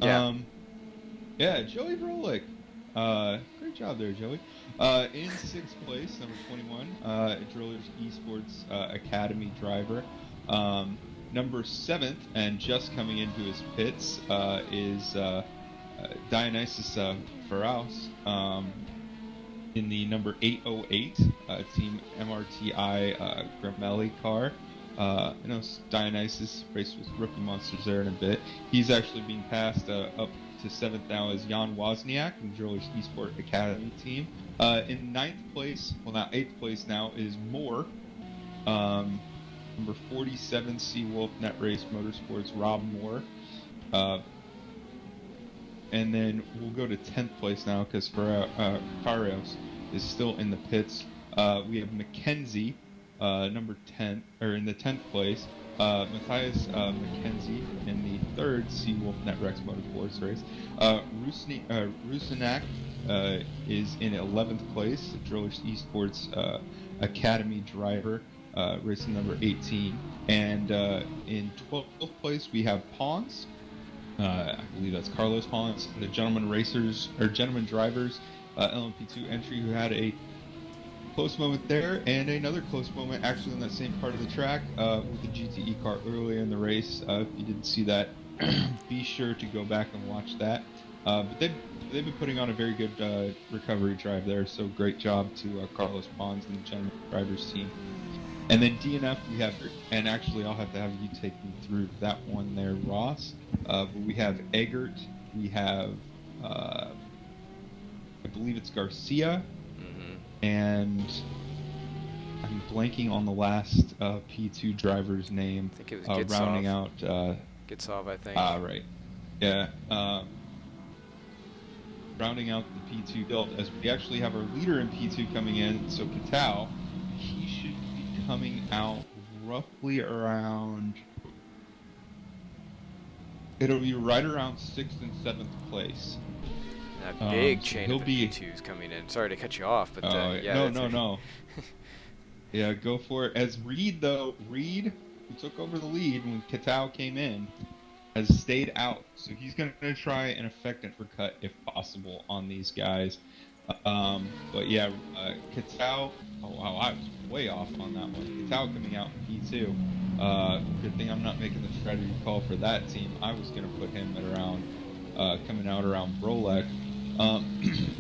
Yeah. Yeah, Joey Brolick. Great job there, Joey. In 6th place, number 21, Drillers Esports Academy driver. Number 7th, and just coming into his pits, is Dionysus Faraus in the number 808 Team MRTI Gramelli car. I know Dionysus raced with Rookie Monsters there in a bit. He's actually being passed up to 7th now as Jan Wozniak in Drillers Esports Academy team. In 9th place, well now 8th place now, is Moore. Number 47 Seawolf Net Race Motorsports, Rob Moore. And then we'll go to 10th place now because Farios is still in the pits. We have Mackenzie, number 10, or in the 10th place. Matthias Mackenzie in the 3rd Seawolf Netrex Motorsports race. Rusinak is in 11th place, the Drillers Esports Academy driver, racing number 18. And in 12th place we have Pons. I believe that's Carlos Pons, the Gentleman Drivers LMP2 entry, who had a close moment there, and another close moment actually on that same part of the track with the GTE car earlier in the race. If you didn't see that be sure to go back and watch that. But they've been putting on a very good recovery drive there, so great job to Carlos Pons and the general drivers team. And then DNF we have, and actually I'll have to have you take me through that one there, Ross. But we have Eggert, we have, I believe it's Garcia, and I'm blanking on the last P2 driver's name. I think it was Gitsov. Rounding out. Gitsov, I think. Right. Yeah. Rounding out the P2 build, as we actually have our leader in P2 coming in, so Katao, he should be coming out roughly around, it'll be right around 6th and 7th place. A big chain of P2s coming in. Sorry to cut you off, but yeah. No. Yeah, go for it. As Reed, who took over the lead when Katao came in, has stayed out. So he's going to try and effect an uppercut if possible on these guys. But yeah, Katao, oh wow, I was way off on that one. Katao coming out in P2. Good thing I'm not making the strategy call for that team. I was going to put him at around, coming out around Brolek.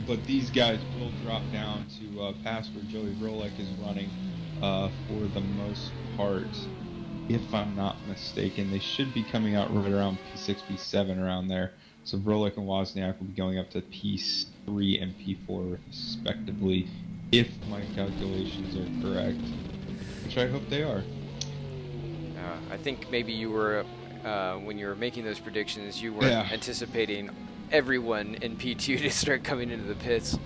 But these guys will drop down to pass where Joey Brolek is running for the most part. If I'm not mistaken, they should be coming out right around P6, P7 around there. So Brolek and Wozniak will be going up to P3 and P4 respectively, if my calculations are correct, which I hope they are. I think maybe you were, when you were making those predictions, you were anticipating everyone in P2 to start coming into the pits.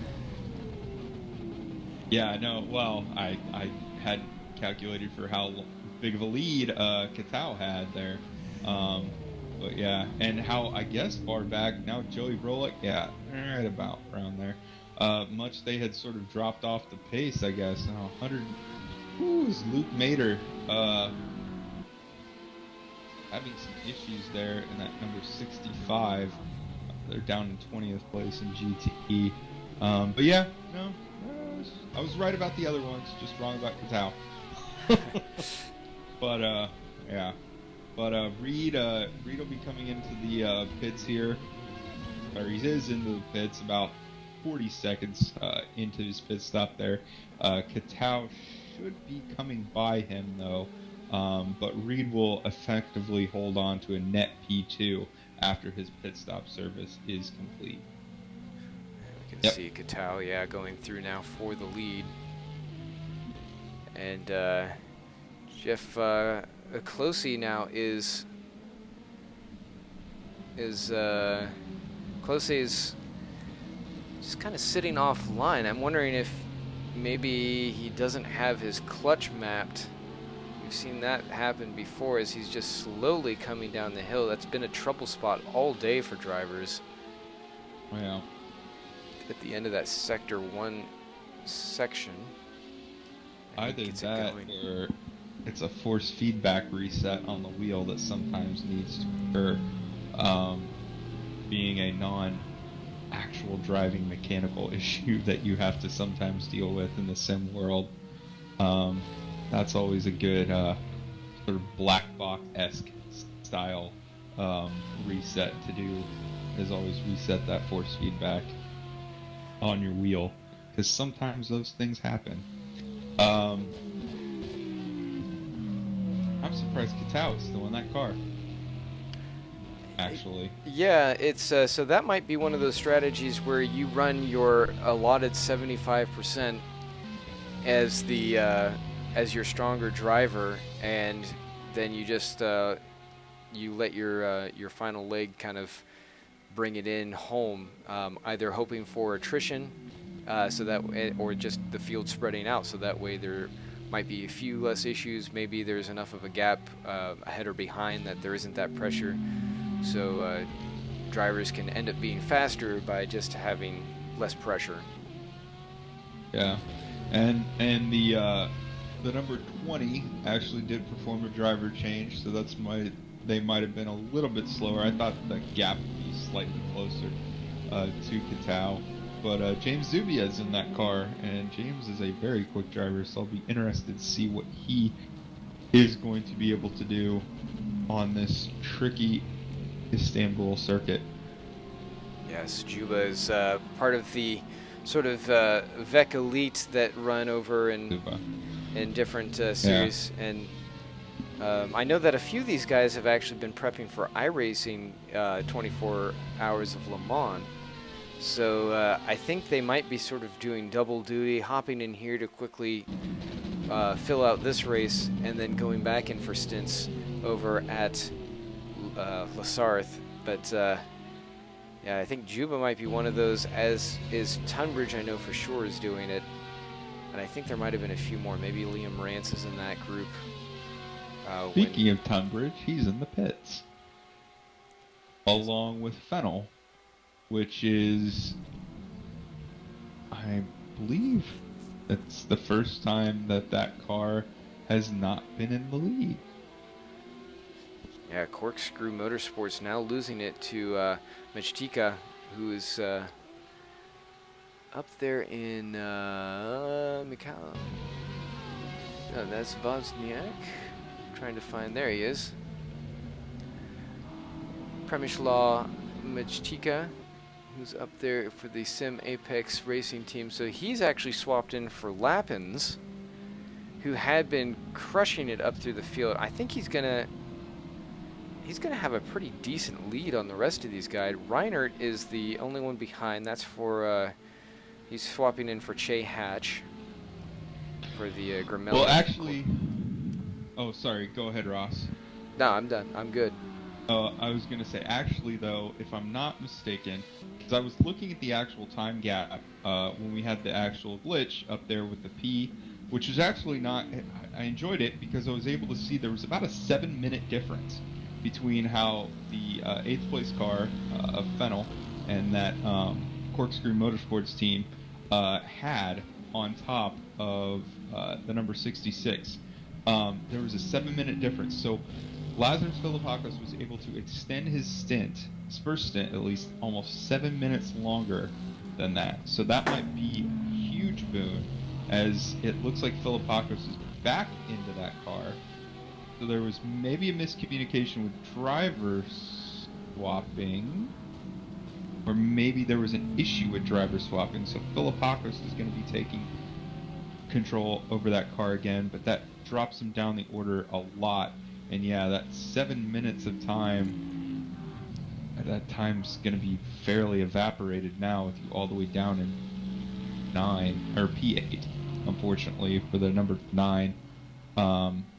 Yeah, no, well, I had calculated for how big of a lead Katao had there. But yeah, and how, I guess, far back, now Joey Brolek, yeah, right about around there. Much they had sort of dropped off the pace, I guess. Now 100, is Luke Mader having some issues there in that number 65. They're down in 20th place in GTE. But yeah, no, I was right about the other ones, just wrong about Katao. But yeah. But Reed will be coming into the pits here. Or he is into the pits about 40 seconds into his pit stop there. Katao should be coming by him though. But Reed will effectively hold on to a net P2 after his pit stop service is complete. We can see Katao, yeah, going through now for the lead. And Jeff Closey now is Closey's just kind of sitting offline. I'm wondering if maybe he doesn't have his clutch mapped. We've seen that happen before as he's just slowly coming down the hill. That's been a trouble spot all day for drivers. Yeah. At the end of that Sector 1 section. Either that or it's a force feedback reset on the wheel that sometimes needs to occur, being a non-actual driving mechanical issue that you have to sometimes deal with in the sim world. That's always a good sort of black box-esque style reset to do, is always reset that force feedback on your wheel, because sometimes those things happen. I'm surprised Katao is still in that car, actually. Yeah, it's so that might be one of those strategies where you run your allotted 75% as the as your stronger driver, and then you just you let your final leg kind of bring it in home, either hoping for attrition, so that, or just the field spreading out, so that way there might be a few less issues. Maybe there's enough of a gap ahead or behind that there isn't that pressure, so drivers can end up being faster by just having less pressure. Yeah, and the number 20 actually did perform a driver change, so that's they might have been a little bit slower. I thought the gap would be slightly closer to Katao. But James Zubia is in that car, and James is a very quick driver, so I'll be interested to see what he is going to be able to do on this tricky Istanbul circuit. Yes, Juba is part of the sort of VEC elite that run over Cuba. in different Yeah. series, and I know that a few of these guys have actually been prepping for iRacing 24 Hours of Le Mans. So I think they might be sort of doing double duty, hopping in here to quickly fill out this race, and then going back in for stints over at La Sarthe. But yeah, I think Juba might be one of those, as is Tunbridge, I know for sure is doing it. And I think there might have been a few more. Maybe Liam Rance is in that group. Speaking of Tunbridge, he's in the pits. Along with Fennel, which is, I believe, it's the first time that that car has not been in the lead. Yeah, Corkscrew Motorsports now losing it to Majtika, who is up there in Mikhail. No, that's Wozniak. Trying to find, there he is. Przemysław Majtika, who's up there for the Sim Apex racing team. So he's actually swapped in for Lappins, who had been crushing it up through the field. I think he's gonna have a pretty decent lead on the rest of these guys. Reinert is the only one behind. That's for he's swapping in for Che Hatch for the Gramelli. Well, actually, oh, sorry. Go ahead, Ross. No, I'm done. I'm good. I was going to say, actually, though, if I'm not mistaken, because I was looking at the actual time gap when we had the actual glitch up there with the P, which was actually not, I enjoyed it because I was able to see there was about a 7-minute difference between how the 8th place car of Fennel and that Corkscrew Motorsports team had on top of the number 66. There was a 7-minute difference. So Lazarus Philippakos was able to extend his stint, his first stint at least, almost 7 minutes longer than that. So that might be a huge boon, as it looks like Philippakos is back into that car. So there was maybe a miscommunication with driver swapping, or maybe there was an issue with driver swapping. So Philippakos is going to be taking control over that car again, but that drops him down the order a lot. And yeah, that 7 minutes of time, that time's going to be fairly evaporated now with you all the way down in 9, or P8, unfortunately, for the number 9.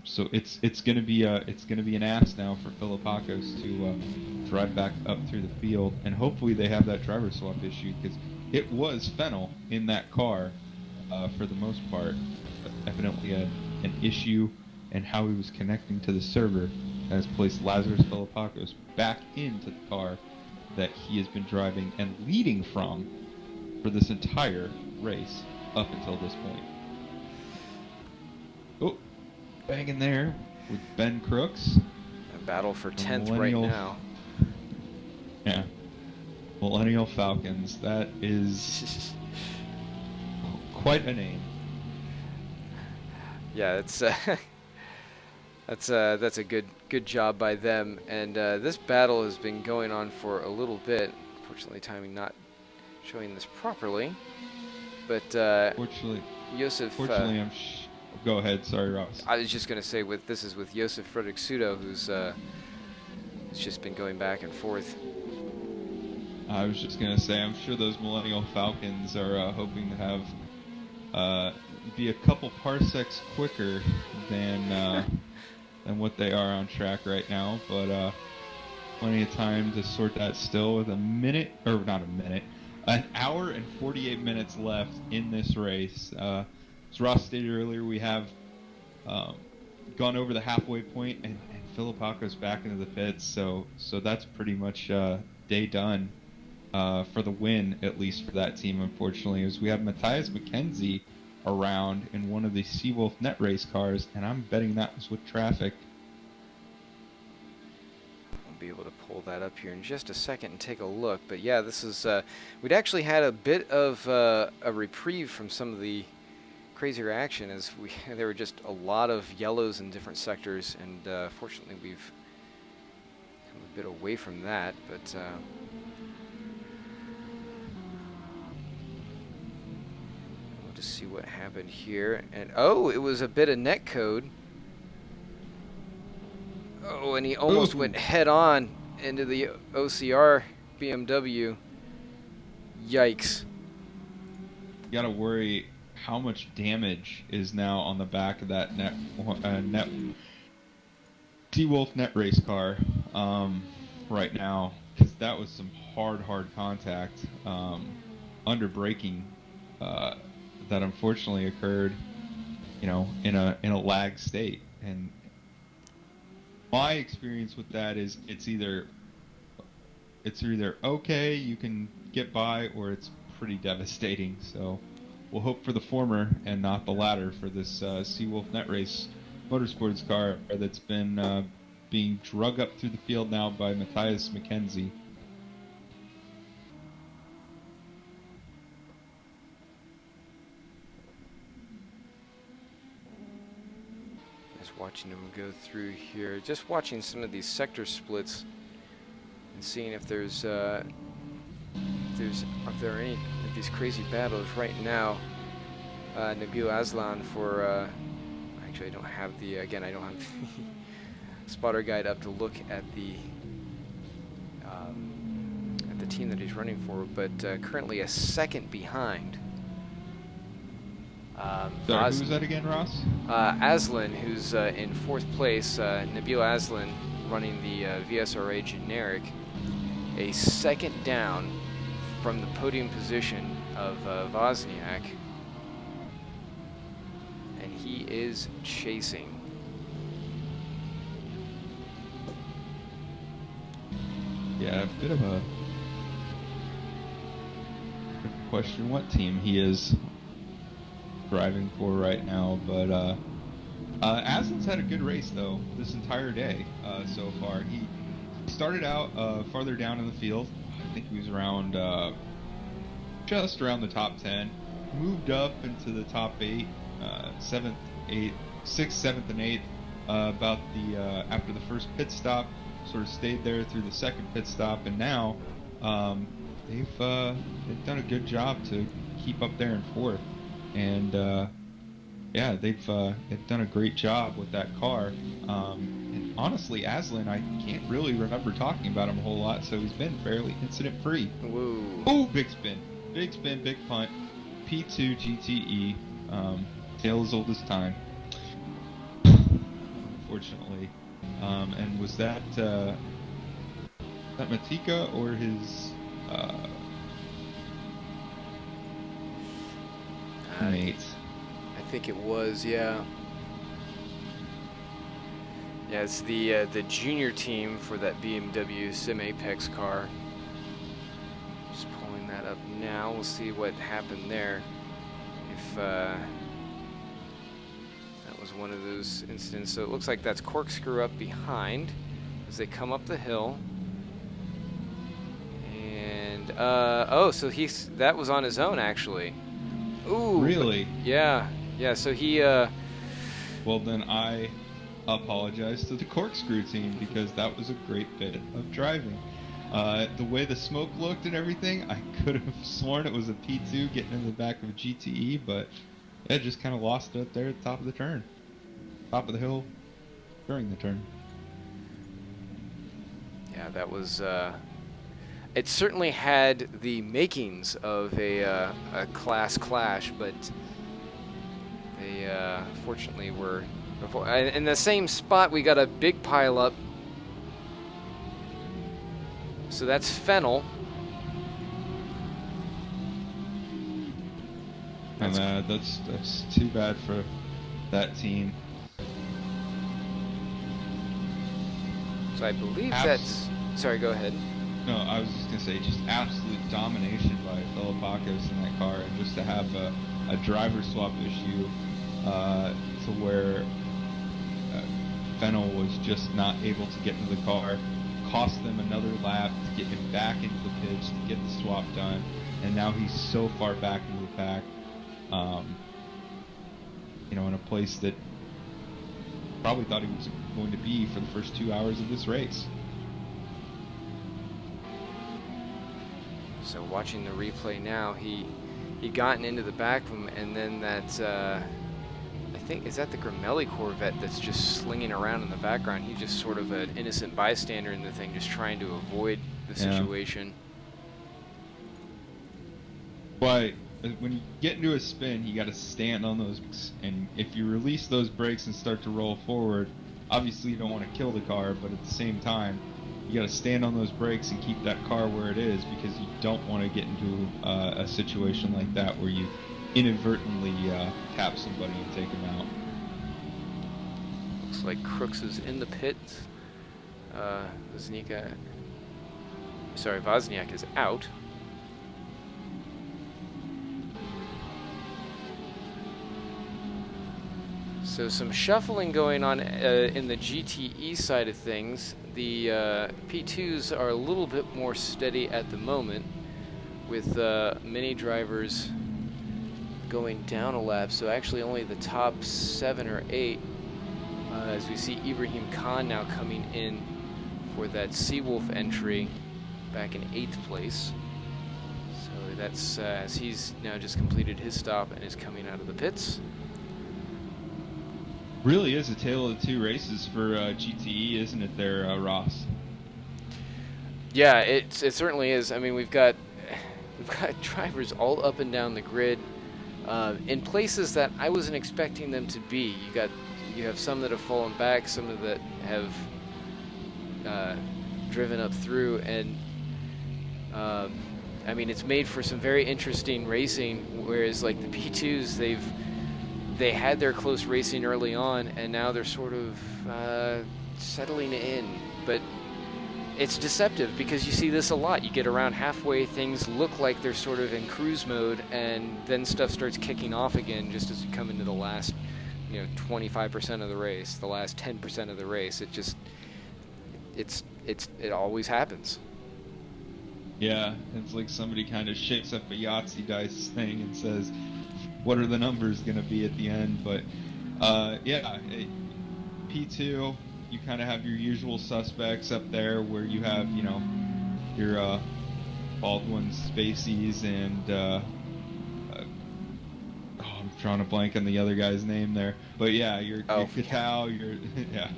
So it's going to be an ass now for Philippakos to drive back up through the field, and hopefully they have that driver swap issue, because it was Fennel in that car for the most part. Evidently had an issue, and how he was connecting to the server has placed Lazarus Philippakos back into the car that he has been driving and leading from for this entire race up until this point. Oh, banging there with Ben Crooks. A battle for 10th right now. Yeah. Millennial Falcons. That is quite a name. Yeah, it's that's a good job by them. And this battle has been going on for a little bit. Unfortunately, timing not showing this properly. But Fortunately, Josef. Go ahead. Sorry, Ross. I was just going to say, this is with Josef Frederick-Sudo, who's just been going back and forth. I was just going to say, I'm sure those Millennial Falcons are hoping to have be a couple parsecs quicker than what they are on track right now, but plenty of time to sort that still with an hour and 48 minutes left in this race. As Ross stated earlier, we have gone over the halfway point, and Philippakos back into the pits, so that's pretty much day done for the win, at least for that team, unfortunately, as we have Matthias McKenzie around in one of the Seawolf Net Race cars, and I'm betting that was with traffic. I'll be able to pull that up here in just a second and take a look. But yeah, this is we'd actually had a bit of a reprieve from some of the crazier action, as there were just a lot of yellows in different sectors, and fortunately we've a bit away from that, but we'll just see what happened here. And oh, it was a bit of netcode. Oh, and he almost went head on into the OCR BMW. Yikes. You gotta worry how much damage is now on the back of that Seawolf net race car right now, because that was some hard contact under braking that unfortunately occurred, you know, in a lag state. And my experience with that is it's either okay, you can get by, or it's pretty devastating. So we'll hope for the former and not the latter for this Seawolf net race motorsports car that's been being drug up through the field now by Matthias McKenzie. Just watching him go through here, just watching some of these sector splits and seeing if there are any of these crazy battles right now. Nabil Aslan for actually I don't have the I don't have the spotter guide up to look at the team that he's running for, but currently a second behind. Sorry, who's that again, Ross? Aslan, who's in 4th place. Nabil Aslan running the VSRA generic, a second down from the podium position of Wozniak, and he is chasing. Yeah, a bit of a question what team he is driving for right now, but Aslan's had a good race though this entire day so far. He started out farther down in the field. I think he was around just around the top 10, moved up into the top 8, 7th, 8th, 6th, 7th, and 8th about the after the first pit stop. Sort of stayed there through the second pit stop, and now they've done a good job to keep up there in 4th. And yeah, they've done a great job with that car. And honestly, Aslan, I can't really remember talking about him a whole lot, so he's been fairly incident-free. Whoa! Oh, big spin, big punt. P2 GTE, tale as old as time. Unfortunately. And was that Matika or his mate? I think it was, yeah. Yeah, it's the junior team for that BMW Sim Apex car. Just pulling that up now. We'll see what happened there. If that was one of those incidents. So it looks like that's Corkscrew up behind as they come up the hill. And oh, so that was on his own actually. Ooh. Really? Yeah. Yeah, so he well, then I apologize to the Corkscrew team, because that was a great bit of driving. The way the smoke looked and everything, I could have sworn it was a P2 getting in the back of a GTE, but yeah, just kind of lost it up there at the top of the turn. Top of the hill during the turn. Yeah, that was it certainly had the makings of a class clash, but they fortunately were before. In the same spot, we got a big pile up. So that's Fennel. And that's too bad for that team. So I believe that's... Sorry, go ahead. No, I was just going to say, just absolute domination by Filipakis in that car, and just to have a driver swap issue to where Fennel was just not able to get into the car, cost them another lap to get him back into the pits to get the swap done, and now he's so far back into the pack, you know, in a place that probably thought he was going to be for the first 2 hours of this race. So watching the replay now, he gotten into the back of him, and then that I think, is that the Gramelli Corvette that's just slinging around in the background? He's just sort of an innocent bystander in the thing, just trying to avoid the situation. Why, when you get into a spin, you got to stand on those brakes, and if you release those brakes and start to roll forward, obviously you don't want to kill the car, but at the same time, you got to stand on those brakes and keep that car where it is, because you don't want to get into a situation like that where you inadvertently tap somebody and take them out. Looks like Crooks is in the pit. Wozniak is out. So some shuffling going on in the GTE side of things. The P2s are a little bit more steady at the moment, with many drivers going down a lap. So actually only the top 7 or 8, as we see Ibrahim Khan now coming in for that Seawolf entry back in 8th place. So that's as he's now just completed his stop and is coming out of the pits. Really is a tale of the two races for GTE, isn't it there, Ross? Yeah, it certainly is. I mean, we've got drivers all up and down the grid in places that I wasn't expecting them to be. You have some that have fallen back, some that have driven up through, and I mean, it's made for some very interesting racing. Whereas like the P2s, they had their close racing early on, and now they're sort of settling in. But it's deceptive, because you see this a lot. You get around halfway, things look like they're sort of in cruise mode, and then stuff starts kicking off again just as you come into the last, 25% of the race, the last 10% of the race. It always happens. Yeah, it's like somebody kind of shakes up a Yahtzee dice thing and says, what are the numbers going to be at the end? But yeah, P2, you kind of have your usual suspects up there, where you have, your Baldwin, Spaceys, and I'm drawing a blank on the other guy's name there. But yeah, your Katao, yeah.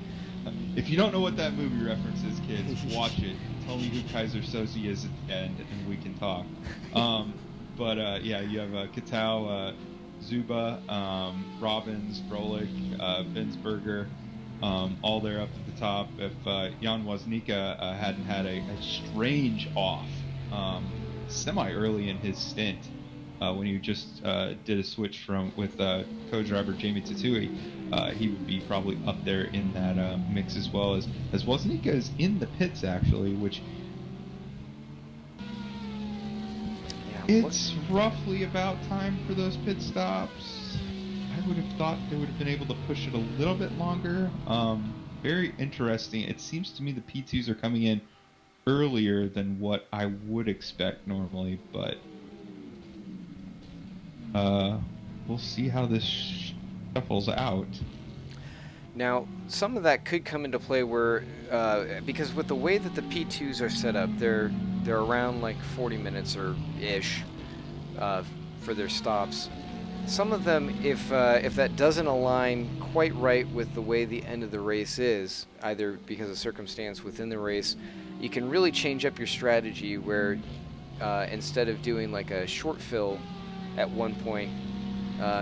If you don't know what that movie reference is, kids, watch it. Tell me who Kaiser Soze is at the end, and we can talk. But yeah, you have Katao, Zuba, Robbins, Brolik, Binsberger, all there up at the top. If Jan Wozniak hadn't had a strange off semi-early in his stint, when he just did a switch with co-driver Jamie Tatui, he would be probably up there in that mix as well, as Wozniak is in the pits, actually, which it's roughly about time for those pit stops. I would have thought they would have been able to push it a little bit longer. Very interesting. It seems to me the P2s are coming in earlier than what I would expect normally, but we'll see how this shuffles out. Now, some of that could come into play where, because with the way that the P2s are set up, they're around like 40 minutes or ish for their stops. Some of them, if that doesn't align quite right with the way the end of the race is, either because of circumstance within the race, you can really change up your strategy where instead of doing like a short fill at one point,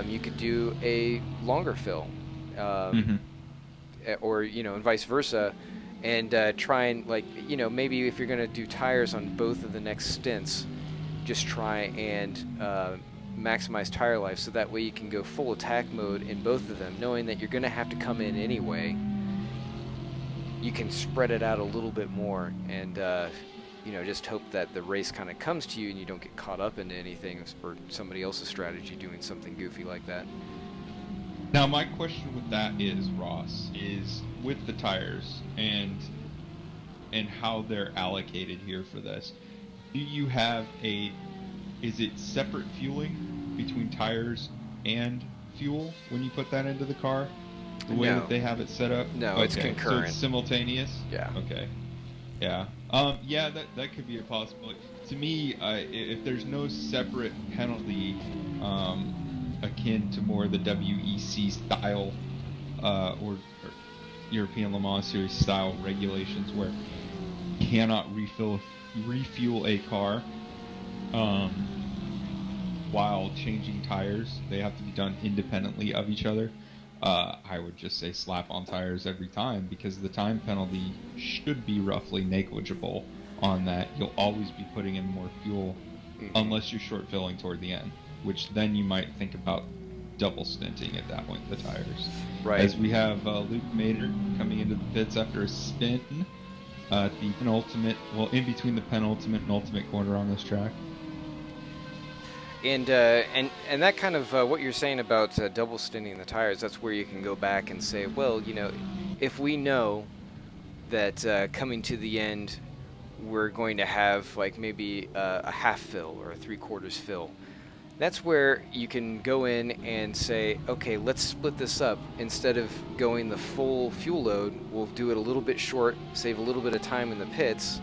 you could do a longer fill. Or, and vice versa, and try and, like, maybe if you're going to do tires on both of the next stints, just try and maximize tire life, so that way you can go full attack mode in both of them, knowing that you're going to have to come in anyway. You can spread it out a little bit more, and just hope that the race kind of comes to you and you don't get caught up into anything or somebody else's strategy doing something goofy like that. Now, my question with that is, Ross, is with the tires and how they're allocated here for this. Do you have is it separate fueling between tires and fuel when you put that into the car? The way that they have it set up? No, okay. It's concurrent. So it's simultaneous? Yeah. Okay. Yeah. Yeah, that could be a possibility. To me, if there's no separate penalty, akin to more the WEC style, or European Le Mans Series style regulations, where you cannot refuel a car, while changing tires, they have to be done independently of each other. I would just say slap on tires every time, because the time penalty should be roughly negligible on that. You'll always be putting in more fuel, unless you're short filling toward the end, which then you might think about double stinting at that point, the tires. Right. As we have Luke Mader coming into the pits after a spin at the penultimate, well, in between the penultimate and ultimate corner on this track. And that kind of what you're saying about double stinting the tires, that's where you can go back and say, well, you know, if we know that coming to the end we're going to have like maybe a half fill or a 3/4 fill, that's where you can go in and say, okay, let's split this up. Instead of going the full fuel load, we'll do it a little bit short, save a little bit of time in the pits,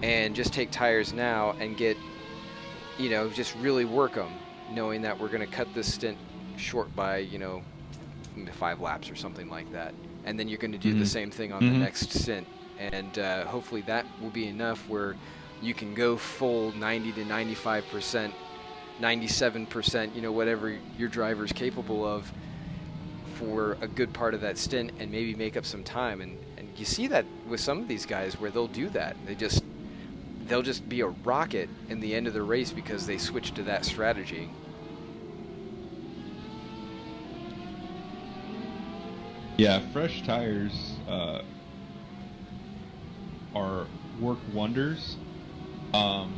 and just take tires now and get, you know, just really work them, knowing that we're going to cut this stint short by, you know, 5 laps or something like that. And then you're going to do the same thing on the next stint. And hopefully that will be enough where you can go full 90 to 95%, 97%, you know, whatever your driver's capable of for a good part of that stint, and maybe make up some time. And you see that with some of these guys where they'll do that. They'll just be a rocket in the end of the race because they switch to that strategy. Yeah, fresh tires are work wonders. I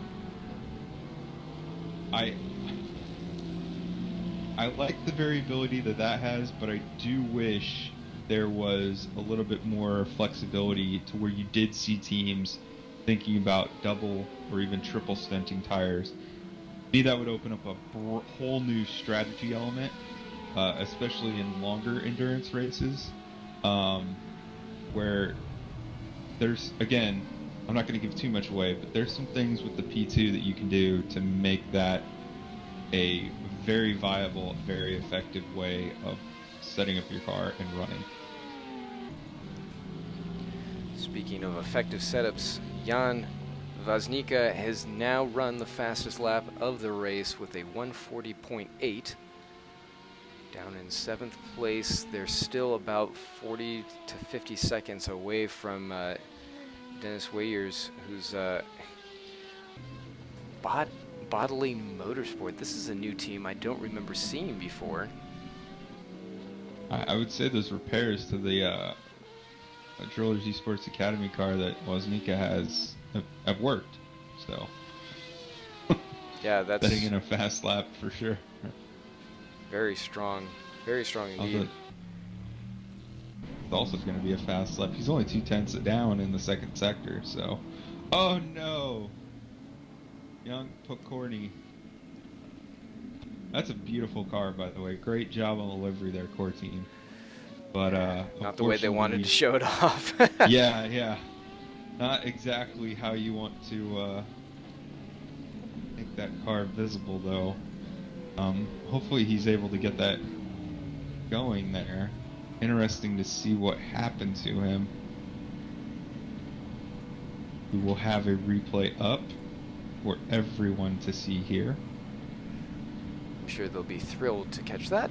like the variability that has, but I do wish there was a little bit more flexibility to where you did see teams thinking about double or even triple stinting tires. To me, that would open up a whole new strategy element, especially in longer endurance races, where there's, again, I'm not going to give too much away, but there's some things with the P2 that you can do to make that a very viable, very effective way of setting up your car and running. Speaking of effective setups, Jan Vaznica has now run the fastest lap of the race with a 140.8. Down in 7th place, they're still about 40 to 50 seconds away from Dennis Wayers, who's Bodily Motorsport. This is a new team I don't remember seeing before. I would say those repairs to the Drillers Esports Academy car that Woznica has have worked. So yeah, that's setting in a fast lap for sure. Very strong indeed. It's also going to be a fast lap. He's only 2/10 down in the second sector, so. Oh no! Young Pokorny. That's a beautiful car, by the way. Great job on the livery there, core team. But not the way they wanted to show it off. yeah. Not exactly how you want to make that car visible, though. Hopefully he's able to get that going there. Interesting to see what happened to him. We will have a replay up for everyone to see here. I'm sure they'll be thrilled to catch that.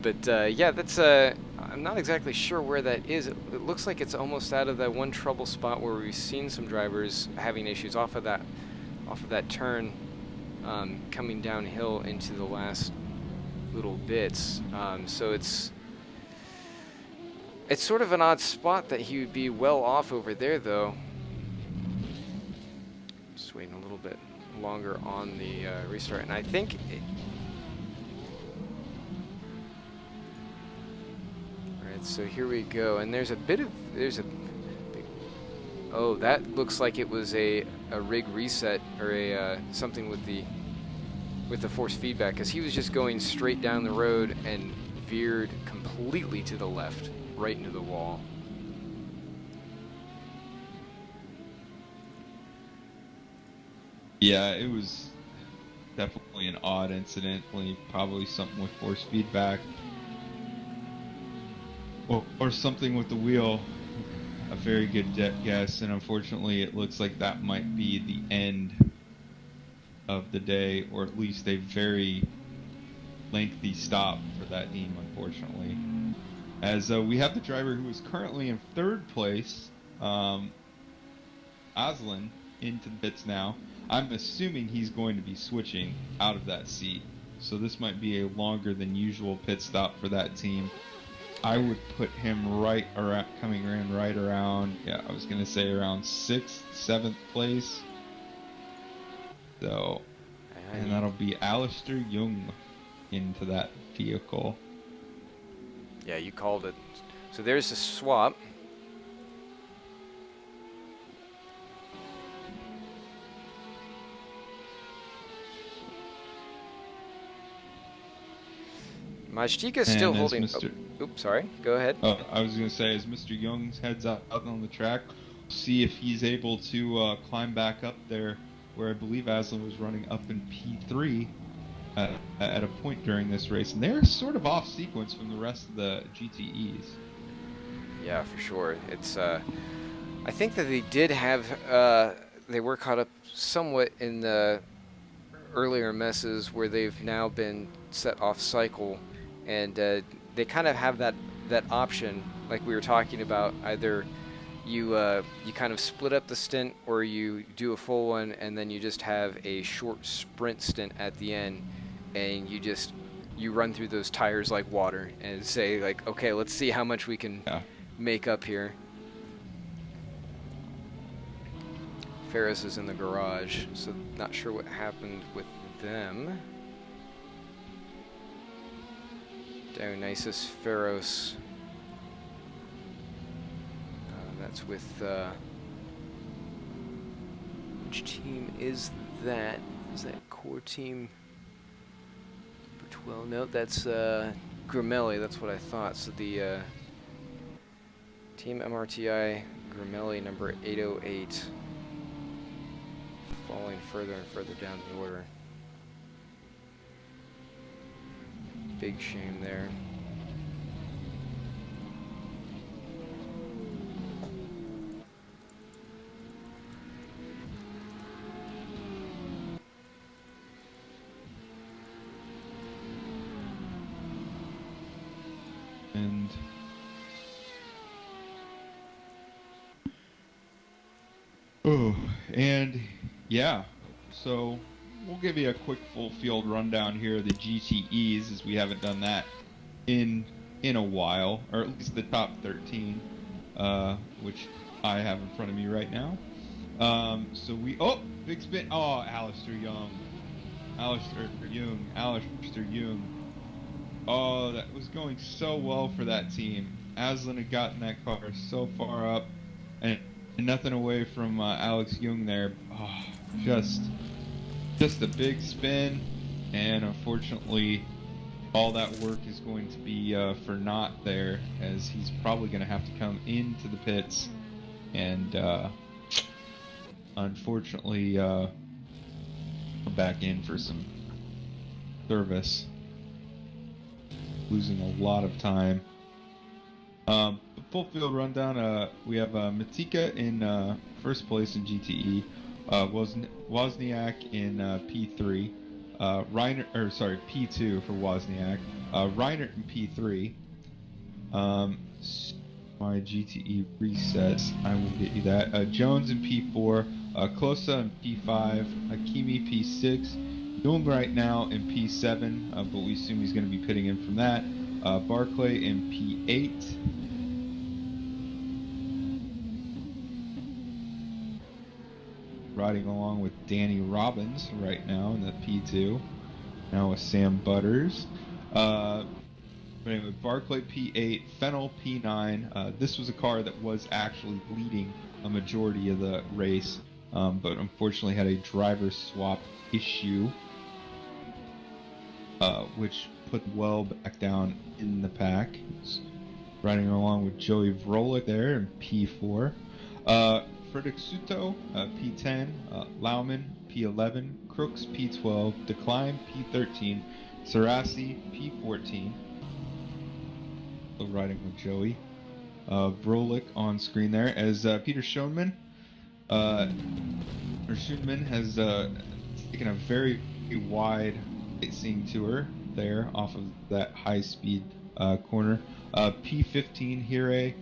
But yeah, that's I'm not exactly sure where that is. It looks like it's almost out of that one trouble spot where we've seen some drivers having issues off of that turn, coming downhill into the last little bits. So it's sort of an odd spot that he would be well off over there, though. Just waiting a little bit longer on the restart, and I think Alright, so here we go, and there's a oh, that looks like it was a rig reset, or a something with the force feedback, because he was just going straight down the road and veered completely to the left, right into the wall. Yeah, it was definitely an odd incident. Probably something with force feedback. Or something with the wheel. A very good guess, and unfortunately it looks like that might be the end of the day, or at least a very lengthy stop for that team, unfortunately. As we have the driver who is currently in third place, Aslan, into the pits now. I'm assuming he's going to be switching out of that seat, so this might be a longer than usual pit stop for that team. I would put him right around, coming in right around, yeah, I was going to say around 6th, 7th place. So, and that'll be Alistair Young into that vehicle. Yeah, you called it. So there's a swap. Majtika's still holding. Oops, sorry. Go ahead. I was going to say, as Mr. Young heads out on the track, see if he's able to climb back up there, where I believe Aslan was running up in P3 at a point during this race, and they're sort of off sequence from the rest of the GTEs. Yeah, for sure. It's. I think that they did have. They were caught up somewhat in the earlier messes where they've now been set off cycle. And they kind of have that option, like we were talking about. Either you kind of split up the stint, or you do a full one, and then you just have a short sprint stint at the end, and you run through those tires like water, and say like, okay, let's see how much we can make up here. Ferris is in the garage, so not sure what happened with them. Dionysus Pharos. That's with, which team is that? Is that core team number 12? No, that's Gramelli, that's what I thought. So the Team MRTI Gramelli number 808. Falling further and further down the order. Big shame there. And yeah, so we'll give you a quick full field rundown here of the GTEs, as we haven't done that in a while, or at least the top 13, which I have in front of me right now. So big spin. Oh, Alistair Young. Oh, that was going so well for that team. Aslan had gotten that car so far up, and nothing away from Alex Young there. Oh, just a big spin, and unfortunately all that work is going to be for naught there, as he's probably going to have to come into the pits and unfortunately come back in for some service, losing a lot of time. Full field rundown, we have Matika in first place in GTE, Wozniak in P3, P2 for Wozniak, Reinert in P3. My GTE resets, I will get you that. Jones in P4, Klosa in P5, Hakimi P6, Young right now in P7, but we assume he's going to be pitting in from that. Barclay in P8. Riding along with Danny Robbins right now in the P2. Now with Sam Butters. But anyway, Barclay P8, Fennel P9. This was a car that was actually leading a majority of the race, but unfortunately had a driver swap issue, which put well back down in the pack. Riding along with Joey Vrolik there in P4. Fredericksuto, P10, Laumann, P11, Crooks, P12, Decline, P13, Sarasi, P14. Still riding with Joey. Brolik on screen there as Peter Schoenman. Schoenman has taken a very wide sightseeing tour there off of that high-speed corner. P15 Hire,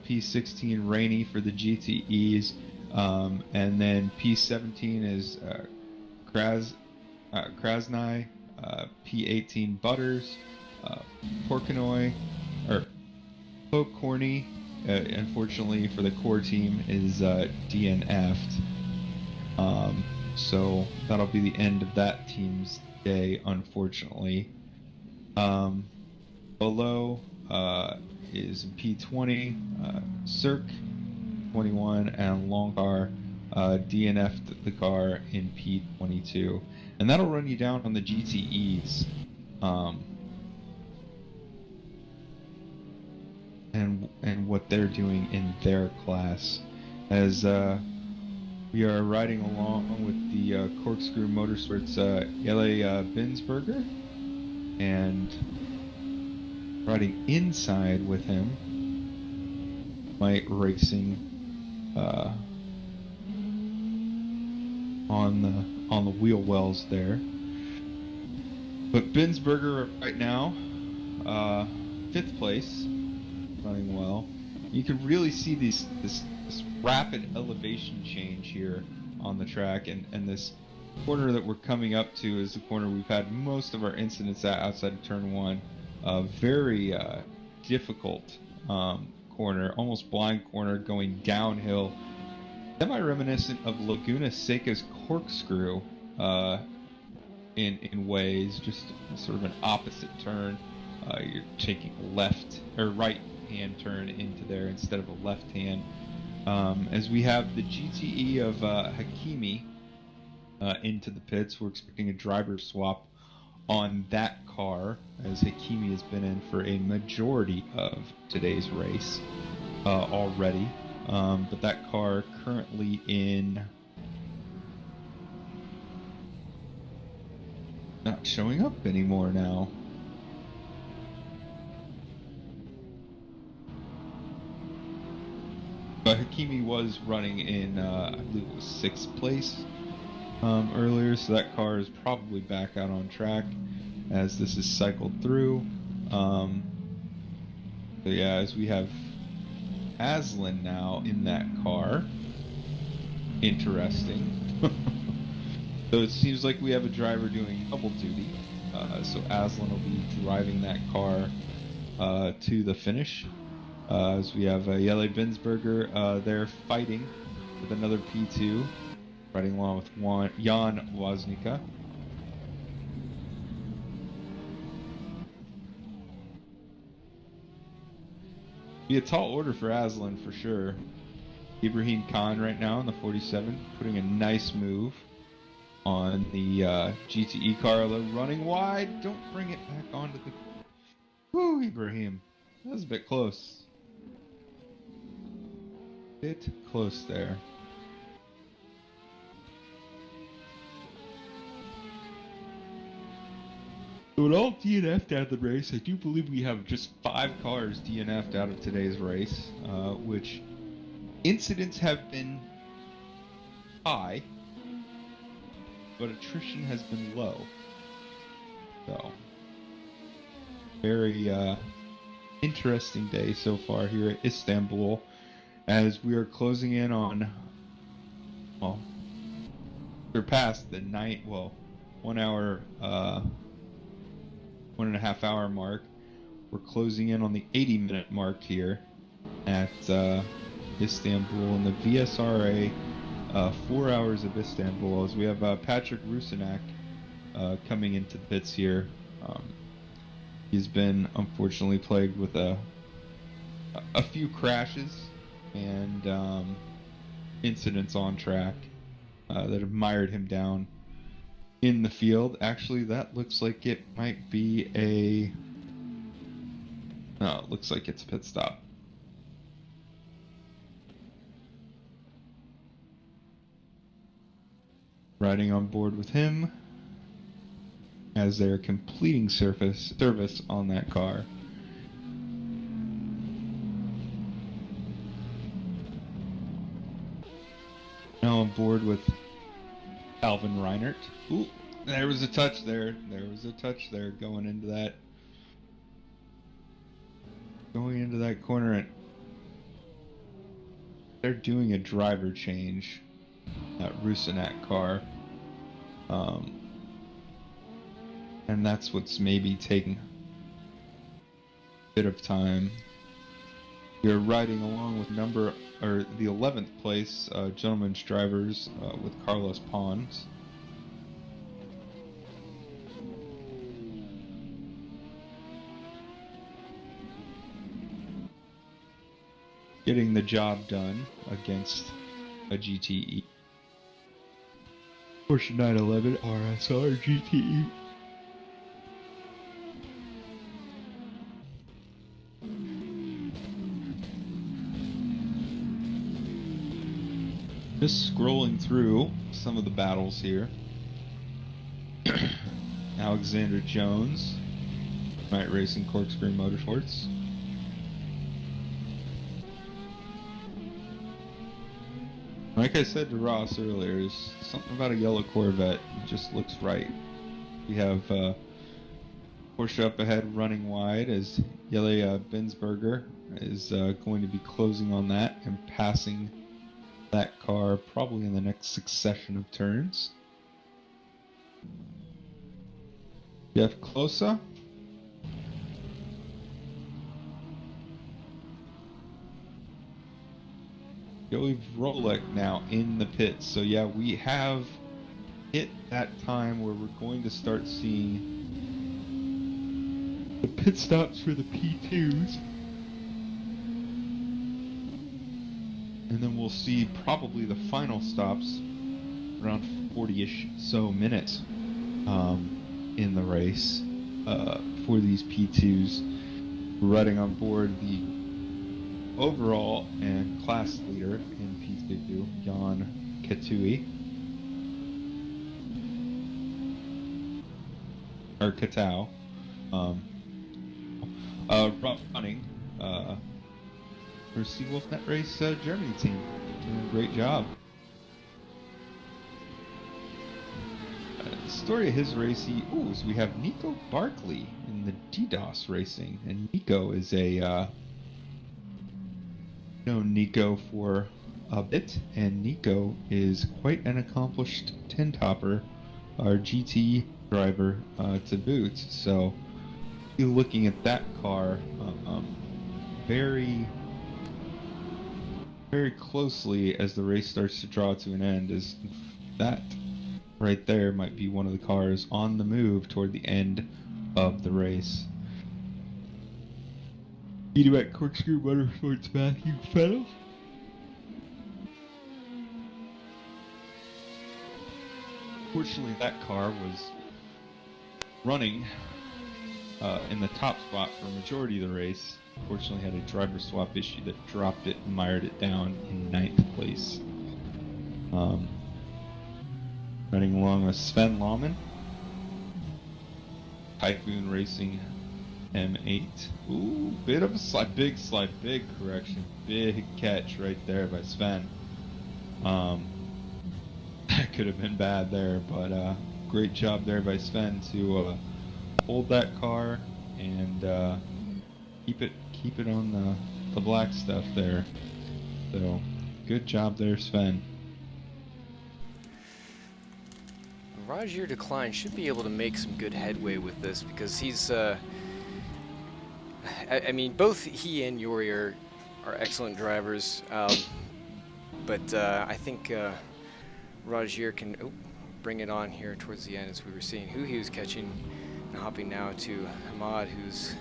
P16 Rainey for the GTEs, and then P17 is Krasny, P18 Butters, Porkinoy, or Pokorny, unfortunately for the core team, is DNF'd. So that'll be the end of that team's day, unfortunately. Below is P20, Cirque 21, and Longcar DNF'd the car in P22. And that'll run you down on the GTEs. And what they're doing in their class, as we are riding along with the Corkscrew Motorsports Jelle Binsberger, and riding inside with him, Mike Racing on the wheel wells there. But Binsberger right now, 5th place, running well. You can really see this rapid elevation change here on the track, and this corner that we're coming up to is the corner we've had most of our incidents at outside of turn 1. Very difficult corner, almost blind corner going downhill, semi-reminiscent of Laguna Seca's Corkscrew in ways, just sort of an opposite turn. You're taking a left or right hand turn into there instead of a left hand, as we have the GTE of Hakimi into the pits. We're expecting a driver swap on that car, as Hakimi has been in for a majority of today's race already, but that car currently not showing up anymore now. But Hakimi was running in, I believe it was 6th place earlier, so that car is probably back out on track as this is cycled through. So yeah, as we have Aslan now in that car. Interesting. So it seems like we have a driver doing double duty. So Aslan will be driving that car to the finish. As we have Jelle Binsberger there fighting with another P2, riding along with Jan Woznica. Be a tall order for Aslan for sure. Ibrahim Khan right now in the 47, putting a nice move on the GTE car, although running wide. Don't bring it back onto the... Woo, Ibrahim. That was a bit close. Bit close there. So it all DNF'd out of the race. I do believe we have just 5 cars DNF'd out of today's race, which incidents have been high, but attrition has been low. So, very interesting day so far here at Istanbul, as we are closing in on, well, surpassed the 1 hour, 1.5 hour mark. We're closing in on the 80-minute mark here at Istanbul in the VSRA 4 hours of Istanbul, as we have Patrick Rusinak coming into the pits here. He's been unfortunately plagued with a few crashes and incidents on track that have mired him down in the field. Actually, that looks like it might be a... No, it looks like it's a pit stop. riding on board with him as they're completing service on that car. Now on board with Alvin Reinert. Ooh, there was a touch there. There was a touch there going into that corner, and they're doing a driver change. That Rusinak car. And that's what's maybe taking a bit of time. You're riding along with the 11th place gentlemen's drivers with Carlos Pons. Getting the job done against a GTE. Porsche 911 RSR GTE. Just scrolling through some of the battles here. Alexander Jones, Night Racing Corkscrew Motorsports. Like I said to Ross earlier, there's something about a yellow Corvette. It just looks right. We have Porsche up ahead running wide as Jelle Binsberger is going to be closing on that and passing that car probably in the next succession of turns. Jeff Closa. Joey Rolek now in the pits. So yeah, we have hit that time where we're going to start seeing the pit stops for the P2s. And then we'll see probably the final stops around 40-ish so minutes in the race for these P2s. Riding on board the overall and class leader in P2, Jan Katui. Or Katau. Running for Seawolf Net Race Germany team. Doing a great job. The story of his race, so we have Nico Barkley in the DDoS Racing. And Nico is a known Nico for a bit, and Nico is quite an accomplished 10-topper, our GT driver to boot. So you're looking at that car very, very closely as the race starts to draw to an end, as that right there might be one of the cars on the move toward the end of the race. Meeting at Corkscrew Motorsports, Matthew Fennell. Fortunately, that car was running in the top spot for a majority of the race. Fortunately, had a driver swap issue that dropped it and mired it down in 9th place. Running along with Sven Laumann. Typhoon Racing M8. Ooh, bit of a slide, big correction. Big catch right there by Sven. That could have been bad there, but great job there by Sven to hold that car and keep it on the black stuff there. So good job there, Sven. Roger Decline should be able to make some good headway with this, because he's I mean, both he and Yuri are excellent drivers, but I think Roger can bring it on here towards the end, as we were seeing who he was catching, and hopping now to Hamad, who's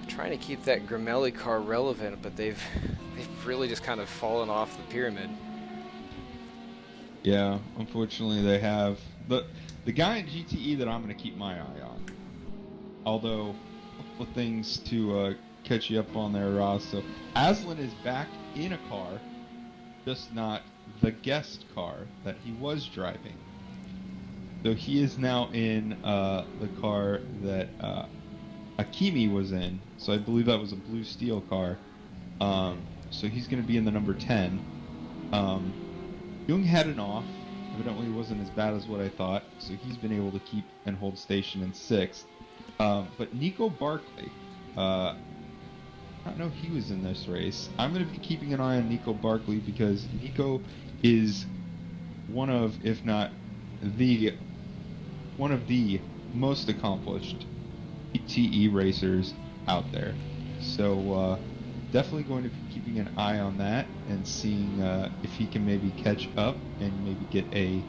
trying to keep that Gramelli car relevant, but they've really just kind of fallen off the pyramid. Yeah, unfortunately they have. The guy in GTE that I'm going to keep my eye on, although a couple of things to catch you up on there, Ross. So Aslan is back in a car, just not the guest car that he was driving. So he is now in the car that Akimi was in. So I believe that was a blue steel car. So he's going to be in the number 10. Jung had an off. Evidently wasn't as bad as what I thought. So he's been able to keep and hold station in 6th. But Nico Barkley, I don't know he was in this race. I'm going to be keeping an eye on Nico Barkley because Nico is one of, if not one of the most accomplished PTE racers out there. So definitely going to be keeping an eye on that and seeing if he can maybe catch up and maybe get a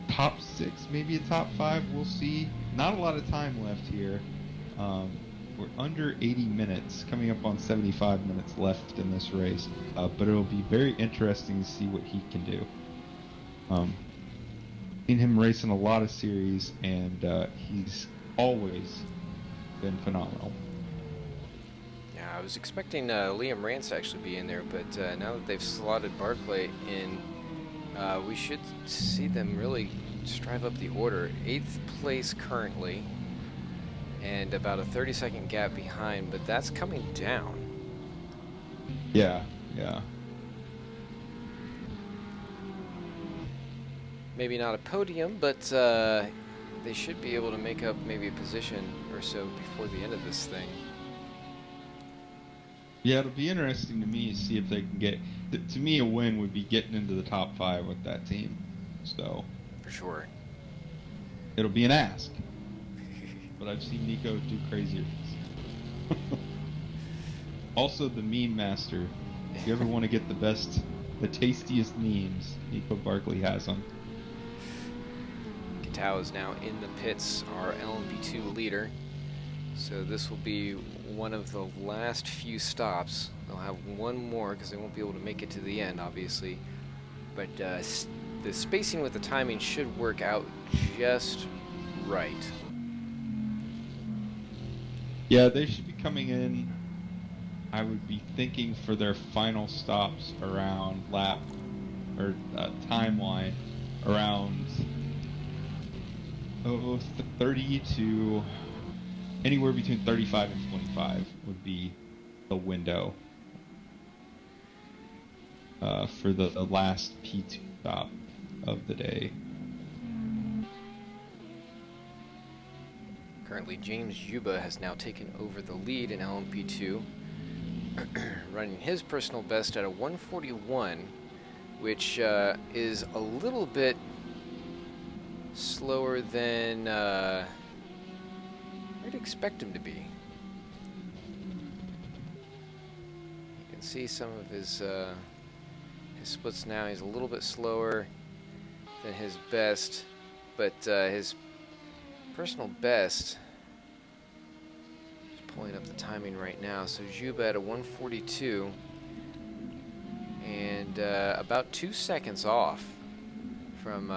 top 6, maybe a top 5. We'll see. Not a lot of time left here. We're under 80 minutes, coming up on 75 minutes left in this race. But it'll be very interesting to see what he can do. Seen him race in a lot of series, and he's always been phenomenal. Yeah, I was expecting Liam Rance to actually be in there, but now that they've slotted Barclay in, we should see them really strive up the order. 8th place currently, and about a 30-second gap behind, but that's coming down. Yeah. Maybe not a podium, but they should be able to make up maybe a position or so before the end of this thing. Yeah, it'll be interesting to me to see if they can get... To me, a win would be getting into the top 5 with that team. So... For sure. It'll be an ask. But I've seen Nico do crazier things. Also, the meme master. If you ever want to get the tastiest memes, Nico Barkley has them. Tao is now in the pits, our LMP2 leader. So this will be one of the last few stops. They'll have one more because they won't be able to make it to the end, obviously. But the spacing with the timing should work out just right. Yeah, they should be coming in, I would be thinking, for their final stops around lap, or timeline, around 30 to anywhere between 35 and 25 would be the window for the last P2 stop of the day. Currently, James Juba has now taken over the lead in LMP2, running his personal best at a 141, which is a little bit slower than I'd expect him to be. You can see some of his splits now. He's a little bit slower than his best, but his personal best, just pulling up the timing right now. So Juba at a 142 and about 2 seconds off from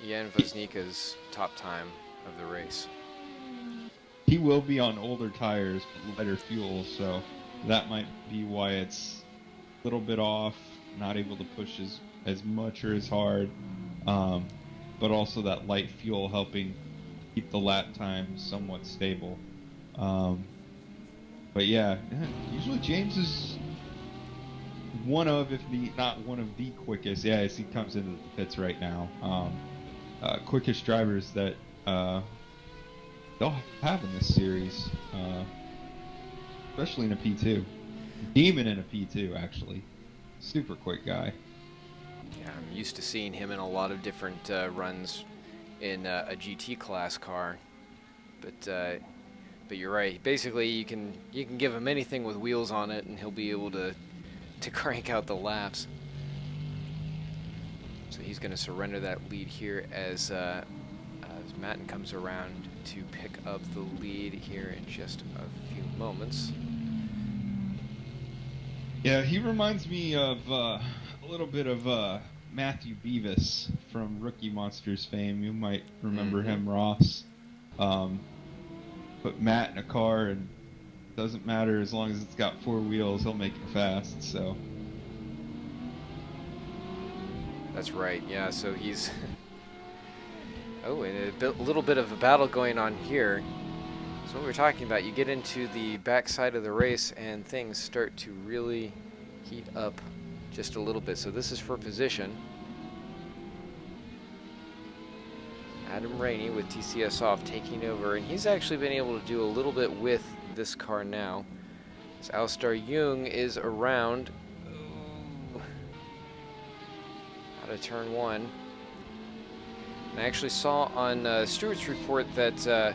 Jan Voznika's top time of the race. He will be on older tires, lighter fuel, so that might be why it's a little bit off, not able to push as much or as hard, but also that light fuel helping keep the lap time somewhat stable. But yeah, usually James is one of, if not one of the quickest, yeah, as he comes into the pits right now, quickest drivers that they'll have in this series, especially in a P2. Demon in a P2, actually. Super quick guy. Yeah, I'm used to seeing him in a lot of different runs in a GT class car, but you're right. Basically, you can give him anything with wheels on it, and he'll be able to crank out the laps. So he's going to surrender that lead here as Matten comes around to pick up the lead here in just a few moments. Yeah, he reminds me of a little bit of Matthew Beavis from Rookie Monsters fame. You might remember him, Ross. Put Matt in a car and it doesn't matter as long as it's got 4 wheels, he'll make it fast. So That's right, yeah, so he's... Oh, and a little bit of a battle going on here. So what we're talking about, you get into the backside of the race and things start to really heat up just a little bit. So this is for position. Adam Rainey with TCS off taking over, and he's actually been able to do a little bit with this car now. As Alistar Jung is around out of turn 1. And I actually saw on Stewart's report that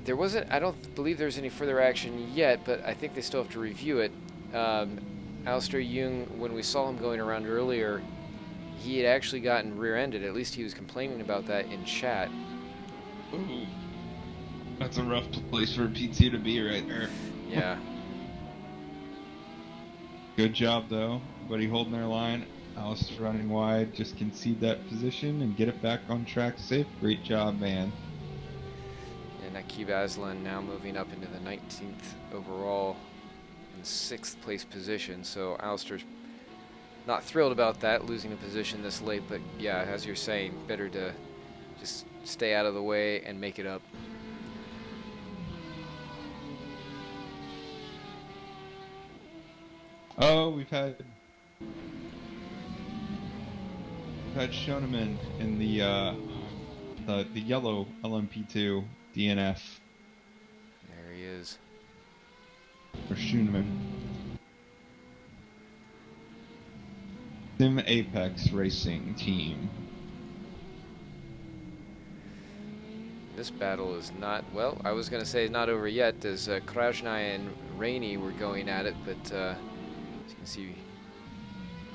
there wasn't, I don't believe there's any further action yet, but I think they still have to review it. Alistar Jung, when we saw him going around earlier, he had actually gotten rear-ended. At least he was complaining about that in chat. Ooh. That's a rough place for a P2 to be right there. Yeah. Good job, though. Everybody holding their line. Alice running wide. Just concede that position and get it back on track safe. Great job, man. And Akib Aslan now moving up into the 19th overall and 6th place position. So Alistair's not thrilled about that, losing a position this late. But yeah, as you're saying, better to just stay out of the way and make it up. Oh, we've had Schoenemann in the yellow LMP2 DNF. There he is. Or Schoenemann. Sim Apex Racing Team. This battle is not, well, I was going to say not over yet, as Krajnai and Rainey were going at it, but as you can see,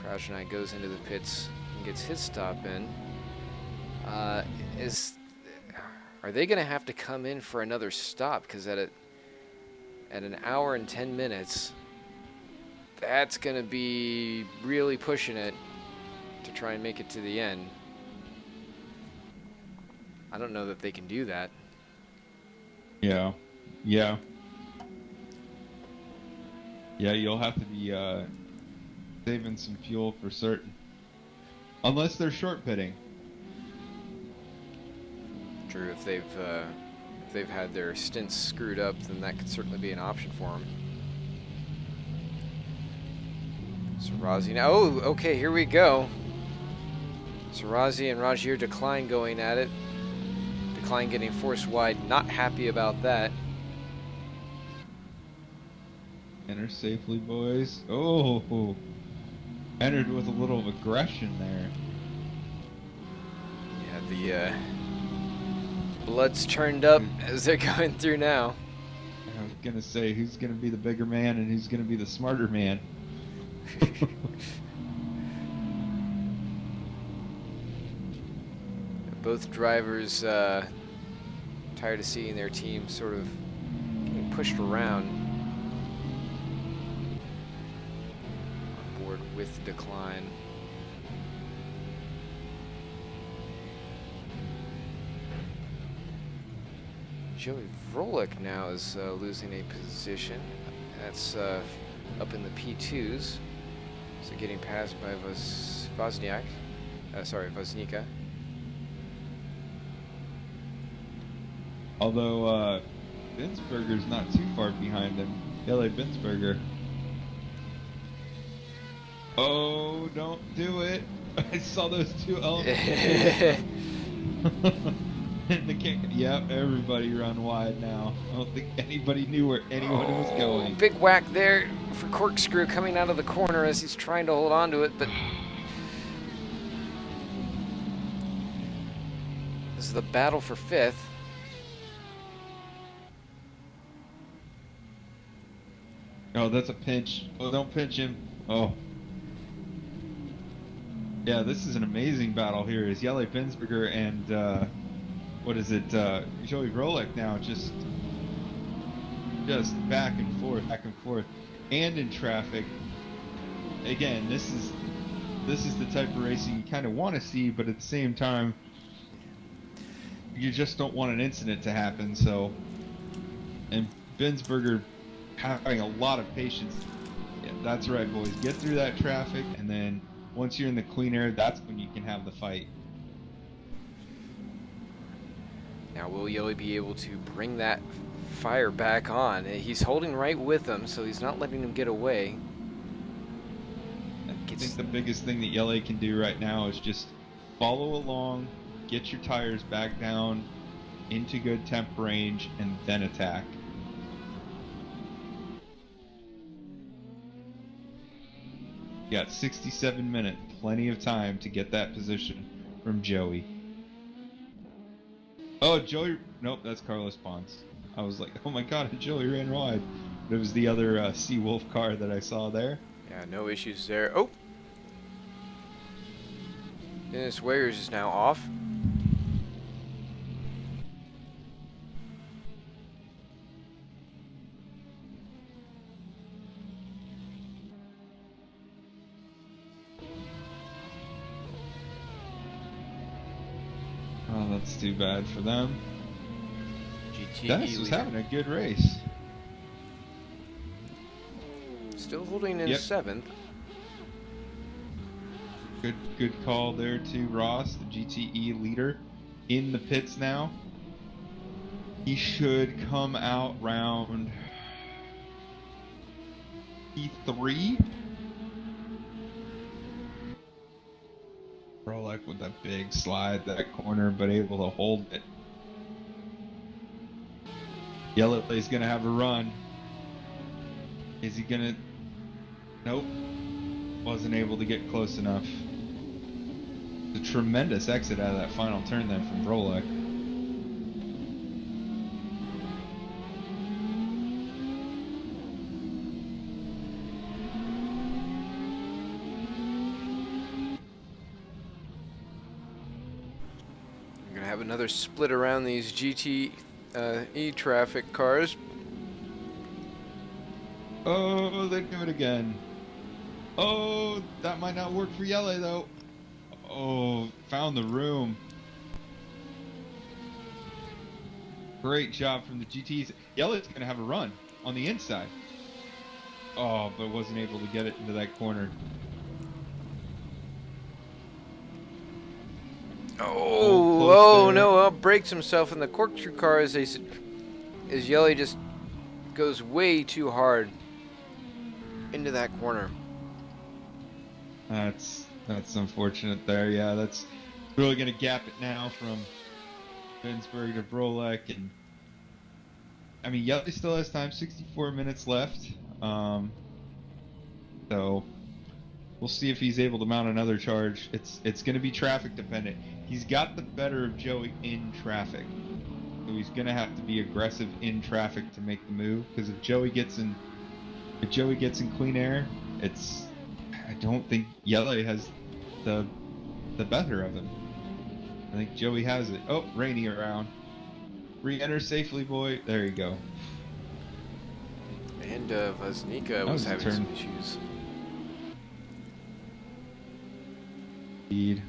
Krajnai goes into the pits and gets his stop in. Are they going to have to come in for another stop? Because at an hour and 10 minutes, that's going to be really pushing it to try and make it to the end. I don't know that they can do that. Yeah. Yeah, you'll have to be saving some fuel for certain. Unless they're short pitting. True, if they've had their stints screwed up, then that could certainly be an option for them. Sarazi now. Oh, okay, here we go. Sarazi and Rajir Decline going at it. Decline getting forced wide, not happy about that. Enter safely, boys. Oh, entered with a little of aggression there. Yeah, the blood's turned up as they're going through now. I was gonna say, who's gonna be the bigger man and who's gonna be the smarter man? Both drivers tired of seeing their team sort of getting pushed around. On board with Decline. Joey Vrolik now is losing a position. That's up in the P2s. So getting passed by Wozniak. Woznica. Although Binsberger's not too far behind him. Yele Binsberger. Oh, don't do it. I saw those two elements. Yep, everybody run wide now. I don't think anybody knew where anyone was going. Big whack there for Corkscrew coming out of the corner as he's trying to hold on to it, but this is the battle for 5th. Oh, that's a pinch. Oh, don't pinch him. Oh. Yeah, this is an amazing battle here. Is Yele Binsberger and what is it? Joey Vrolik now just back and forth, and in traffic. Again, this is the type of racing you kind of want to see, but at the same time, you just don't want an incident to happen. So, and Binsberger having a lot of patience. Yeah, that's right, boys. Get through that traffic and then Once you're in the clean air, that's when you can have the fight. Now, will Yelly be able to bring that fire back on? He's holding right with him, so he's not letting him get away. I think the biggest thing that Yelly can do right now is just follow along, get your tires back down into good temp range, and then attack. You got 67 minutes, plenty of time to get that position from Joey. Oh, Joey, nope, that's Carlos Pons. I was like, oh my god, Joey ran wide. But it was the other Seawolf car that I saw there. Yeah, no issues there. Oh! Dennis Wayers is now off. Oh, that's too bad for them. GTE Dennis was leader. having a good race. Still holding in Yep. 7th. Good call there to Ross, the GTE leader, in the pits now. He should come out round P3. Rolek with that big slide that corner, but able to hold it. Yellow's gonna have a run. Is he gonna? Nope. Wasn't able to get close enough. A tremendous exit out of that final turn then from Rolek. We're gonna have another split around these GTE traffic cars. Oh, they do it again. Oh, that might not work for Yele though. Oh, found the room. Great job from the GTs. Yele's gonna have a run on the inside. Oh, but wasn't able to get it into that corner. Oh there. no! Breaks himself in the corkscrew car as Yelly just goes way too hard into that corner. That's unfortunate there. Yeah, that's really gonna gap it now from Bensberg to Brolek, and I mean Yelly still has time, 64 minutes left. So we'll see if he's able to mount another charge. It's gonna be traffic dependent. He's got the better of Joey in traffic, so he's gonna have to be aggressive in traffic to make the move. Because if Joey gets in clean air, I don't think Yellow has the better of him. I think Joey has it. Oh, Rainy around. Re-enter safely, boy. There you go. And Vaznika was was a having some turn. issues. Indeed.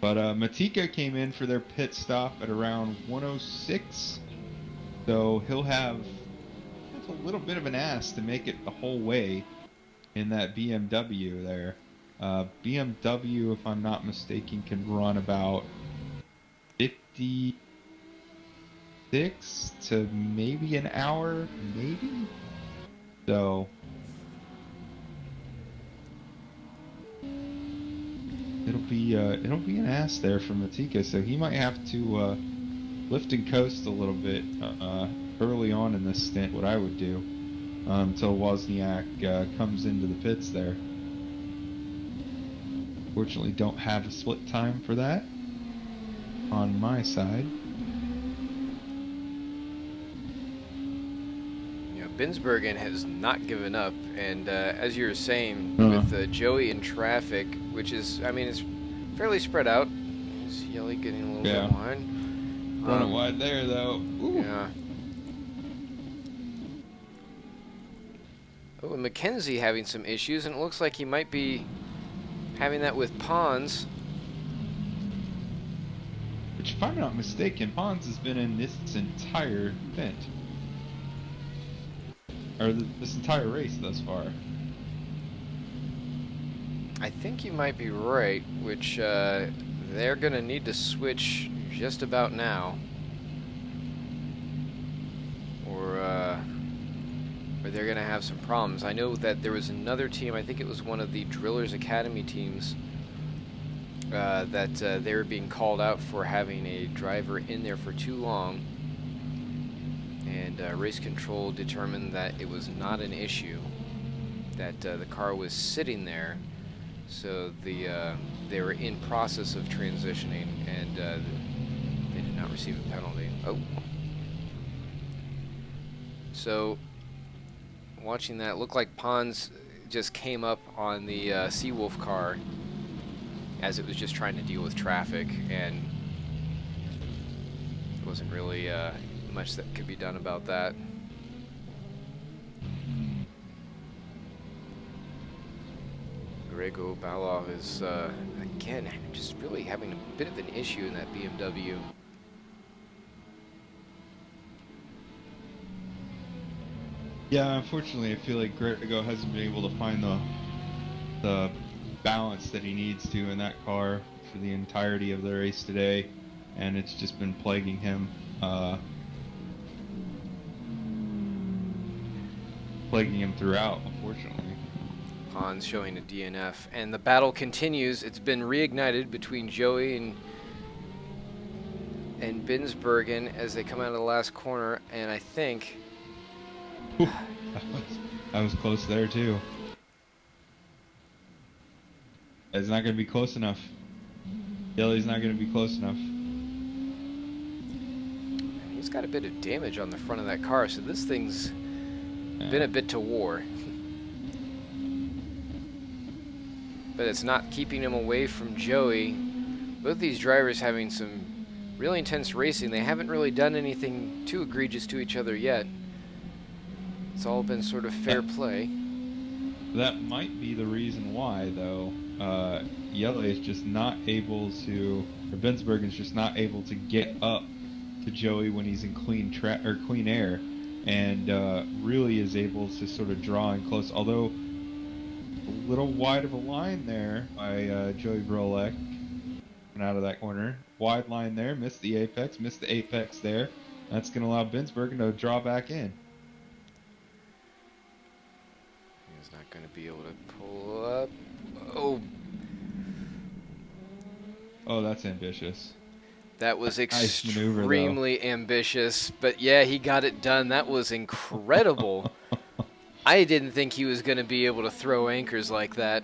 But Matika came in for their pit stop at around 106, so he'll have a little bit of an ass to make it the whole way in that BMW there. BMW, if I'm not mistaken, can run about 56 to maybe an hour, maybe? So it'll be an ass there for Matika, so he might have to lift and coast a little bit early on in this stint. What I would do until Wozniak comes into the pits there. Fortunately, don't have a split time for that on my side. Yeah, Binsbergen has not given up, and as you were saying, Uh-huh. with Joey in traffic, which is, I mean, it's fairly spread out. Is Yelly getting a little Yeah. bit wide? Running wide there though. Ooh. Yeah. Oh, and McKenzie having some issues, and it looks like he might be having that with Pons. Which, if I'm not mistaken, Pons has been in this entire event. Or this entire race thus far. I think you might be right, which they're going to need to switch just about now. Or they're going to have some problems. I know that there was another team, I think it was one of the Drillers Academy teams, that they were being called out for having a driver in there for too long. And race control determined that it was not an issue, that the car was sitting there. So they were in process of transitioning, and they did not receive a penalty. Oh. So, watching that, looked like Pons just came up on the Seawolf car as it was just trying to deal with traffic, and there wasn't really much that could be done about that. Grego Balov is, again, just really having a bit of an issue in that BMW. Yeah, unfortunately, I feel like Grego hasn't been able to find the balance that he needs to in that car for the entirety of the race today, and it's just been plaguing him. Plaguing him throughout, unfortunately. Pons showing a DNF, and the battle continues. It's been reignited between Joey and Binsbergen as they come out of the last corner, and I think that was close there too. It's not going to be close enough. Yellow's not going to be close enough. He's got a bit of damage on the front of that car, so this thing's been a bit to war. But it's not keeping him away from Joey. Both these drivers having some really intense racing. They haven't really done anything too egregious to each other yet. It's all been sort of fair play. That might be the reason why, though. Yele is just not able to, or Binsbergen's just not able to get up to Joey when he's in clean air, and really is able to sort of draw in close. Although a little wide of a line there by Joey Brolek, out of that corner. Wide line there, missed the apex there. That's going to allow Binsbergen to draw back in. He's not going to be able to pull up. Oh, that's ambitious. That was nice maneuver, extremely ambitious, but yeah, he got it done. That was incredible. I didn't think he was going to be able to throw anchors like that.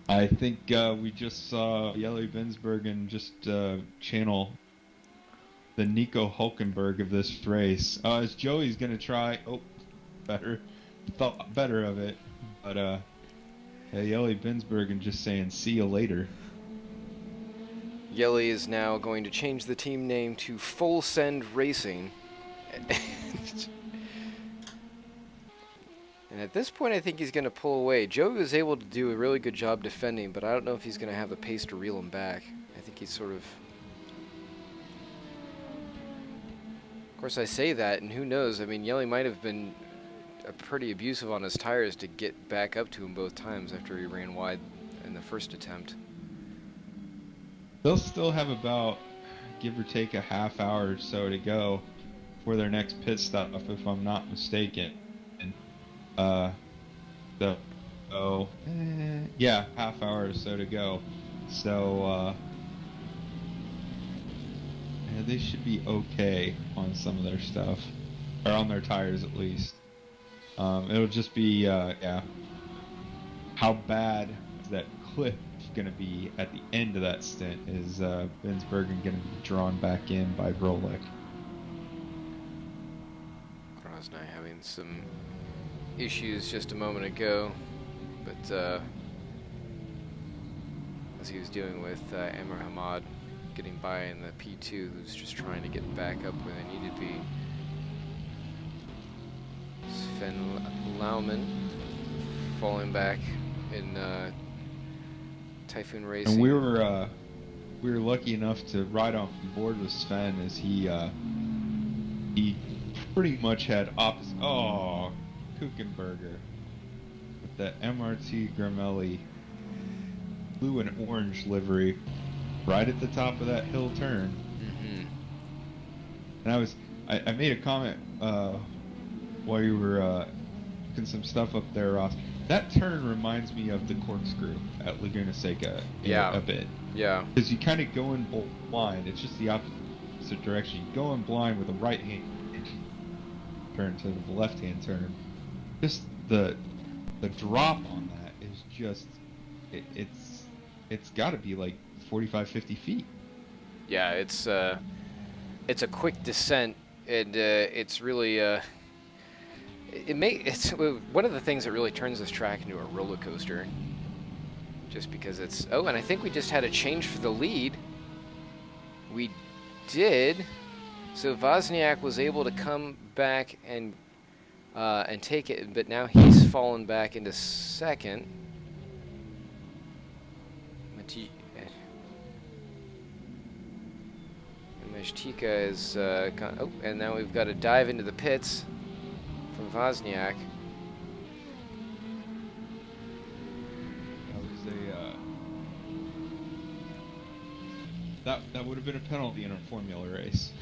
I think we just saw Jelle Binsbergen just channel the Nico Hulkenberg of this race. As Joey's going to try, thought better of it, but Jelle Binsbergen just saying, see you later. Jelle is now going to change the team name to Full Send Racing. And at this point, I think he's going to pull away. Joey was able to do a really good job defending, but I don't know if he's going to have the pace to reel him back. I think he's sort of... Of course, I say that, and who knows? I mean, Jelle might have been pretty abusive on his tires to get back up to him both times after he ran wide in the first attempt. They'll still have about, give or take, a half hour or so to go for their next pit stop, if I'm not mistaken. Yeah, half hour or so to go. So, yeah, they should be okay on some of their stuff, or on their tires at least. It'll just be, yeah, how bad is that cliff going to be at the end of that stint? Is Binsbergen going to be drawn back in by Brolek? Krosnay having some issues just a moment ago, but as he was dealing with Emre Hamad getting by in the P2, who's just trying to get back up where they needed to be. Sven Laumann falling back in Typhoon Racing. And we were lucky enough to ride on board with Sven as he pretty much had opposite. Oh, Kuchenberger with that MRT Gramelli blue and orange livery right at the top of that hill turn. Mm-hmm. And I made a comment while you were looking some stuff up there, Ross. That turn reminds me of the corkscrew at Laguna Seca Yeah. a bit. Yeah. Because you kind of go in blind. It's just the opposite direction. You go in blind with a right hand turn to the left hand turn. Just the drop on that is just it's got to be like 45-50 feet. Yeah, it's a quick descent, and it's really it's one of the things that really turns this track into a roller coaster. Just because it's and I think we just had a change for the lead. We did. So Wozniak was able to come back and take it, but now he's fallen back into second. Meshtika is and now we've got to dive into the pits from Wozniak. That would have been a penalty in a formula race.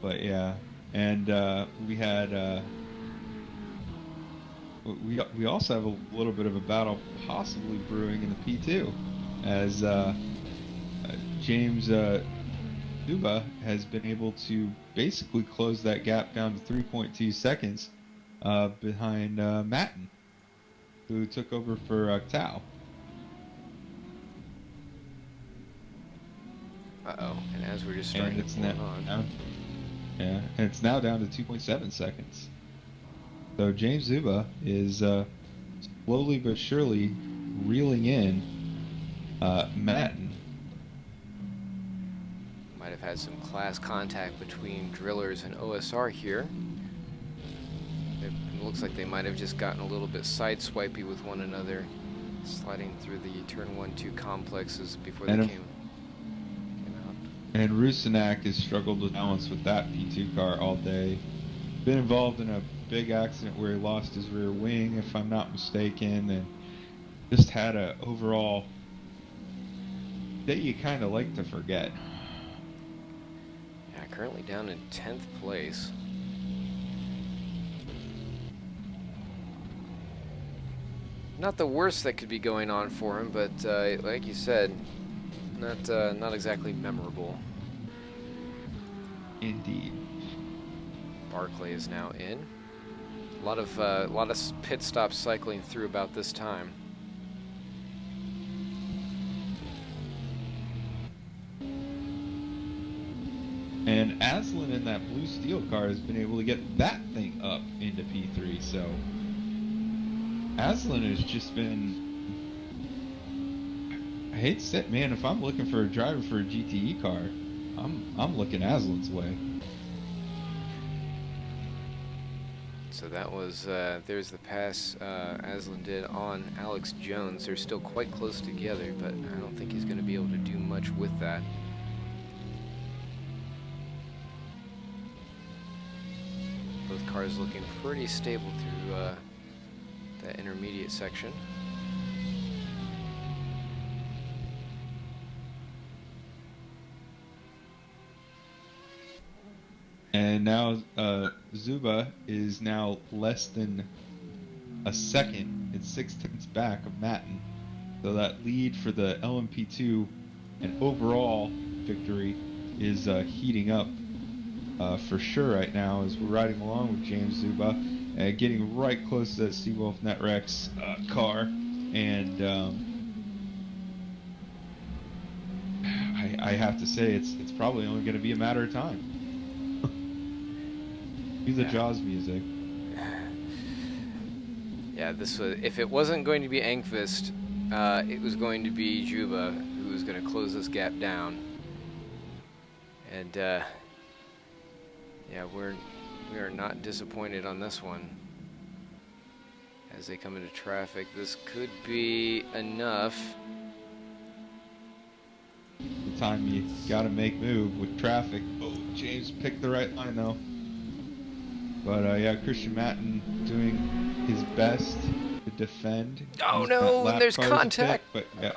But yeah, and we had we also have a little bit of a battle possibly brewing in the P2, as James Zuba has been able to basically close that gap down to 3.2 seconds behind Matten, who took over for Tao. And as we're just starting to pull on. Yeah, and it's now down to 2.7 seconds. So James Zuba is slowly but surely reeling in Matten. Might have had some class contact between drillers and OSR here. It looks like they might have just gotten a little bit sideswipey with one another, sliding through the turn 1-2 complexes before they came out. And Rusinak has struggled with balance with that P2 car all day. Been involved in a big accident where he lost his rear wing, if I'm not mistaken, and just had a overall day you kind of like to forget. Yeah, currently down in 10th place. Not the worst that could be going on for him, but like you said, not exactly memorable. Indeed. Barclay is now in. A lot of pit stops cycling through about this time. And Aslan in that blue steel car has been able to get that thing up into P3, so Aslan has just been, I hate to say it, man, if I'm looking for a driver for a GTE car, I'm looking Aslan's way. So that was, there's the pass Aslan did on Alex Jones. They're still quite close together, but I don't think he's going to be able to do much with that. Both cars looking pretty stable through that intermediate section. And now Zuba is now less than a second. It's 6 seconds back of Matten. So that lead for the LMP2 and overall victory is heating up for sure right now as we're riding along with James Zuba, getting right close to that Seawolf Netrex car. And I have to say it's probably only going to be a matter of time. Do the Jaws music. Yeah, this was, if it wasn't going to be Engqvist, it was going to be Juba who was going to close this gap down. And yeah, we are not disappointed on this one. As they come into traffic, this could be enough. The time you got to make move with traffic. Oh, James picked the right line though. But yeah, Christian Matten doing his best to defend, Oh using that no, and lap there's cars a bit. contact. But yeah,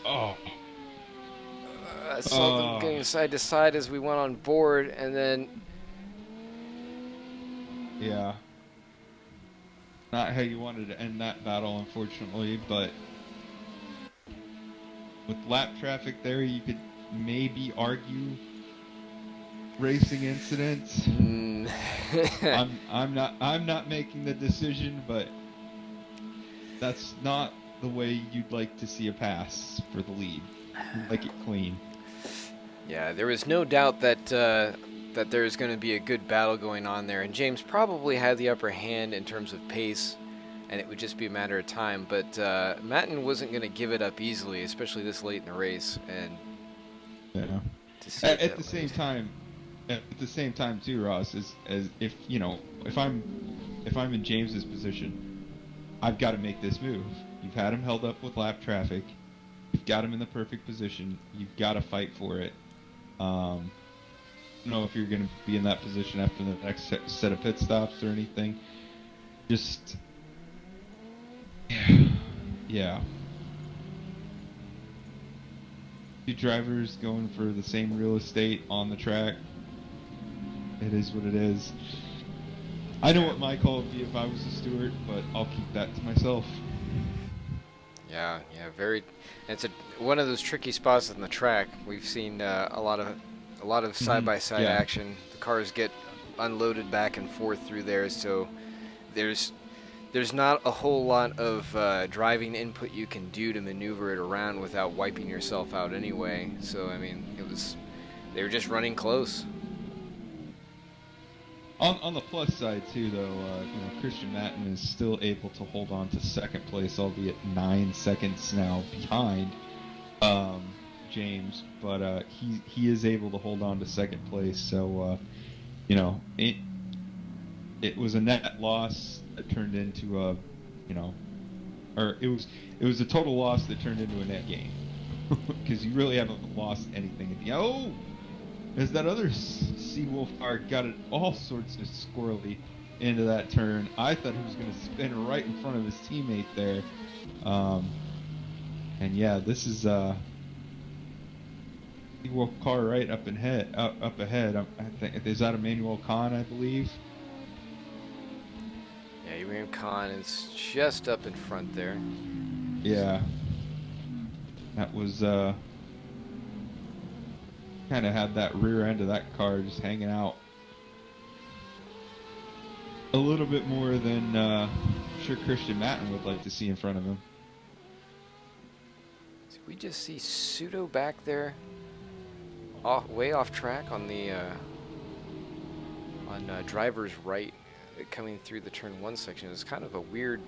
oh, I saw them getting side to side as we went on board, and then yeah, not how you wanted to end that battle, unfortunately. But with lap traffic there, you could maybe argue racing incidents. I'm not making the decision, but that's not the way you'd like to see a pass for the lead. You'd like it clean. Yeah, there was no doubt that that there's going to be a good battle going on there, and James probably had the upper hand in terms of pace, and it would just be a matter of time. But Matten wasn't going to give it up easily, especially this late in the race, and Yeah. to see it At the same time too, Ross, as if you know, if I'm in James's position, I've got to make this move. You've had him held up with lap traffic. You've got him in the perfect position. You've got to fight for it. I don't know if you're going to be in that position after the next set of pit stops or anything. Just, yeah. Two drivers going for the same real estate on the track. It is what it is. I know what my call would be if I was a steward, but I'll keep that to myself. Yeah, very. It's one of those tricky spots on the track. We've seen a lot of side-by-side Yeah. action. The cars get unloaded back and forth through there, so there's not a whole lot of driving input you can do to maneuver it around without wiping yourself out anyway. So I mean, they were just running close. On the plus side too, though, Christian Matten is still able to hold on to second place, albeit 9 seconds now behind James, but he is able to hold on to second place. So it was a net loss that turned into a or it was a total loss that turned into a net gain because you really haven't lost anything at the end. Oh, as that other Seawolf car got it all sorts of squirrely into that turn. I thought he was going to spin right in front of his teammate there. And yeah, this is Seawolf car right up ahead. I think is that Emmanuel Khan, I believe. Yeah, Ibrahim Khan is just up in front there. Yeah, that was kind of had that rear end of that car just hanging out a little bit more than I'm sure Christian Matten would like to see in front of him. Did we just see Pseudo back there, way off track on the driver's right, coming through the turn 1 section? It's kind of a weird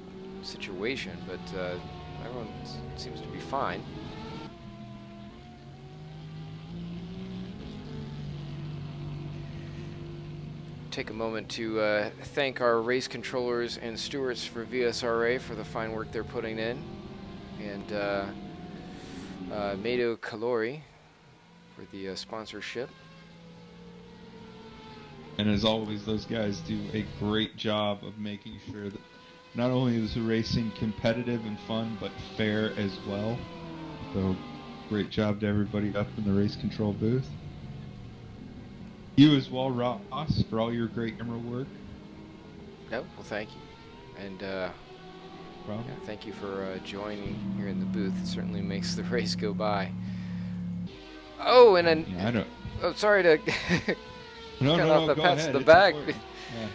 situation, but everyone seems to be fine. Take a moment to thank our race controllers and stewards for VSRA for the fine work they're putting in, and Mado Calori for the sponsorship. And as always, those guys do a great job of making sure that not only is the racing competitive and fun, but fair as well. So great job to everybody up in the race control booth. You as well, Ross, for all your great camera work. No, well, thank you, and yeah, thank you for joining here in the booth. It certainly makes the race go by. Oh, and then I don't. Oh, sorry to No, cut off the go pats ahead. to the It's back. important. Yeah.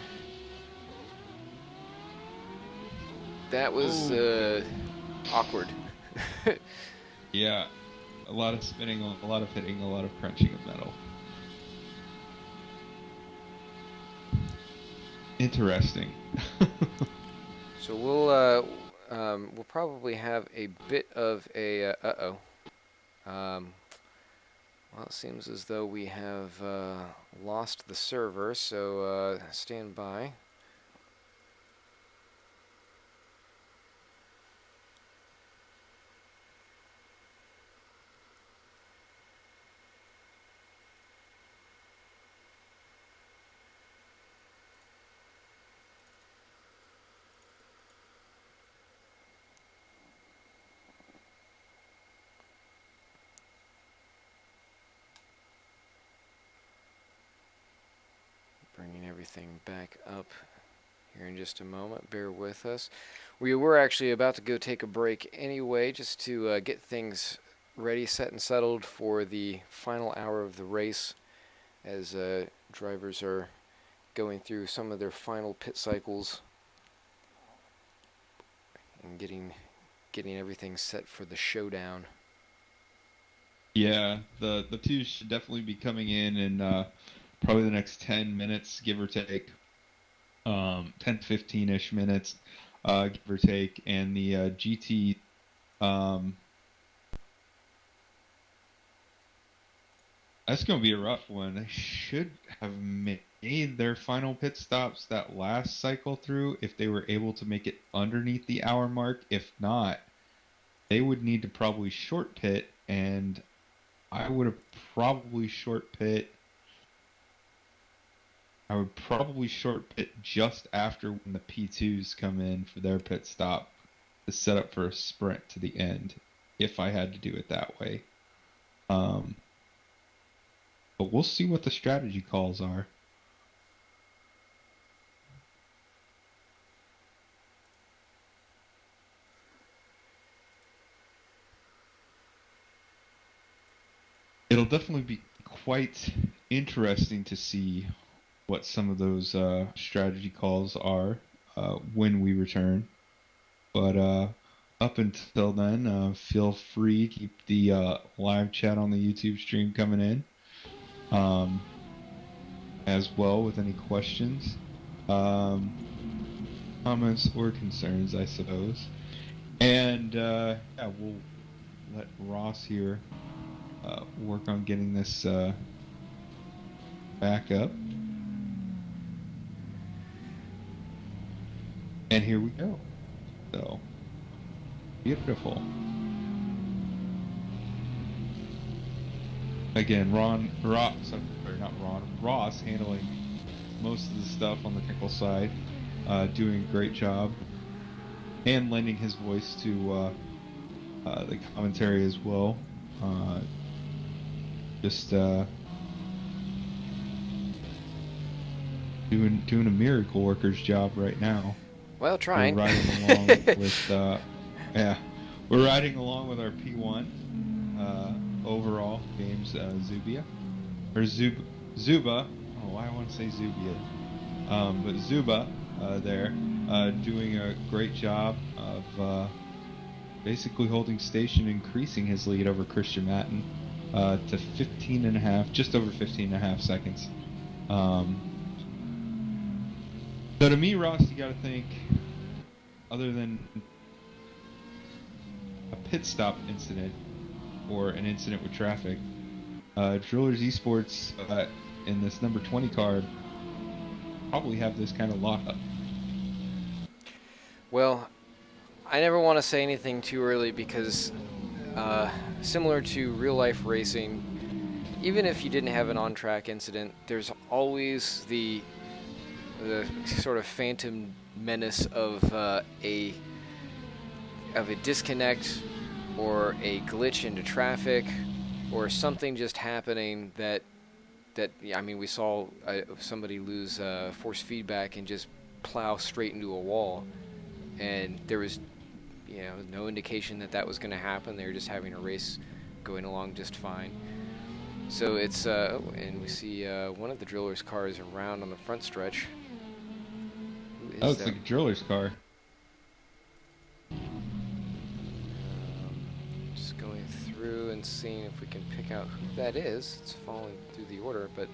That was awkward. Yeah, a lot of spinning, a lot of hitting, a lot of crunching of metal. Interesting. So we'll probably have a bit of a well, it seems as though we have lost the server, so stand by. everything back up here in just a moment. Bear with us. We were actually about to go take a break anyway, just to get things ready, set, and settled for the final hour of the race, as drivers are going through some of their final pit cycles and getting everything set for the showdown. Yeah, the twos should definitely be coming in probably the next 10 minutes, give or take. 10 to 15-ish minutes, give or take. And the GT, that's going to be a rough one. They should have made their final pit stops that last cycle through if they were able to make it underneath the hour mark. If not, they would need to probably short pit, and I would have probably short pit. I would probably short pit just after when the P2s come in for their pit stop to set up for a sprint to the end, if I had to do it that way. But we'll see what the strategy calls are. It'll definitely be quite interesting to see what some of those strategy calls are when we return. But up until then, feel free to keep the live chat on the YouTube stream coming in, as well with any questions, comments, or concerns, I suppose. And yeah, we'll let Ross here work on getting this back up. And here we go. So, beautiful. Again, Ross handling most of the stuff on the technical side, doing a great job, and lending his voice to the commentary as well. Just doing a miracle worker's job right now. Well, trying. We're riding along with we're riding along with our P1 overall games, Zubia or Zuba. Oh, why I want to say Zubia, but Zuba there doing a great job of basically holding station, increasing his lead over Christian Matten to 15.5, just over 15.5 seconds. So to me, Ross, you got to think, other than a pit stop incident or an incident with traffic, Drillers Esports in this number 20 card probably have this kind of lockup. Well, I never want to say anything too early because, similar to real life racing, even if you didn't have an on-track incident, there's always the sort of phantom menace of a disconnect or a glitch into traffic or something just happening that I mean, we saw somebody lose force feedback and just plow straight into a wall, and there was no indication that was going to happen. They were just having a race going along just fine. So it's and we see one of the drillers' cars around on the front stretch. Oh, it's the driller's car. Just going through and seeing if we can pick out who that is. It's falling through the order, but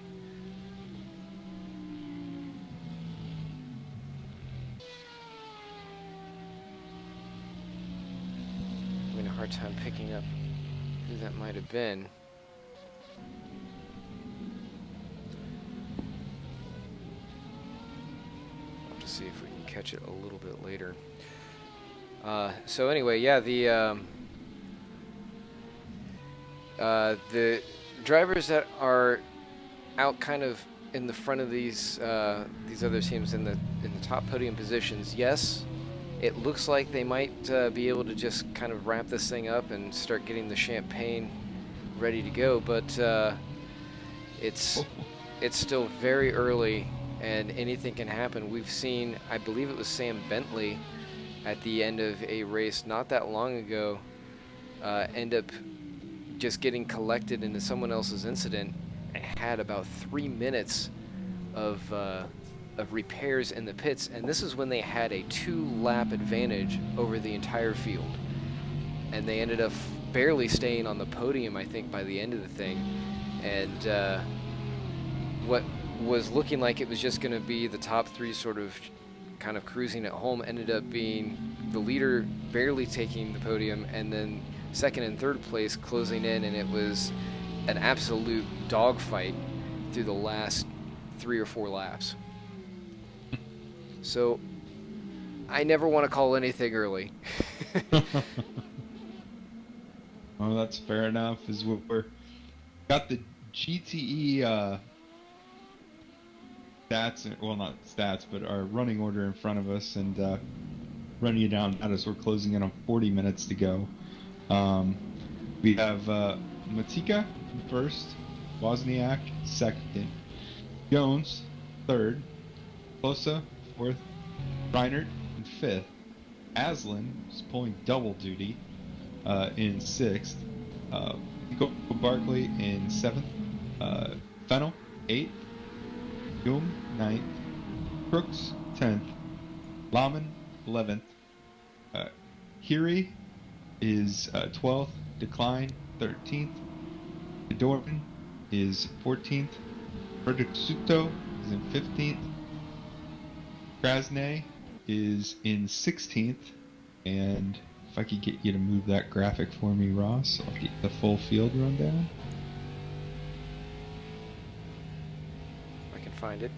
I'm having a hard time picking up who that might have been. See if we can catch it a little bit later. So anyway, yeah, the drivers that are out kind of in the front of these other teams in the top podium positions, yes, it looks like they might be able to just kind of wrap this thing up and start getting the champagne ready to go, but it's still very early. and anything can happen. We've seen, I believe it was Sam Bentley at the end of a race not that long ago, end up just getting collected into someone else's incident and had about 3 minutes of repairs in the pits, and this is when they had a 2-lap advantage over the entire field, and they ended up barely staying on the podium, I think, by the end of the thing. And what was looking like it was just going to be the top 3 sort of kind of cruising at home ended up being the leader barely taking the podium, and then second and third place closing in, and it was an absolute dogfight through the last 3 or 4 laps. So I never want to call anything early. Well, that's fair enough. Is what we're got the GTE stats, well, not stats, but our running order in front of us, and running it down as we're closing in on 40 minutes to go. We have Matika first, Wozniak second, Jones third, Klosa fourth, Reinert in fifth, Aslan is pulling double duty in sixth, Nico Barkley in seventh, Fennel eighth, Hume ninth, Crooks 10th, Laman 11th, Hiri is 12th, Decline 13th, Dorman is 14th, Produxuto is in 15th, Krasnay is in 16th, and if I could get you to move that graphic for me, Ross, I'll get the full field rundown. I can find it.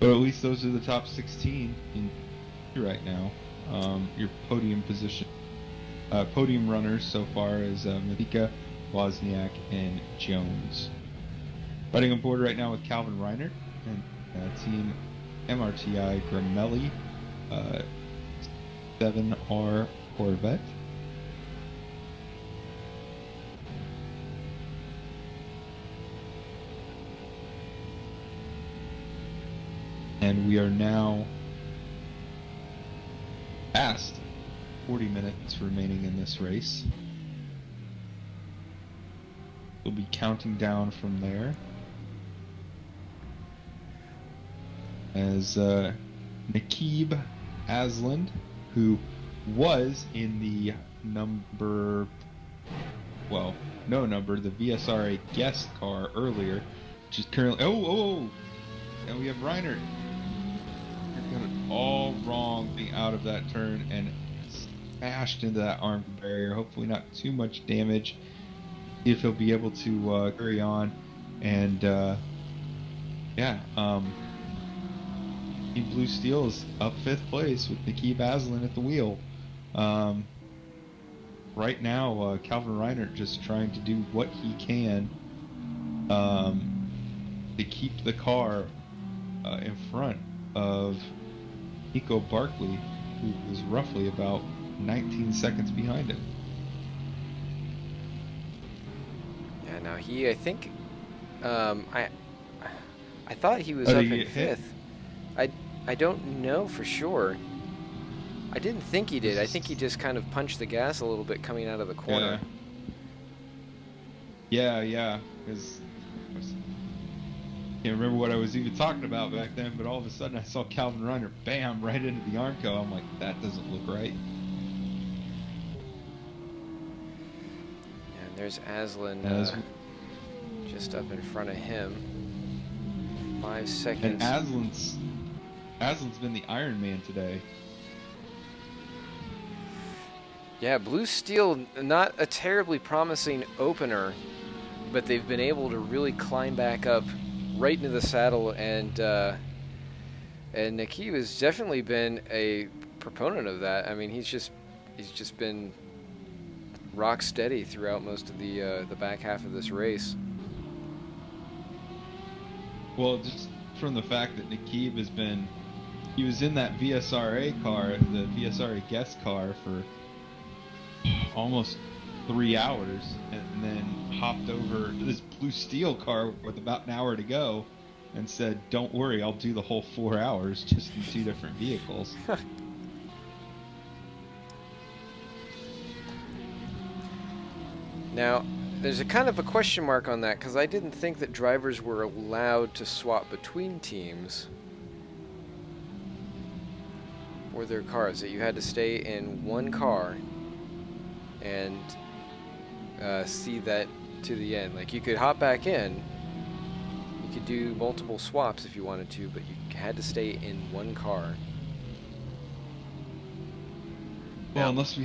But at least those are the top 16 in right now. Your podium position, podium runners so far is Matika, Wozniak, and Jones. Riding on board right now with Calvin Reinert and Team MRTI Gramelli, 7R Corvette. And we are now past 40 minutes remaining in this race. We'll be counting down from there as Nakib Asland, who was in the the VSRA guest car earlier, which is currently, and we have Reiner. Got it all wrong being out of that turn and smashed into that arm barrier. Hopefully not too much damage. See if he'll be able to carry on. And Team Blue Steel is up 5th place with Nakib Aslan at the wheel. Right now, Calvin Reinert just trying to do what he can to keep the car in front of Nico Barkley, who was roughly about 19 seconds behind him. Yeah, now I think, I thought he was up in 5th. I don't know for sure. I didn't think he did. I think he just kind of punched the gas a little bit coming out of the corner. Yeah. Because can't remember what I was even talking about back then, but all of a sudden I saw Calvin Reiner, bam, right into the Armco. I'm like, that doesn't look right. And there's Aslan just up in front of him. 5 seconds. And Aslan's been the Iron Man today. Yeah, Blue Steel, not a terribly promising opener, but they've been able to really climb back up right into the saddle, and Nakib has definitely been a proponent of that. I mean, he's just been rock steady throughout most of the back half of this race. Well, just from the fact that Nakib he was in that VSRA car, the VSRA guest car, for almost 3 hours, and then hopped over to this Blue Steel car with about an hour to go, and said, "Don't worry, I'll do the whole 4 hours just in 2 different vehicles." Now, there's a kind of a question mark on that, because I didn't think that drivers were allowed to swap between teams or their cars, that you had to stay in one car and see that to the end. Like, you could hop back in, you could do multiple swaps if you wanted to, but you had to stay in one car. Well, Now, unless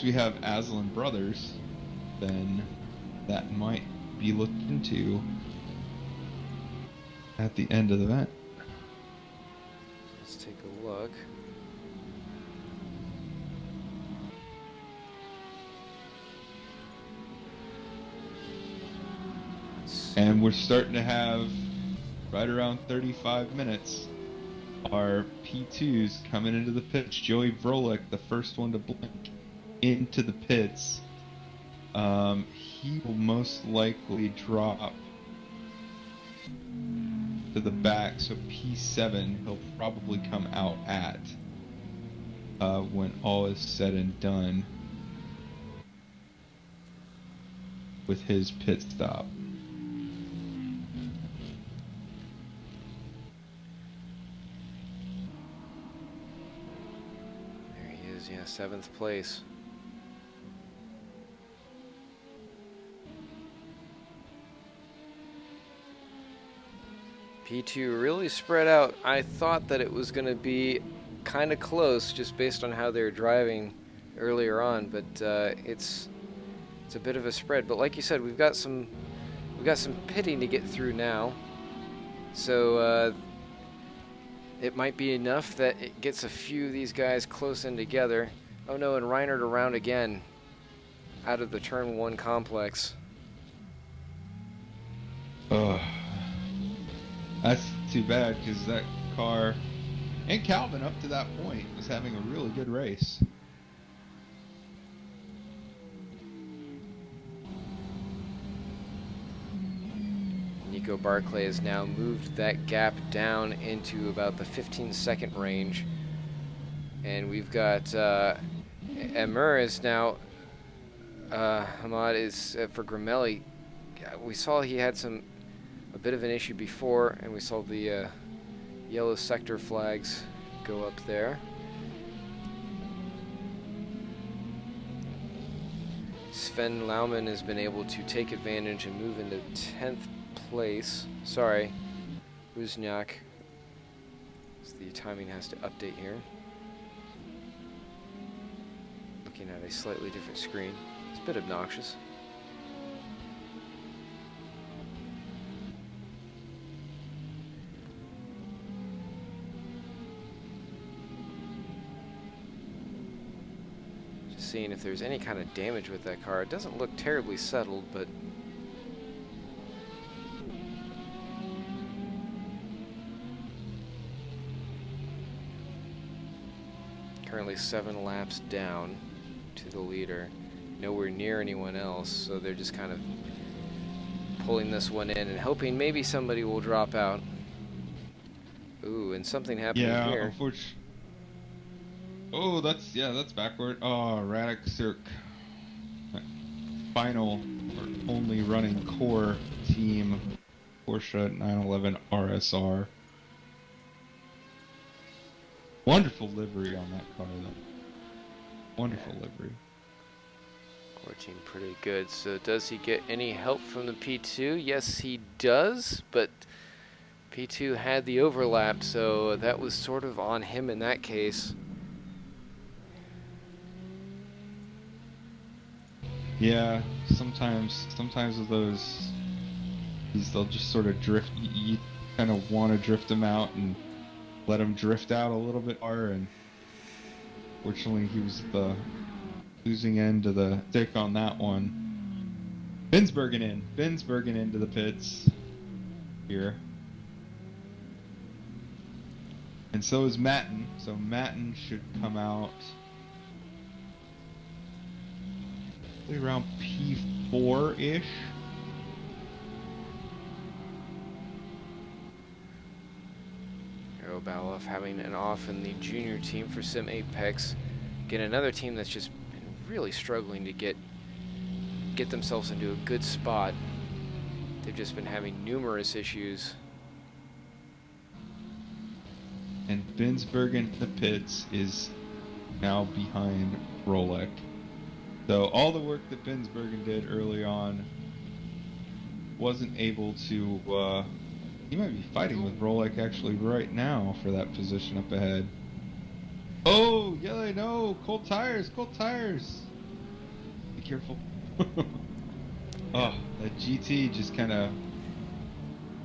we have Aslan brothers, then that might be looked into at the end of the event. let's take a look. And we're starting to have, right around 35 minutes, our P2s coming into the pits. Joey Vrolik, the first one to blink into the pits. He will most likely drop to the back, so P7 he'll probably come out at when all is said and done with his pit stop. There he is, yeah, 7th place. P2 really spread out. I thought that it was going to be kind of close just based on how they were driving earlier on, but it's a bit of a spread. But like you said, we've got some pitting to get through now, so it might be enough that it gets a few of these guys close in together. Oh no, and Reinhardt around again out of the turn 1 complex. Ugh. That's too bad, because that car and Calvin up to that point was having a really good race. Nico Barclay has now moved that gap down into about the 15-second range. And we've got Emir is now, Hamad is for Gramelli. We saw he had a bit of an issue before, and we saw the yellow sector flags go up there. Sven Laumann has been able to take advantage and move into 10th place. Sorry, Wozniak. So the timing has to update here. Looking at a slightly different screen. It's a bit obnoxious. Just seeing if there's any kind of damage with that car. It doesn't look terribly settled, but currently 7 laps down to the leader, nowhere near anyone else, so they're just kind of pulling this one in and hoping maybe somebody will drop out. Ooh, and something happened Yeah, here. unfortunately. Oh, that's backward. Oh, Radek Cirque. Final or only running core team Porsche 911 RSR. Wonderful livery on that car, though. Wonderful livery. Core team pretty good. So does he get any help from the P2? Yes, he does, but P2 had the overlap, so that was sort of on him in that case. Yeah, sometimes with those, they'll just sort of drift. You kind of want to drift them out and let them drift out a little bit more, and fortunately he was the losing end of the stick on that one. Binsbergen into the pits here. And so is Matten. So Matten should come out around P4-ish. battle off, having an off in the junior team for Sim Apex. Again, another team that's just been really struggling to get themselves into a good spot. They've just been having numerous issues. And Binsbergen in the pits is now behind Rolek. So all the work that Binsbergen did early on wasn't able to, he might be fighting with Rolek actually right now for that position up ahead. Oh, yeah, no, cold tires, cold tires. Be careful. Oh, that GT just kind of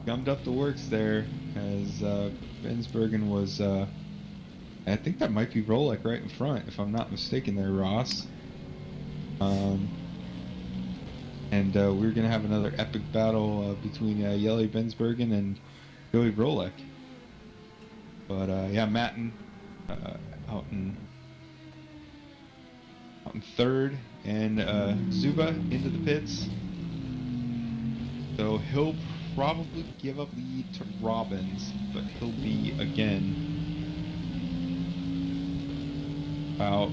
gummed up the works there as Binsbergen was, I think that might be Rolek right in front, if I'm not mistaken there, Ross. And we're going to have another epic battle between Yeli Binsbergen and Joey Rolek. But yeah, Matten out in third, and Zuba into the pits. So he'll probably give up lead to Robbins, but he'll be again about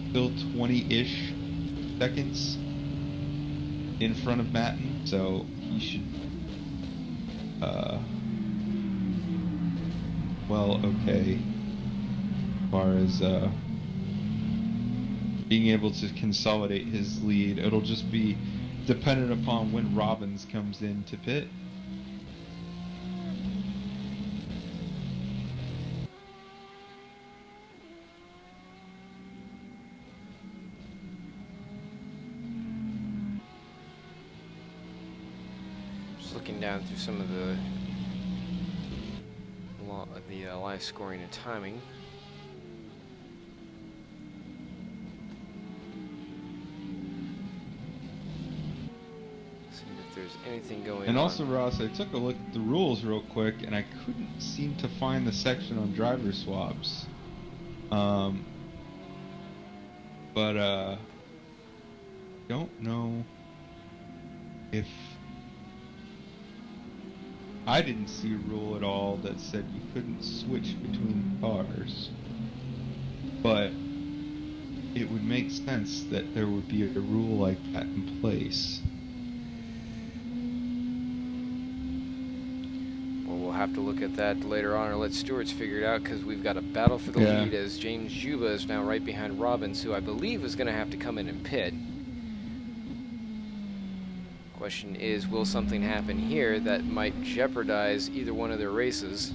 still 20-ish seconds in front of Matten, so he should well, okay, as far as being able to consolidate his lead. It'll just be dependent upon when Robbins comes in to pit. Just looking down through some of the live scoring and timing. Seeing if there's anything going on. And also, Ross, I took a look at the rules real quick, and I couldn't seem to find the section on driver swaps. But don't know if I didn't see a rule at all that said you couldn't switch between cars, but it would make sense that there would be a rule like that in place. Well, we'll have to look at that later on, or let Stewart's figure it out, because we've got a battle for the lead as James Juba is now right behind Robbins, who I believe is going to have to come in and pit. Question is, will something happen here that might jeopardize either one of their races?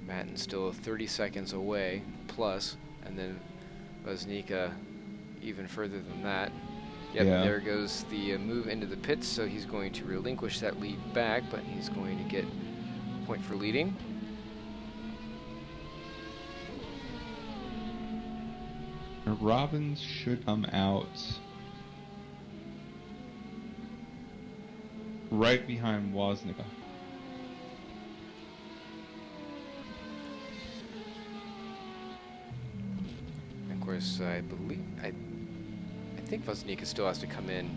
Matten's still 30 seconds away, plus, and then Voznica even further than that. Yep, yeah. There goes the move into the pits, so he's going to relinquish that lead back, but he's going to get a point for leading. Robbins should come out right behind Woznica. Of course, I think Voznica still has to come in.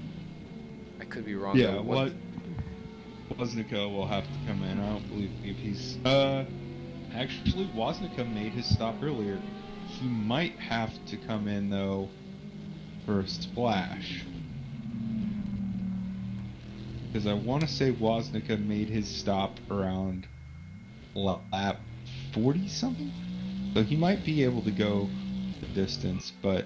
I could be wrong. Yeah, though. Woznica will have to come in. I don't believe he's... actually, Woznica made his stop earlier. He might have to come in, though, for a splash. Because I want to say Woznica made his stop around lap 40-something? So he might be able to go the distance, but...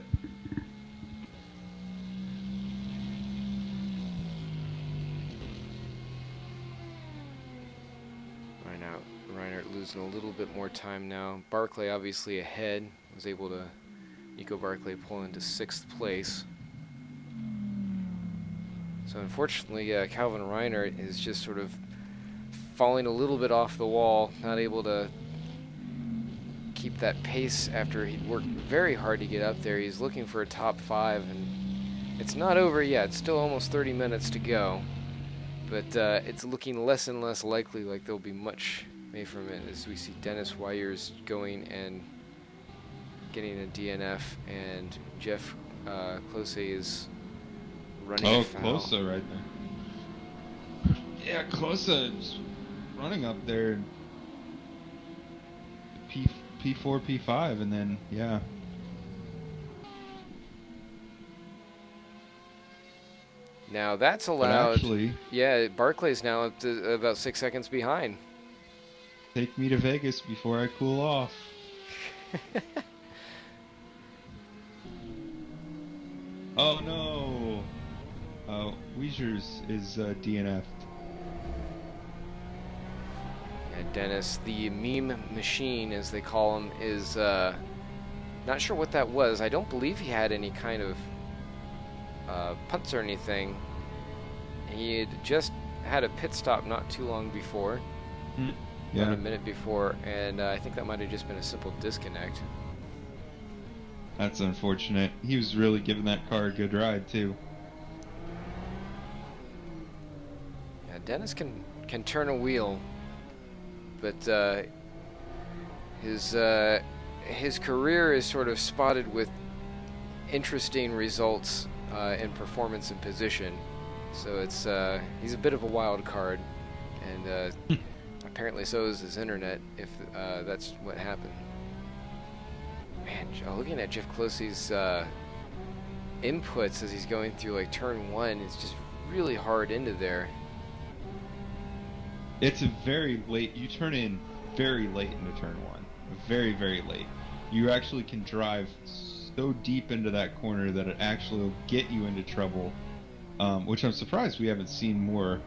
Reinhardt losing a little bit more time now. Barclay obviously ahead, was able to, Nico Barclay pull into 6th place. So unfortunately, Calvin Reinhardt is just sort of falling a little bit off the wall, not able to keep that pace after he'd worked very hard to get up there. He's looking for a top 5, and it's not over yet. It's still almost 30 minutes to go. but it's looking less and less likely like there'll be much made from it as we see Dennis Wyers going and getting a DNF, and Jeff Close is running foul. Close right there. Yeah, Close is running up there. P4, P5, and then, yeah. Now that's allowed. Actually, yeah, Barclay's now up to about 6 seconds behind. take me to Vegas before I cool off. Oh no! Weezers is DNF'd. Yeah, Dennis, the meme machine, as they call him, is not sure what that was. I don't believe he had any kind of punts or anything. He had just had a pit stop not too long before, about a minute before, and I think that might have just been a simple disconnect. That's unfortunate. He was really giving that car a good ride too. Yeah, Dennis can turn a wheel, but his career is sort of spotted with interesting results in performance and position. So it's he's a bit of a wild card, and apparently so is his internet, if that's what happened. Man, looking at Jeff Closey's inputs as he's going through like turn 1, it's just really hard into there. It's a very late. You turn in very late into turn 1. Very, very late. You actually can drive so deep into that corner that it actually will get you into trouble. Which I'm surprised we haven't seen more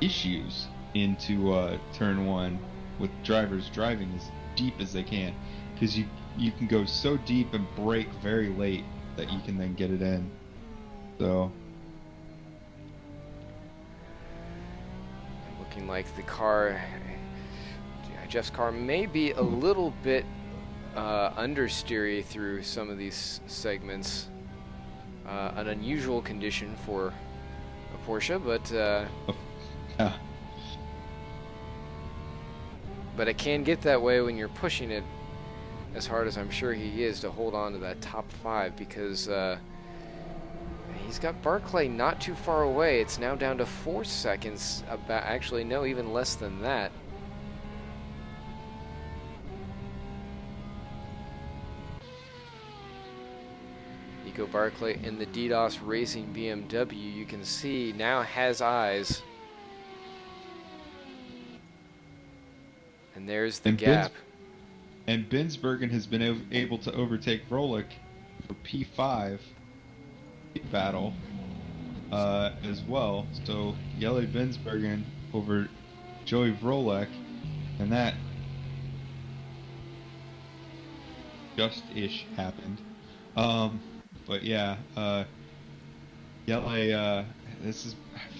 issues into turn 1 with drivers driving as deep as they can, because you can go so deep and brake very late that you can then get it in. So looking like the car, Jeff's car, may be a little bit understeery through some of these segments. An unusual condition for a Porsche, but yeah. But it can get that way when you're pushing it as hard as I'm sure he is to hold on to that top 5, because he's got Barclay not too far away. It's now down to 4 seconds. Actually, no, even less than that. Nico Barclay in the DDoS Racing BMW, you can see, now has eyes. And there's the gap. And Binsbergen has been able to overtake Rolik for P5 battle as well. So Jelle Binsbergen over Joey Vrolik, and that just-ish happened. But yeah, Jelle, I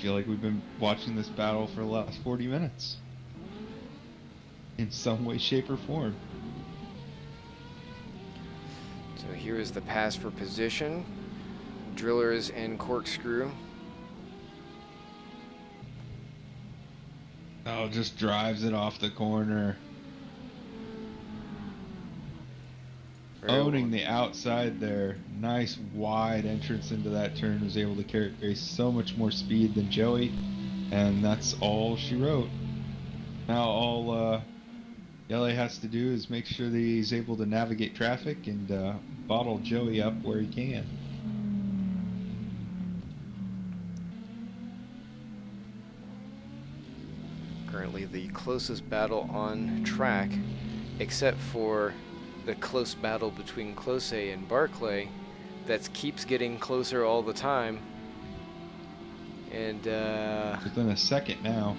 feel like we've been watching this battle for the last 40 minutes. In some way, shape, or form. So here is the pass for position. Drillers and Corkscrew. Oh, just drives it off the corner. Owning the outside there. Nice wide entrance into that turn. Was able to carry so much more speed than Joey. And that's all she wrote. Now all Jelle has to do is make sure that he's able to navigate traffic and bottle Joey up where he can. Currently the closest battle on track, except for the close battle between Close and Barclay, that keeps getting closer all the time. And within a second now.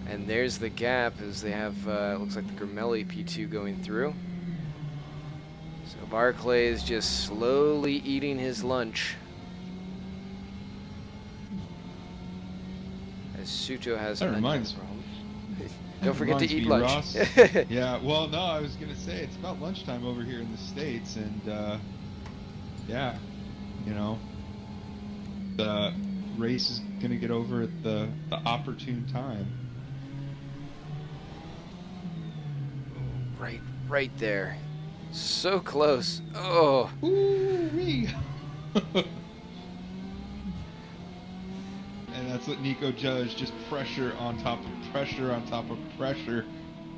And there's the gap as they have, looks like the Gramelli P2 going through. So Barclay is just slowly eating his lunch. As Suto has That reminds me. Don't forget to eat lunch. Ross, yeah, well, no, I was going to say, it's about lunchtime over here in the States, and, yeah, you know, race is going to get over at the opportune time. Right there. So close. Oh. Ooh-wee. And that's what Nico does, just pressure on top of pressure on top of pressure,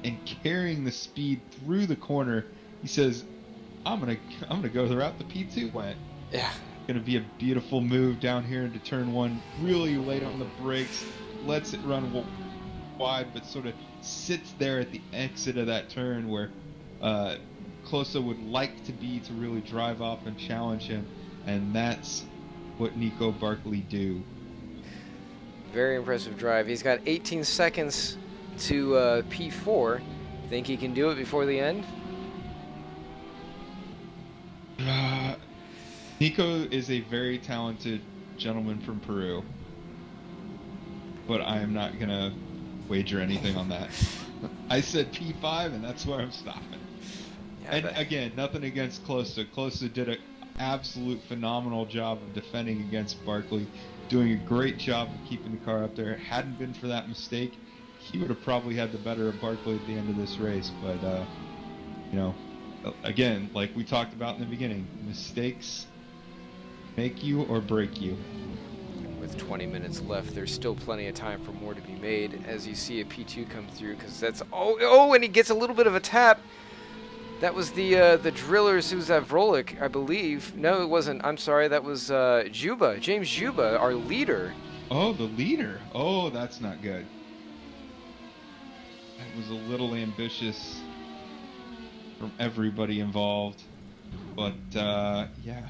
and carrying the speed through the corner. He says, I'm gonna go the route the P2 went. Yeah. Gonna be a beautiful move down here into turn 1, really late on the brakes, lets it run wide, but sort of sits there at the exit of that turn where Klose would like to be to really drive off and challenge him, and that's what Nico Barkley do. Very impressive drive. He's got 18 seconds to P4. Think he can do it before the end? Nico is a very talented gentleman from Peru, but I am not going to wager anything on that. I said P5, and that's where I'm stopping. Yeah, and again, nothing against Klose. Klose did an absolute phenomenal job of defending against Barkley, doing a great job of keeping the car up there. If it hadn't been for that mistake, he would have probably had the better of Barkley at the end of this race. But, you know, again, like we talked about in the beginning, mistakes make you or break you. With 20 minutes left, there's still plenty of time for more to be made as you see a P2 come through, because that's and he gets a little bit of a tap. That was the driller Suzav Vrolik, I believe. No, it wasn't. I'm sorry, that was Juba, James Juba, our leader. Oh, the leader. Oh, that's not good. That was a little ambitious from everybody involved, but yeah.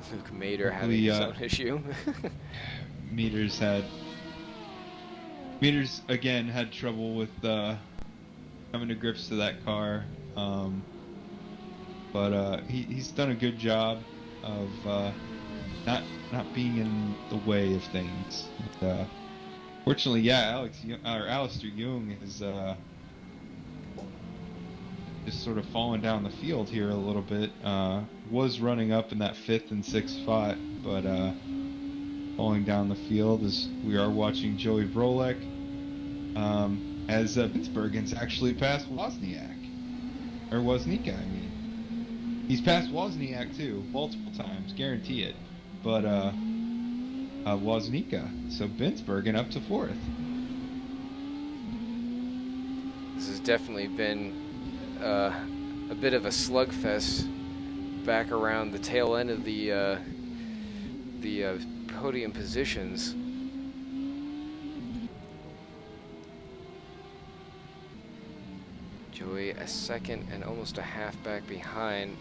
Luke Mader having his own issue. Meters again had trouble with coming to grips to that car, but he's done a good job of not being in the way of things. Fortunately, yeah, Alistair Young is just sort of falling down the field here a little bit. Was running up in that 5th and 6th spot, but falling down the field as we are watching Joey Vrolek as Pittsburghan's actually passed Wozniak. Or Woznica, I mean. He's passed Wozniak too, multiple times, guarantee it. But Woznica, so Binsbergen up to 4th. This has definitely been a bit of a slugfest back around the tail end of the podium positions. Joey a second and almost a half back behind.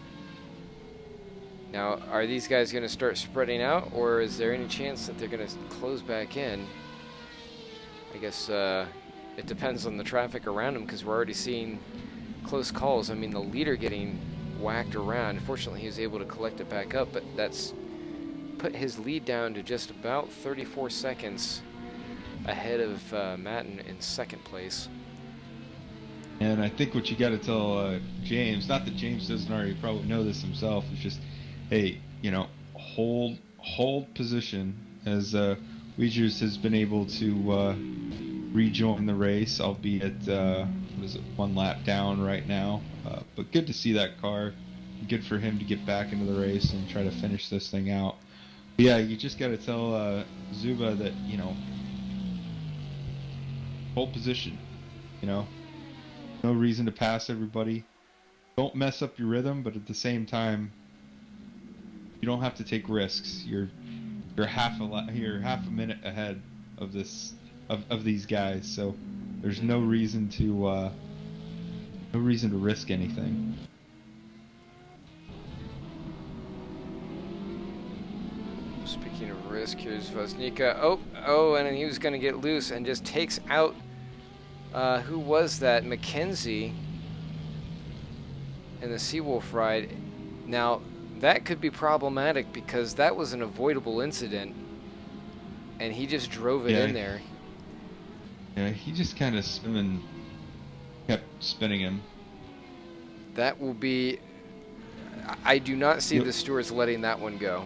Now, are these guys going to start spreading out, or is there any chance that they're going to close back in? I guess it depends on the traffic around them, because we're already seeing close calls. I mean, the leader getting whacked around. Unfortunately, he was able to collect it back up, but that's put his lead down to just about 34 seconds ahead of Matten in 2nd place. And I think what you got to tell James, not that James doesn't already probably know this himself, is just, hey, you know, hold position, as Wiegers has been able to rejoin the race, albeit what is it, 1 lap down right now. But good to see that car. Good for him to get back into the race and try to finish this thing out. But yeah, you just got to tell Zuba that, you know, hold position. You know, no reason to pass everybody. Don't mess up your rhythm, but at the same time, you don't have to take risks. You're half a minute ahead of these guys, so there's no reason to risk anything. Speaking of risk, here's Woznica. Oh, and he was going to get loose and just takes out. Who was that? McKenzie in the Seawolf ride. Now, that could be problematic because that was an avoidable incident, and he just drove it in there. Yeah, he just kind of kept spinning him. That will be... I do not see the stewards letting that one go.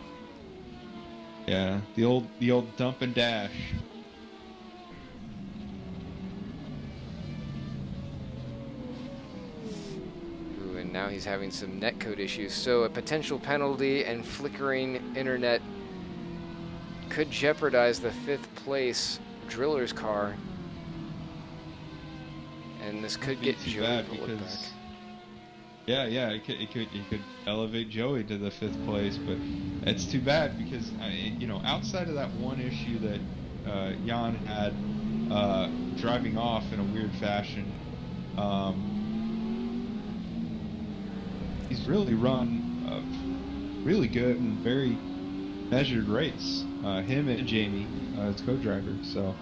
Yeah, the old dump and dash. Ooh, and now he's having some netcode issues. So a potential penalty and flickering internet could jeopardize the 5th place driller's car. And this could get too Joey bad Bullock because back. yeah, it could elevate Joey to the 5th place, but it's too bad because outside of that one issue that Jan had driving off in a weird fashion, he's really run a really good and very measured race. Him and Jamie as co-driver, so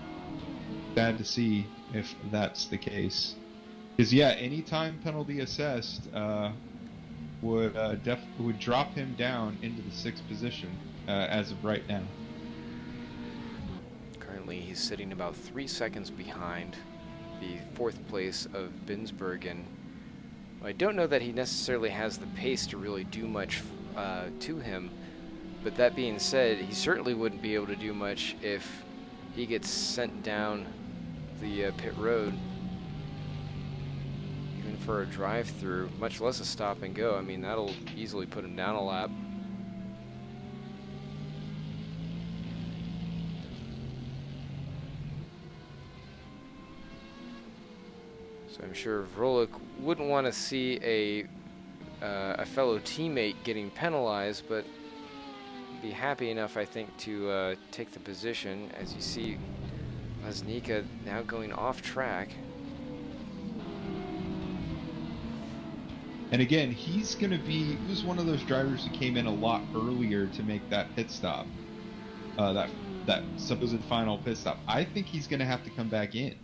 sad to see if that's the case. Because yeah, any time penalty assessed would drop him down into the 6th position as of right now. Currently, he's sitting about 3 seconds behind the 4th place of Binsbergen. I don't know that he necessarily has the pace to really do much to him, but that being said, he certainly wouldn't be able to do much if he gets sent down the pit road, even for a drive-through, much less a stop and go. I mean, that'll easily put him down a lap. So I'm sure Vrolik wouldn't want to see a fellow teammate getting penalized, but be happy enough, I think, to take the position. As you see, Woznica now going off track. And again, he was one of those drivers who came in a lot earlier to make that pit stop, that supposed final pit stop. I think he's going to have to come back in.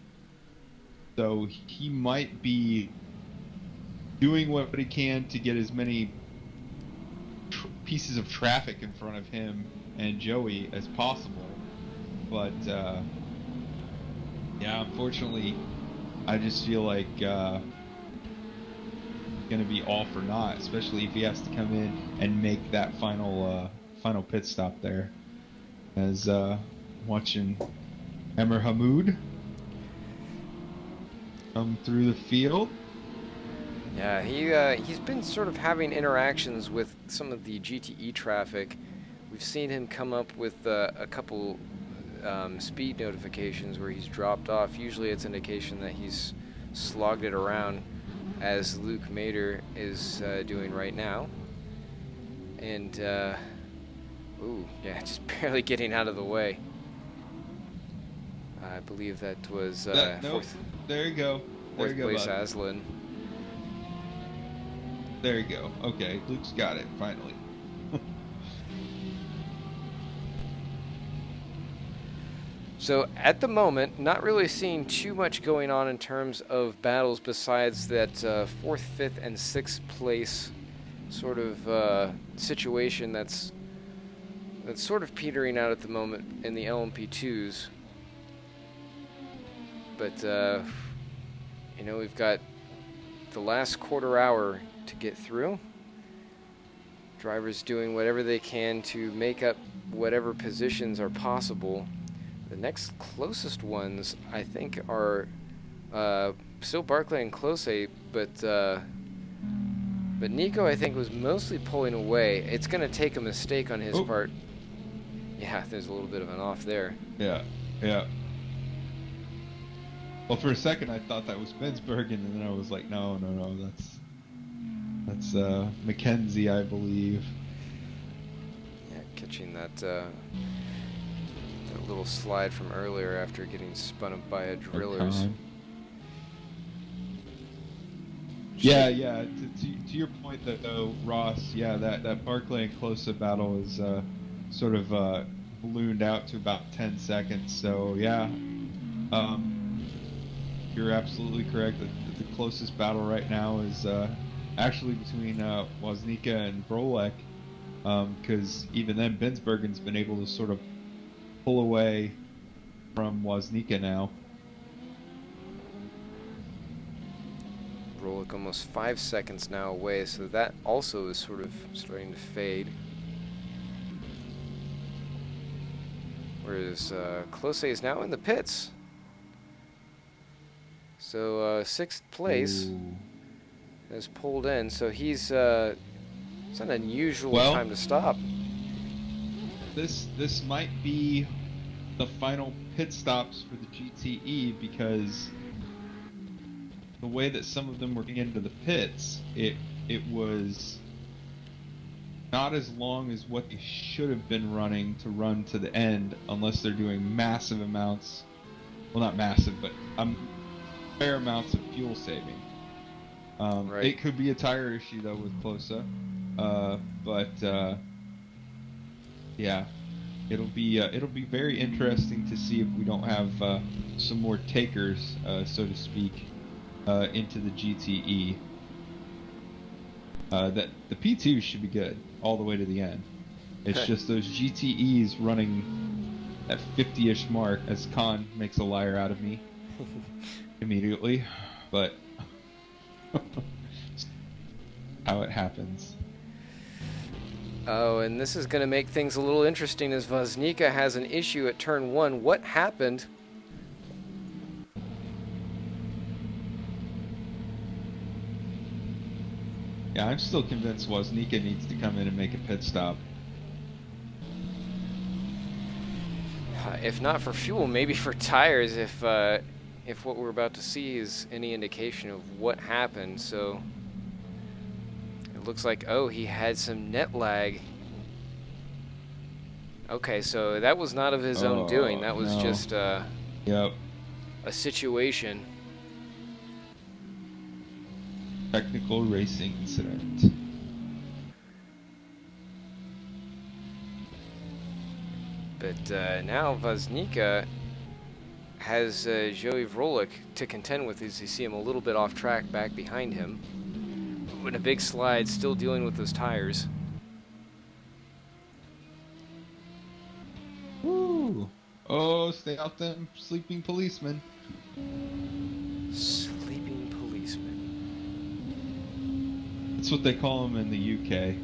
So he might be doing what he can to get as many pieces of traffic in front of him and Joey as possible. But yeah, unfortunately, I just feel like going to be all for naught, especially if he has to come in and make that final pit stop there. As watching Emir Hamoud come through the field. Yeah, he's been sort of having interactions with some of the GTE traffic. We've seen him come up with a couple speed notifications where he's dropped off. Usually it's indication that he's slogged it around, as Luke Mader is doing right now. And, ooh, yeah, just barely getting out of the way. I believe that was Nope. There you go. There you go, place bud. Aslan. There you go. Okay, Luke's got it, finally. So at the moment, not really seeing too much going on in terms of battles besides that 4th, 5th, and 6th place sort of situation that's sort of petering out at the moment in the LMP2s. But, we've got the last quarter hour to get through. Drivers doing whatever they can to make up whatever positions are possible. The next closest ones, I think, are still Barclay and Close, but Nico, I think, was mostly pulling away. It's going to take a mistake on his part. Yeah, there's a little bit of an off there. Yeah. Well, for a second I thought that was Binsbergen, and then I was like, no, that's Mackenzie, I believe. Yeah, catching that little slide from earlier after getting spun up by a drillers. Yeah. To your point, though, Ross. Yeah, that Barclay and Close battle is sort of ballooned out to about 10 seconds. So yeah, you're absolutely correct. The closest battle right now is actually between Woznica and Brolek, because even then Binsbergen's been able to sort of pull away from Woznica now. Brolek almost 5 seconds now away, so that also is sort of starting to fade. Whereas Close is now in the pits. So 6th place Ooh. has pulled in. So he's it's an unusual Well, time to stop. This might be the final pit stops for the GTE, because the way that some of them were getting into the pits, it was not as long as what they should have been running to run to the end, unless they're doing massive amounts, well, not massive, but fair amounts of fuel saving. Right. It could be a tire issue though with Closa, but yeah, it'll be very interesting to see if we don't have some more takers, so to speak, into the GTE. That the P2 should be good all the way to the end. It's just those GTEs running at 50-ish mark, as Khan makes a liar out of me immediately, but how it happens. Oh, and this is going to make things a little interesting as Voznica has an issue at turn 1. What happened? Yeah, I'm still convinced Woznica needs to come in and make a pit stop. If not for fuel, maybe for tires, if what we're about to see is any indication of what happened. So it looks like, oh, he had some net lag. Okay, so that was not of his own doing. That was just Yep. a situation. Technical racing incident. But now Voznica has Joey Vrolik to contend with as you see him a little bit off track back behind him. In a big slide, still dealing with those tires. Woo! Oh, stay out them sleeping policemen. Sleeping policeman. That's what they call them in the UK.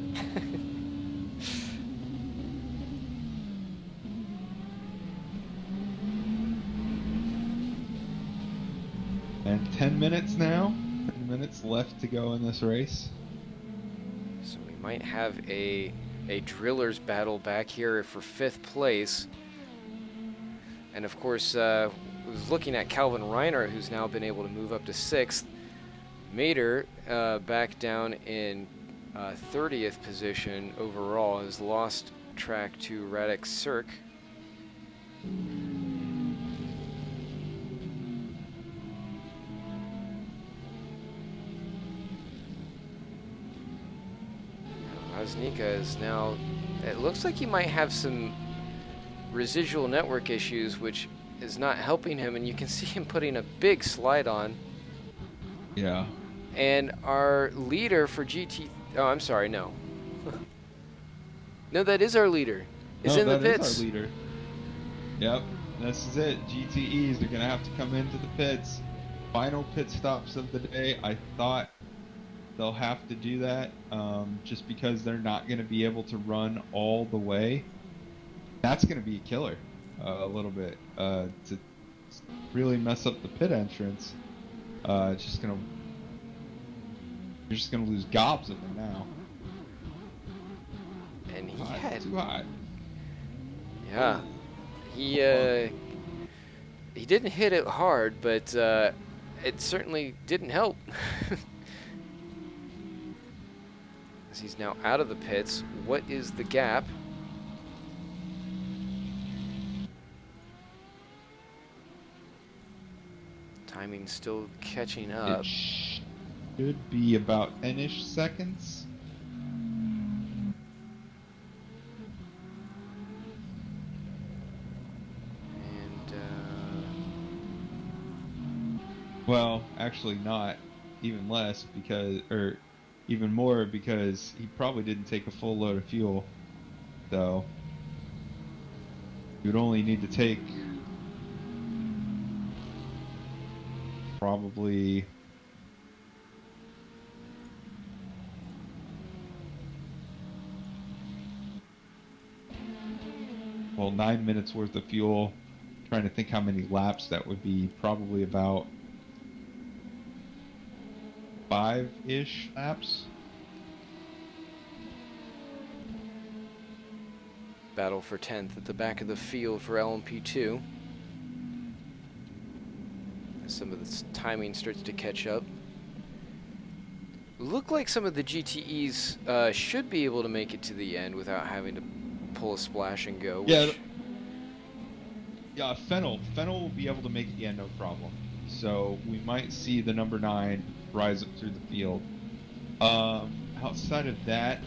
And 10 minutes now. 10 minutes left to go in this race. So we might have a driller's battle back here for 5th place. And of course, I was looking at Calvin Reiner, who's now been able to move up to 6th. Mater back down in 30th position overall, has lost track to Radek Cirque. Voznica is now, it looks like he might have some residual network issues, which is not helping him, and you can see him putting a big slide on. Yeah. And our leader for GT, oh, I'm sorry, no. No, that is our leader. Is in the pits. That is our leader. Yep, this is it. GTEs are going to have to come into the pits. Final pit stops of the day. I thought they'll have to do that just because they're not going to be able to run all the way. That's going to be a killer a little bit to really mess up the pit entrance. It's just going to, you're just going to lose gobs of them now. And he had too hot. Yeah, he didn't hit it hard, but it certainly didn't help. As he's now out of the pits, what is the gap? Timing still catching up. It should be about 10-ish seconds. And well, actually not, even less because, or even more because he probably didn't take a full load of fuel. So you would only need to take probably well, 9 minutes worth of fuel. Trying to think how many laps that would be. Probably about 5-ish laps. Battle for 10th at the back of the field for LMP2. As some of this timing starts to catch up. Look like some of the GTEs should be able to make it to the end without having to pull a splash and go. Yeah. Yeah, Fennel will be able to make the end, no problem. So we might see the number 9 rise up through the field. Outside of that,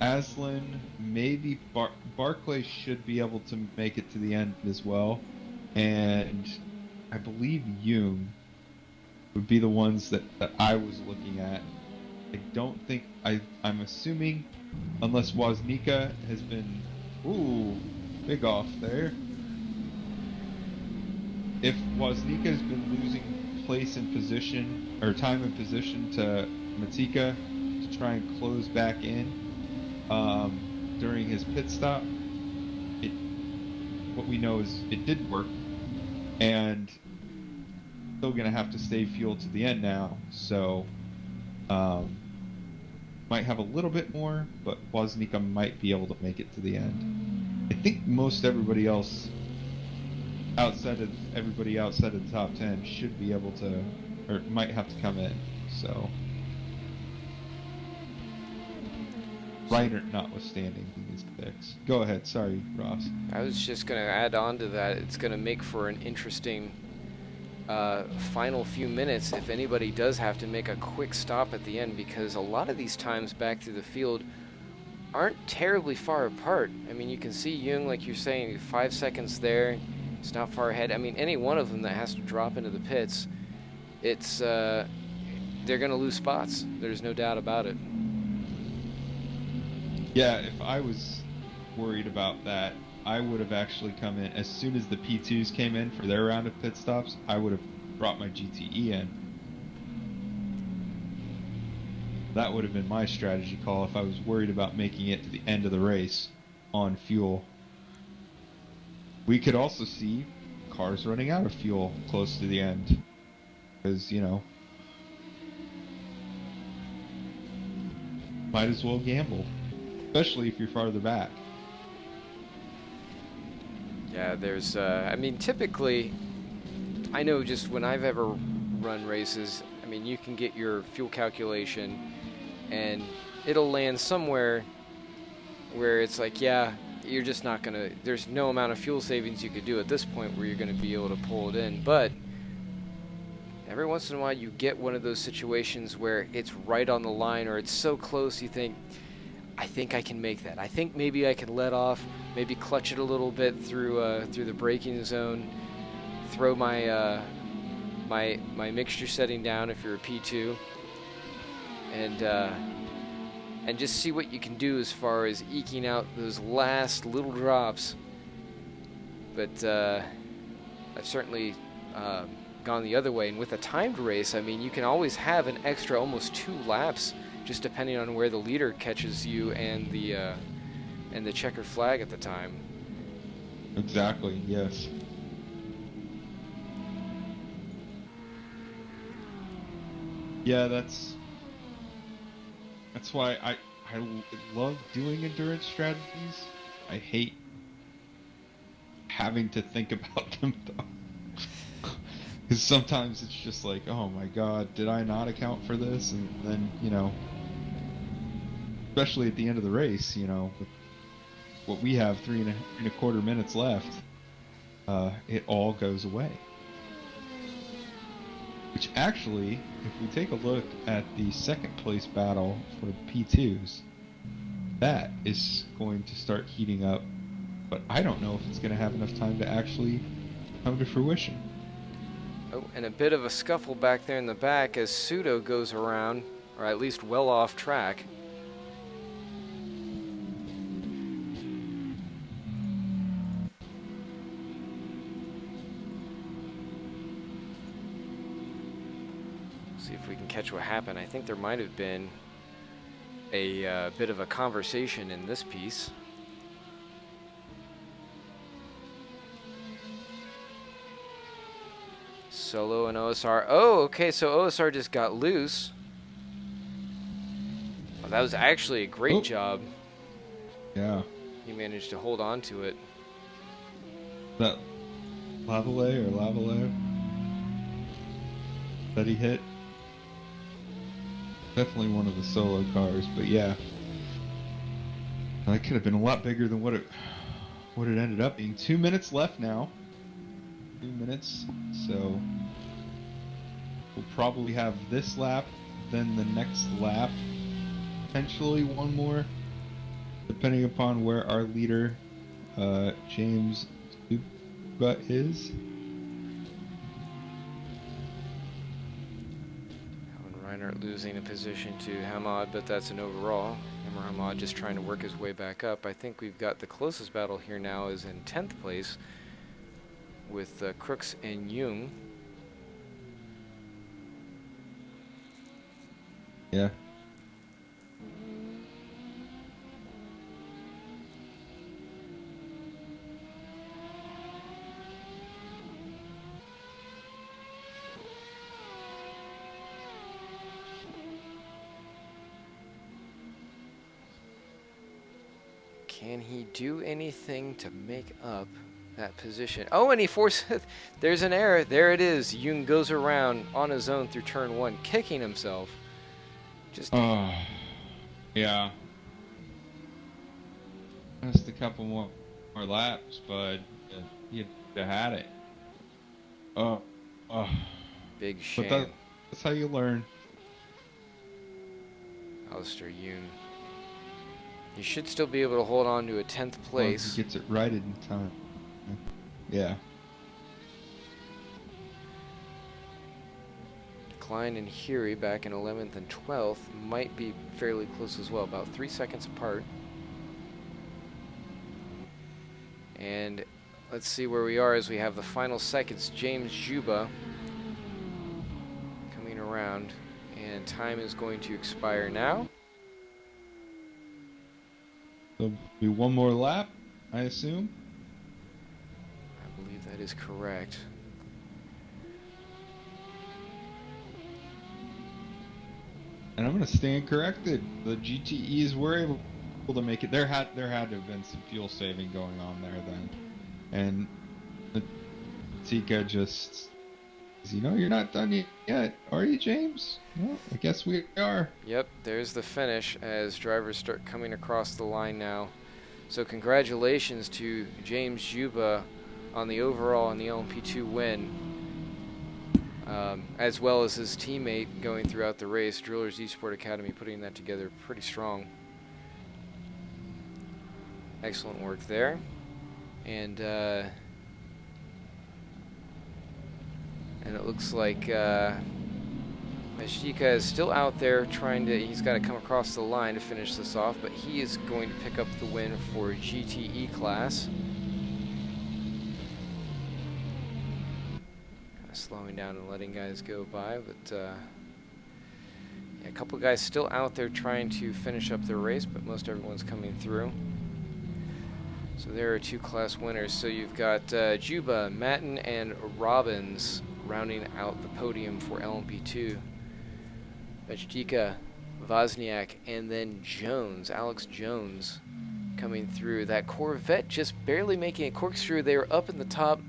Aslan, maybe Barclay should be able to make it to the end as well, and I believe Jung would be the ones that I was looking at. I don't think I'm assuming, unless Woznica has been, ooh, big off there. If Woznica has been losing place in position, or time in position to Matika to try and close back in during his pit stop, what we know is it did work, and still gonna have to stay fuel to the end now, so might have a little bit more, but Woznica might be able to make it to the end. I think most everybody else outside of the top 10 should be able to, or might have to come in, so Reiner notwithstanding these picks. Go ahead, sorry, Ross. I was just going to add on to that. It's going to make for an interesting final few minutes if anybody does have to make a quick stop at the end, because a lot of these times back through the field aren't terribly far apart. I mean, you can see Jung, like you're saying, 5 seconds there. It's not far ahead. I mean, any one of them that has to drop into the pits, it's they're going to lose spots. There's no doubt about it. Yeah, if I was worried about that, I would have actually come in as soon as the P2s came in for their round of pit stops. I would have brought my GTE in. That would have been my strategy call if I was worried about making it to the end of the race on fuel. We could also see cars running out of fuel close to the end, because, you know, might as well gamble, especially if you're farther back. Yeah, there's, I mean, typically, I know just when I've ever run races, I mean, you can get your fuel calculation and it'll land somewhere where it's like, yeah, you're just not going to, there's no amount of fuel savings you could do at this point where you're going to be able to pull it in. But every once in a while you get one of those situations where it's right on the line, or it's so close you think, I think I can make that. I think maybe I can let off, maybe clutch it a little bit through the braking zone, throw my my mixture setting down if you're a P2, and just see what you can do as far as eking out those last little drops. But I've certainly gone the other way, and with a timed race, I mean, you can always have an extra almost 2 laps, just depending on where the leader catches you and the checkered flag at the time. Exactly, yes. Yeah, that's why I love doing endurance strategies. I hate having to think about them, though. Because sometimes it's just like, oh my god, did I not account for this? And then, you know, especially at the end of the race, you know, with what we have 3.25 minutes left, it all goes away. Which actually, if we take a look at the second place battle for the P2s, that is going to start heating up, but I don't know if it's going to have enough time to actually come to fruition. Oh, and a bit of a scuffle back there in the back as Pseudo goes around, or at least well off track. See if we can catch what happened. I think there might have been a bit of a conversation in this piece. Solo and OSR. Oh, okay, so OSR just got loose. Well, that was actually a great job. Yeah. He managed to hold on to it. That Lavalley or Lavalley that he hit. Definitely one of the solo cars, but yeah. That could have been a lot bigger than what it ended up being. 2 minutes left now. 2 minutes, so we'll probably have this lap, then the next lap, potentially one more, depending upon where our leader, James Zuba, is. Reinhardt losing a position to Hamad, but that's an overall. Hamad just trying to work his way back up. I think we've got the closest battle here now is in 10th place with Crooks and Jung. Yeah. Can he do anything to make up that position? Oh, and he forces... There's an error. There it is. Jung goes around on his own through turn 1, kicking himself. Just... Oh, yeah. Just a couple more laps, but you'd have had it. Oh. Big shame. But that's how you learn. Alistair Jung. He should still be able to hold on to a 10th place. He gets it righted in time. Yeah. Klein and Hury back in 11th and 12th might be fairly close as well, about 3 seconds apart. And let's see where we are as we have the final seconds. James Juba coming around, and time is going to expire now. There'll be one more lap, I assume. I believe that is correct. And I'm going to stand corrected. The GTEs were able to make it. There had to have been some fuel saving going on there then. And Tika just, you know, you're not done yet, are you, James? Well, I guess we are. Yep, there's the finish as drivers start coming across the line now. So congratulations to James Juba on the overall and the LMP2 win, as well as his teammate going throughout the race. Drillers Esports Academy putting that together pretty strong. Excellent work there. And it looks like Mashika is still out there trying to, he's got to come across the line to finish this off, but he is going to pick up the win for GTE class. Kind of slowing down and letting guys go by, but yeah, a couple guys still out there trying to finish up their race, but most everyone's coming through. So there are 2 class winners. So you've got Juba, Matten, and Robbins rounding out the podium for LMP2. Vajtika, Wozniak, and then Jones, Alex Jones, coming through. That Corvette just barely making a corkscrew. They were up in the top.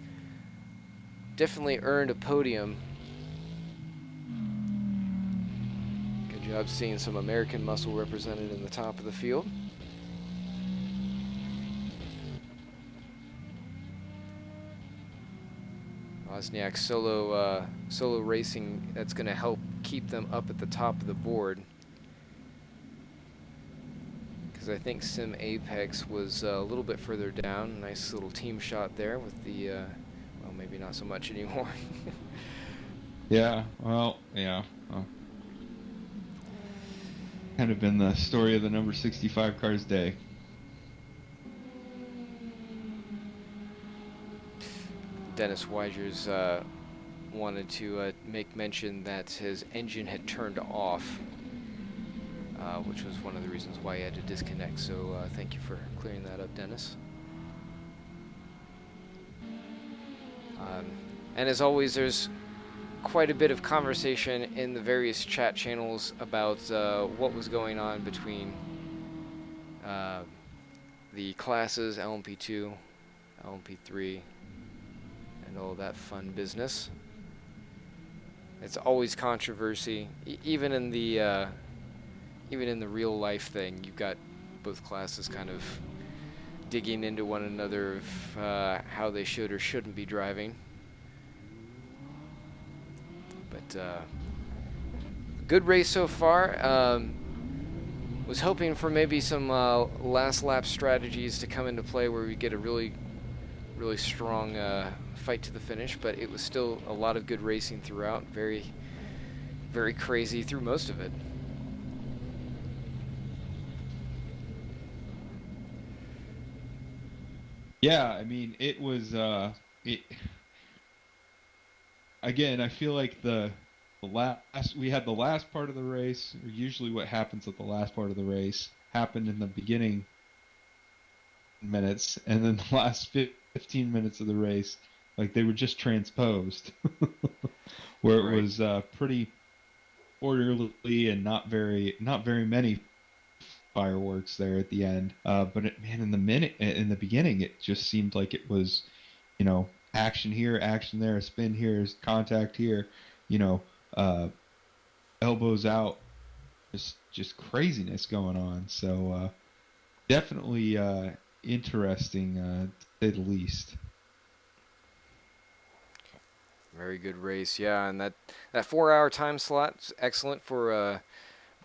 Definitely earned a podium. Good job seeing some American muscle represented in the top of the field. Wozniak solo racing, that's going to help keep them up at the top of the board. Because I think Sim Apex was a little bit further down. Nice little team shot there with the, well, maybe not so much anymore. Yeah, well, yeah. Well, kind of been the story of the number 65 car's day. Dennis Weigers wanted to make mention that his engine had turned off which was one of the reasons why he had to disconnect. So thank you for clearing that up, Dennis. And as always, there's quite a bit of conversation in the various chat channels about what was going on between the classes LMP2, LMP3, and all that fun business. It's always controversy, even in the real life thing. You've got both classes kind of digging into one another of how they should or shouldn't be driving. But good race so far. Was hoping for maybe some last lap strategies to come into play where we get a really strong fight to the finish, but it was still a lot of good racing throughout. Very crazy through most of it. Yeah, I mean, it was again, I feel like the last we had the last part of the race, or usually what happens at the last part of the race happened in the beginning minutes, and then the last 15 minutes of the race, like they were just transposed, where it Right. was pretty orderly and not very many fireworks there at the end. But man, in the beginning, it just seemed like it was, action here, action there, a spin here, contact here, you know, uh, elbows out, just craziness going on. So definitely interesting, to say the least. Very good race, yeah, and that 4-hour time slot is excellent for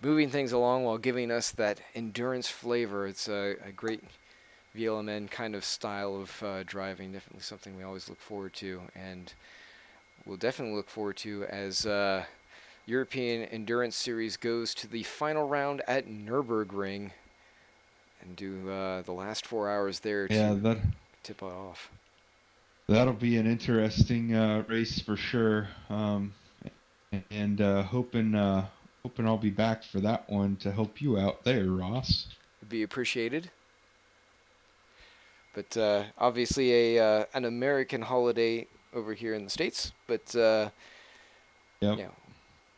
moving things along while giving us that endurance flavor. It's a great VLMN kind of style of driving. Definitely something we always look forward to, and we'll definitely look forward to as European Endurance Series goes to the final round at Nürburgring and do the last 4 hours there Yeah, to tip it off. that'll be an interesting race for sure. And hoping I'll be back for that one to help you out there, Ross. Would be appreciated. But obviously an American holiday over here in the States. But Yep. yeah,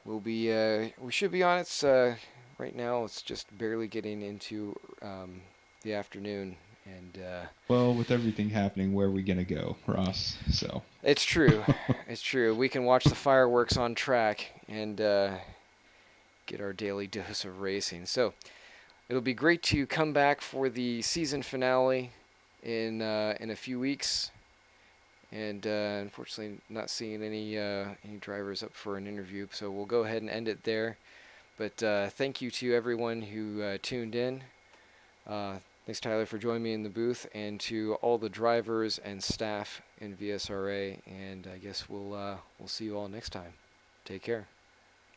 we should be on it. Right now it's just barely getting into the afternoon, and Well, with everything happening, where are we gonna go, Ross? So. it's true. It's true. We can watch the fireworks on track and get our daily dose of racing. So it'll be great to come back for the season finale in a few weeks. And unfortunately, not seeing any drivers up for an interview, so we'll go ahead and end it there. But thank you to everyone who tuned in. Thanks, Tyler, for joining me in the booth, and to all the drivers and staff in VSRA. And I guess we'll see you all next time. Take care.